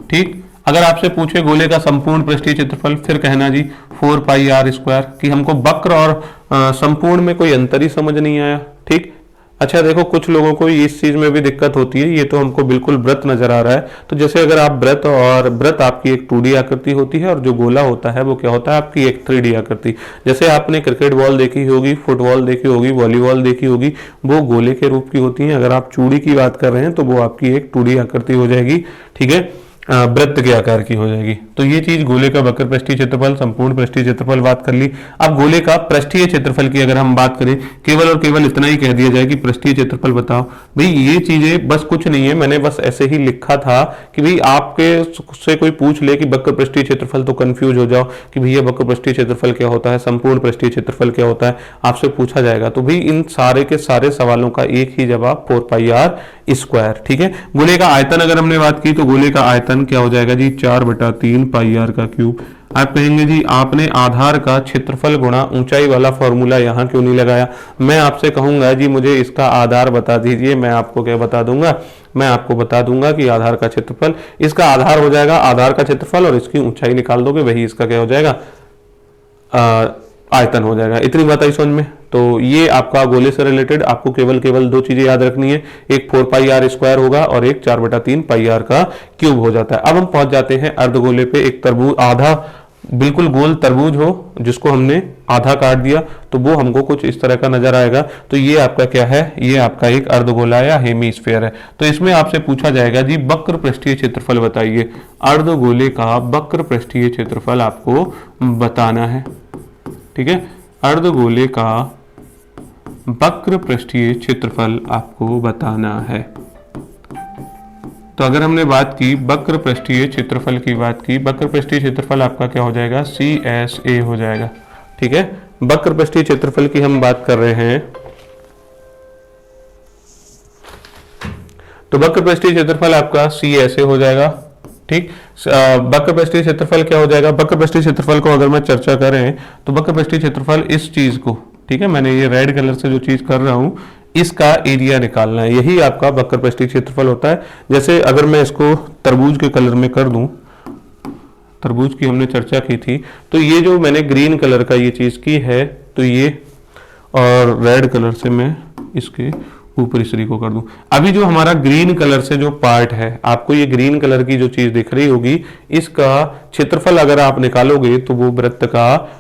ठीक, अगर आपसे पूछे गोले का संपूर्ण पृष्ठीय क्षेत्रफल, फिर कहना जी 4 पाई आर स्क्वायर, कि हमको वक्र और संपूर्ण में कोई अंतर ही समझ नहीं आया। ठीक, अच्छा देखो कुछ लोगों को इस चीज में भी दिक्कत होती है। ये तो हमको बिल्कुल वृत्त नजर आ रहा है, तो जैसे अगर आप वृत्त आपकी एक 2D आकृति होती है और जो गोला होता है वो क्या होता है, आपकी एक 3D आकृति। जैसे आपने क्रिकेट बॉल देखी होगी, फुटबॉल देखी होगी, वॉलीबॉल देखी होगी, वो गोले के रूप की होती है। अगर आप चूड़ी की बात कर रहे हैं तो वो आपकी एक 2D आकृति हो जाएगी। ठीक है, वृत्त के आकार की हो जाएगी। तो ये चीज गोले का वक्र पृष्ठीय क्षेत्रफल, संपूर्ण पृष्ठीय क्षेत्रफल बात कर ली। अब गोले का पृष्ठीय क्षेत्रफल की अगर हम बात करें, केवल और केवल इतना ही कह दिया जाए कि पृष्ठीय क्षेत्रफल बताओ। भाई ये चीजें बस कुछ नहीं है, मैंने बस ऐसे ही लिखा था कि भाई आपके से कोई पूछ ले कि वक्र पृष्ठीय क्षेत्रफल, तो कंफ्यूज हो जाओ कि भैया वक्र पृष्ठीय क्षेत्रफल क्या होता है, संपूर्ण पृष्ठीय क्षेत्रफल क्या होता है, आपसे पूछा जाएगा। तो भाई इन सारे के सारे सवालों का एक ही जवाब 4 पाई आर स्क्वायर। ठीक है, गोले का आयतन अगर हमने बात की तो गोले का आयतन क्या हो जाएगा जी, 4/3 पाई आर का क्यूब। आप कहेंगे जी आपने आधार का क्षेत्रफल गुणा ऊंचाई वाला फॉर्मूला यहाँ क्यों नहीं लगाया? मैं आपसे कहूंगा जी मुझे इसका आधार बता दीजिए, मैं आपको क्या बता दूंगा, मैं आपको बता दूंगा कि आधार का क्षेत्रफल, इसका आधार हो जाएगा आधार का क्षेत्रफल, और इसकी ऊंचाई निकाल दोगे, वही इसका क्या हो जाएगा, आयतन हो जाएगा। इतनी बात आई समझ में? तो ये आपका गोले से रिलेटेड आपको केवल 2 चीजें याद रखनी है, एक 4 पाई आर स्क्वायर होगा और एक 4/3 पाई आर का क्यूब हो जाता है। अब हम पहुंच जाते हैं अर्धगोले पे। एक तरबूज आधा बिल्कुल गोल तरबूज हो जिसको हमने आधा काट दिया तो वो हमको कुछ इस तरह का नजर आएगा, तो ये आपका क्या है, ये आपका एक अर्धगोला या हेमीस्फेयर है। तो इसमें आपसे पूछा जाएगा जी वक्र पृष्ठीय क्षेत्रफल बताइए, अर्धगोले का वक्र पृष्ठीय क्षेत्रफल आपको बताना है। ठीक है, अर्धगोले का वक्र पृष्ठीय क्षेत्रफल आपको बताना है। तो अगर हमने बात की वक्र पृष्ठीय क्षेत्रफल की बात की, वक्र पृष्ठीय क्षेत्रफल आपका क्या हो जाएगा, CSA हो जाएगा। ठीक है, वक्र पृष्ठीय क्षेत्रफल की हम बात कर रहे हैं, तो वक्र पृष्ठीय क्षेत्रफल आपका CSA हो जाएगा। ठीक, वक्र पृष्ठीय क्षेत्रफल क्या हो जाएगा, वक्र पृष्ठीय क्षेत्रफल को अगर मैं चर्चा करें तो वक्र पृष्ठीय क्षेत्रफल इस चीज को, ठीक है, मैंने ये रेड कलर से जो चीज कर रहा हूं इसका एरिया निकालना है, यही आपका वक्र पृष्ठीय क्षेत्रफल होता है। जैसे अगर मैं इसको तरबूज के कलर में कर दूं, तरबूज की हमने चर्चा की थी, तो ये जो मैंने ग्रीन कलर का ये चीज की है, तो ये और रेड कलर से मैं इसके ऊपरी सिरे को कर दूं। अभी जो हमारा ग्रीन कलर से जो पार्ट है, आपको ये ग्रीन कलर की जो चीज दिख रही होगी, इसका क्षेत्रफल अगर आप निकालोगे तो वो वृत्त का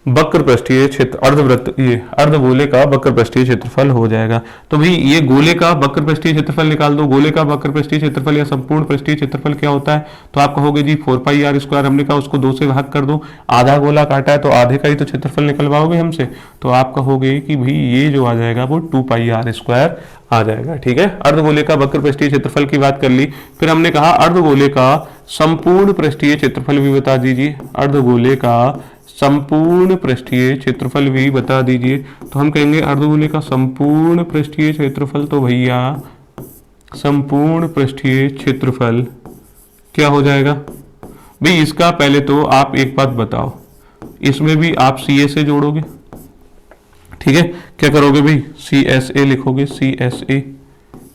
वक्र पृष्ठीय क्षेत्र, अर्धवृत्त, ये अर्धगोले का वक्र पृष्ठीय क्षेत्रफल हो जाएगा। तो भाई ये गोले का वक्र पृष्ठीय क्षेत्रफल निकाल दो, गोले का वक्र पृष्ठीय क्षेत्रफल या संपूर्ण पृष्ठीय क्षेत्रफल क्या होता है, तो आप कहोगे जी 4πr², हमने कहा उसको 2 से भाग कर दो, आधा गोला काटा है तो आधे का ही तो क्षेत्रफल निकलवाओगे हमसे, तो आप कहोगे कि भाई ये जो आ जाएगा वो 2πr² आ जाएगा। ठीक है, अर्धगोले का वक्र पृष्ठीय क्षेत्रफल की बात कर ली। फिर हमने कहा अर्धगोले का संपूर्ण पृष्ठीय क्षेत्रफल भी बता दीजिए, अर्धगोले का संपूर्ण पृष्ठीय क्षेत्रफल भी बता दीजिए। तो हम कहेंगे अर्धगोले का संपूर्ण पृष्ठीय क्षेत्रफल, तो भैया संपूर्ण पृष्ठीय क्षेत्रफल क्या हो जाएगा भाई, इसका पहले तो आप एक बात बताओ, इसमें भी आप CSA जोड़ोगे। ठीक है, क्या करोगे भाई, CSA लिखोगे, CSA,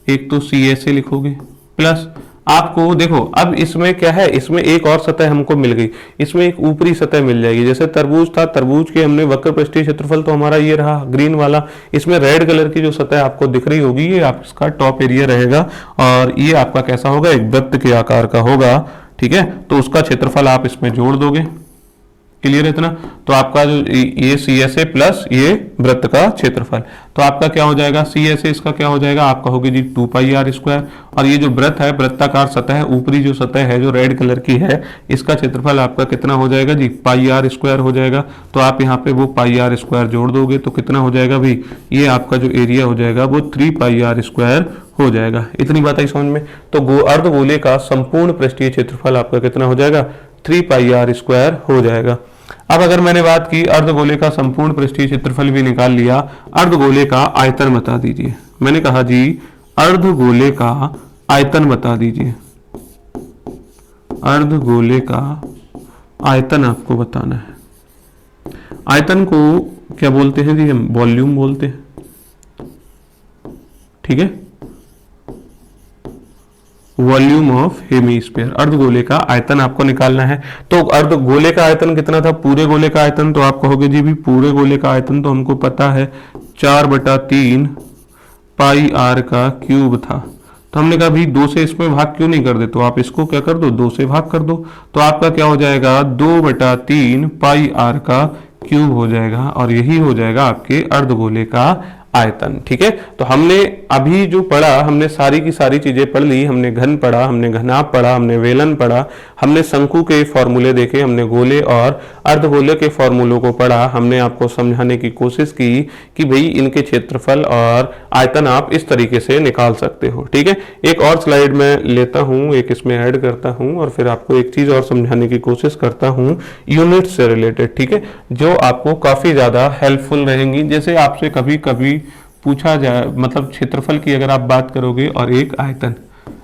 एक तो CSA लिखोगे, प्लस आपको देखो अब इसमें क्या है, इसमें एक और सतह हमको मिल गई, इसमें एक ऊपरी सतह मिल जाएगी। जैसे तरबूज था, तरबूज के हमने वक्र पृष्ठीय क्षेत्रफल तो हमारा ये रहा ग्रीन वाला, इसमें रेड कलर की जो सतह आपको दिख रही होगी ये आपका टॉप एरिया रहेगा, और ये आपका कैसा होगा, एक वृत्त के आकार का होगा। ठीक है, तो उसका क्षेत्रफल आप इसमें जोड़ दोगे, क्लियर है इतना। तो आपका जो ये CSA प्लस ये वृत्त का क्षेत्रफल, तो आपका क्या हो जाएगा, CSA इसका क्या हो जाएगा, आप कहोगे जी 2πr², और ये जो वृत्त है, वृत्ताकार सतह है, ऊपरी जो सतह है जो रेड कलर की है, इसका क्षेत्रफल आपका कितना हो जाएगा जी, πr² हो जाएगा। तो आप यहाँ पे वो πr² जोड़ दोगे तो कितना हो जाएगा भाई, ये आपका जो एरिया हो जाएगा वो 3πr² हो जाएगा। इतनी बात आई समझ में। तो अर्धगोले का संपूर्ण पृष्ठीय क्षेत्रफल आपका कितना हो जाएगा, 3πr² हो जाएगा। अब अगर मैंने बात की अर्धगोले का संपूर्ण पृष्ठीय क्षेत्रफल भी निकाल लिया, अर्धगोले का आयतन बता दीजिए। मैंने कहा जी अर्धगोले का आयतन बता दीजिए, अर्धगोले का आयतन आपको बताना है। आयतन को क्या बोलते हैं जी, हम वॉल्यूम बोलते हैं। ठीक है, वॉल्यूम ऑफ हेमीस्फीयर, अर्धगोले का आयतन आपको निकालना है। तो अर्धगोले का आयतन कितना था, पूरे गोले का आयतन, तो आप कहोगे जी भी पूरे गोले का आयतन तो हमको पता है 4/3 πr का क्यूब था। तो हमने कहा भाई 2 से इसमें भाग क्यों नहीं कर दे, तो आप इसको क्या कर दो, 2 से भाग कर दो, तो आपका क्या हो जाएगा 2/3 πr का क्यूब हो जाएगा, और यही हो जाएगा आपके अर्धगोले का आयतन। ठीक है, तो हमने अभी जो पढ़ा, हमने सारी की सारी चीजें पढ़ ली। हमने घन पढ़ा, हमने घनाभ पढ़ा, हमने वेलन पढ़ा, हमने शंकु के फॉर्मूले देखे, हमने गोले और अर्धगोले के फॉर्मूलों को पढ़ा। हमने आपको समझाने की कोशिश की कि भाई इनके क्षेत्रफल और आयतन आप इस तरीके से निकाल सकते हो। ठीक है, एक और स्लाइड में लेता हूं, एक इसमें ऐड करता हूं, और फिर आपको एक चीज और समझाने की कोशिश करता हूं यूनिट से रिलेटेड। ठीक है, जो आपको काफी ज्यादा हेल्पफुल रहेंगी। जैसे आपसे कभी कभी पूछा जाए, मतलब क्षेत्रफल की अगर आप बात करोगे और एक आयतन,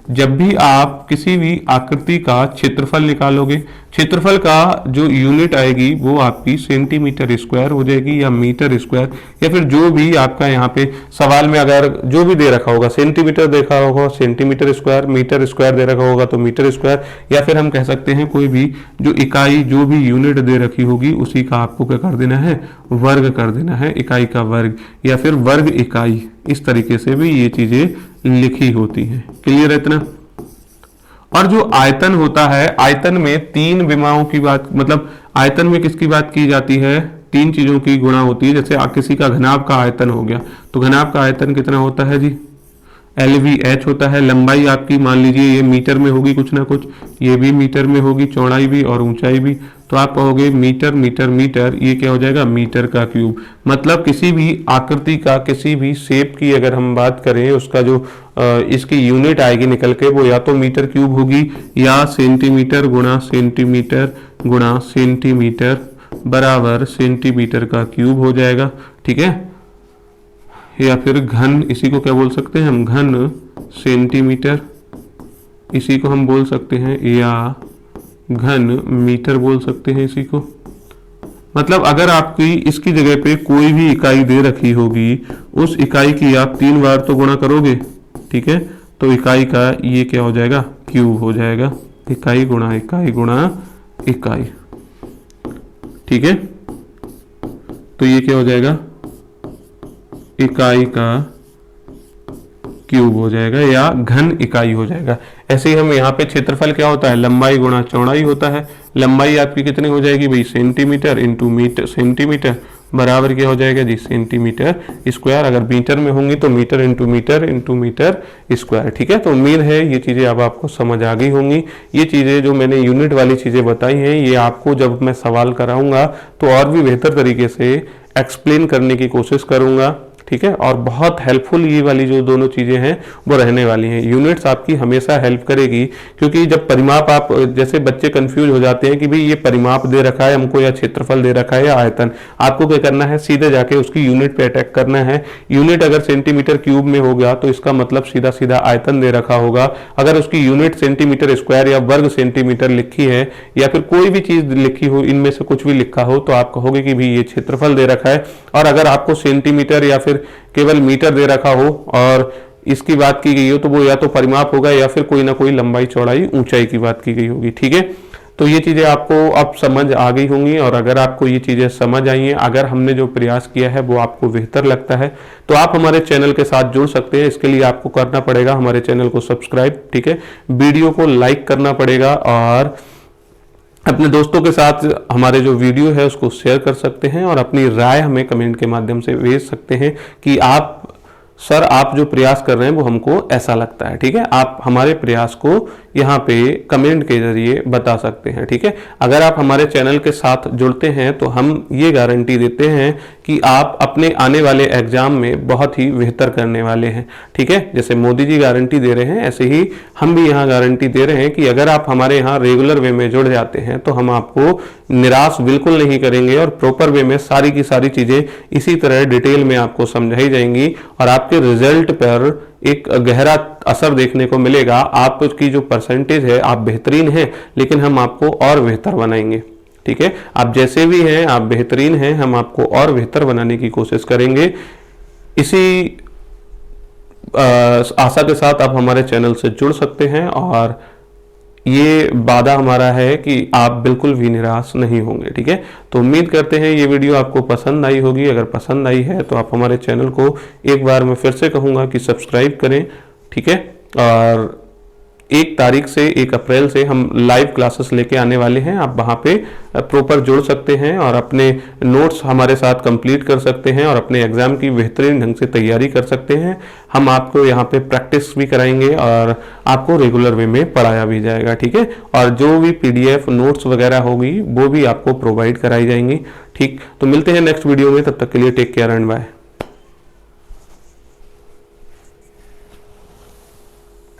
जब भी आप किसी भी आकृति का क्षेत्रफल निकालोगे, क्षेत्रफल का जो यूनिट आएगी वो आपकी सेंटीमीटर स्क्वायर हो जाएगी या मीटर स्क्वायर, या फिर जो भी आपका यहाँ पे सवाल में अगर जो भी दे रखा होगा, सेंटीमीटर देखा होगा सेंटीमीटर स्क्वायर, मीटर स्क्वायर दे रखा होगा तो मीटर स्क्वायर, या फिर हम कह सकते हैं कोई भी जो इकाई जो भी यूनिट दे रखी होगी उसी का आपको क्या कर देना है, वर्ग कर देना है, इकाई का वर्ग या फिर वर्ग इकाई। इस तरीके से भी ये चीजें लिखी होती हैं। क्लियर है इतना। और जो आयतन होता है, आयतन में 3 विमाओं की बात, मतलब आयतन में किसकी बात की जाती है, तीन चीजों की गुणा होती है। जैसे किसी का घनाभ का आयतन हो गया, तो घनाभ का आयतन कितना होता है जी, LVH होता है। लंबाई आपकी मान लीजिए ये मीटर में होगी कुछ ना कुछ, ये भी मीटर में होगी, चौड़ाई भी और ऊंचाई भी, तो आप कहोगे मीटर मीटर मीटर, ये क्या हो जाएगा, मीटर का क्यूब। मतलब किसी भी आकृति का, किसी भी शेप की अगर हम बात करें, उसका जो इसकी यूनिट आएगी निकल के, वो या तो मीटर क्यूब होगी या सेंटीमीटर गुणा सेंटीमीटर बराबर सेंटीमीटर का क्यूब हो जाएगा, ठीक है। या फिर घन, इसी को क्या बोल सकते हैं हम, घन सेंटीमीटर, इसी को हम बोल सकते हैं, या घन मीटर बोल सकते हैं इसी को। मतलब अगर आपकी इसकी जगह पे कोई भी इकाई दे रखी होगी, उस इकाई की आप 3 बार तो गुणा करोगे, ठीक है, तो इकाई का ये क्या हो जाएगा, क्यूब हो जाएगा, इकाई गुणा इकाई गुणा इकाई, ठीक है। तो ये क्या हो जाएगा, इकाई का क्यूब हो जाएगा या घन इकाई हो जाएगा। ऐसे ही हम यहाँ पे क्षेत्रफल क्या होता है, लंबाई गुणा चौड़ाई होता है। लंबाई आपकी कितनी हो जाएगी भाई, सेंटीमीटर इंटू मीटर, सेंटीमीटर बराबर क्या हो जाएगा जी, सेंटीमीटर स्क्वायर। अगर मीटर में होंगी तो मीटर इंटू मीटर स्क्वायर, ठीक है। तो उम्मीद है ये चीज़ें अब आपको समझ आ गई होंगी। ये चीज़ें जो मैंने यूनिट वाली चीज़ें बताई हैं, ये आपको जब मैं सवाल कराऊंगा तो और भी बेहतर तरीके से एक्सप्लेन करने की कोशिश करूंगा, ठीक है। और बहुत हेल्पफुल ये वाली जो दोनों चीज़ें हैं वो रहने वाली हैं। यूनिट्स आपकी हमेशा हेल्प करेगी, क्योंकि जब परिमाप, आप जैसे बच्चे कंफ्यूज हो जाते हैं कि भाई ये परिमाप दे रखा है हमको, या क्षेत्रफल दे रखा है, या आयतन, आपको क्या करना है, सीधे जाके उसकी यूनिट पे अटैक करना है। यूनिट अगर सेंटीमीटर क्यूब में हो गया तो इसका मतलब सीधा सीधा आयतन दे रखा होगा। अगर उसकी यूनिट सेंटीमीटर स्क्वायर या वर्ग सेंटीमीटर लिखी है, या फिर कोई भी चीज लिखी हो, इनमें से कुछ भी लिखा हो, तो आप कहोगे कि भाई ये क्षेत्रफल दे रखा है। और अगर आपको सेंटीमीटर या फिर केवल मीटर दे रखा हो और इसकी बात की गई हो, तो वो या तो परिमाप होगा या फिर कोई ना कोई लंबाई चौड़ाई ऊंचाई की बात की गई होगी, ठीक है। तो ये चीज़ें आपको अब समझ आ गई होंगी। और अगर आपको ये चीज़ें समझ आई हैं, अगर हमने जो प्रयास किया है वो आपको बेहतर लगता है, तो आप हमारे चैनल के साथ जुड़ सकते हैं। इसके लिए आपको करना पड़ेगा हमारे चैनल को सब्सक्राइब, ठीक है, वीडियो को लाइक करना पड़ेगा, और अपने दोस्तों के साथ हमारे जो वीडियो है उसको शेयर कर सकते हैं, और अपनी राय हमें कमेंट के माध्यम से भेज सकते हैं कि आप, सर आप जो प्रयास कर रहे हैं वो हमको ऐसा लगता है, ठीक है। आप हमारे प्रयास को यहाँ पे कमेंट के जरिए बता सकते हैं, ठीक है। अगर आप हमारे चैनल के साथ जुड़ते हैं तो हम ये गारंटी देते हैं कि आप अपने आने वाले एग्जाम में बहुत ही बेहतर करने वाले हैं, ठीक है। जैसे मोदी जी गारंटी दे रहे हैं, ऐसे ही हम भी यहाँ गारंटी दे रहे हैं कि अगर आप हमारे यहाँ रेगुलर वे में जुड़ जाते हैं तो हम आपको निराश बिल्कुल नहीं करेंगे, और प्रॉपर वे में सारी की सारी चीजें इसी तरह डिटेल में आपको समझाई जाएंगी, और आपके रिजल्ट पर एक गहरा असर देखने को मिलेगा। आपकी जो परसेंटेज है, आप बेहतरीन हैं, लेकिन हम आपको और बेहतर बनाएंगे, ठीक है। आप जैसे भी हैं, आप बेहतरीन हैं, हम आपको और बेहतर बनाने की कोशिश करेंगे। इसी आशा के साथ आप हमारे चैनल से जुड़ सकते हैं, और ये वादा हमारा है कि आप बिल्कुल भी निराश नहीं होंगे, ठीक है। तो उम्मीद करते हैं ये वीडियो आपको पसंद आई होगी। अगर पसंद आई है तो आप हमारे चैनल को एक बार मैं फिर से कहूँगा कि सब्सक्राइब करें, ठीक है। और 1 तारीख से 1 अप्रैल से हम लाइव क्लासेस लेके आने वाले हैं। आप वहाँ पे प्रॉपर जुड़ सकते हैं और अपने नोट्स हमारे साथ कंप्लीट कर सकते हैं, और अपने एग्जाम की बेहतरीन ढंग से तैयारी कर सकते हैं। हम आपको यहाँ पे प्रैक्टिस भी कराएंगे, और आपको रेगुलर वे में पढ़ाया भी जाएगा, ठीक है। और जो भी PDF नोट्स वगैरह होगी वो भी आपको प्रोवाइड कराई जाएंगी, ठीक। तो मिलते हैं नेक्स्ट वीडियो में, तब तक के लिए टेक केयर एंड बाय।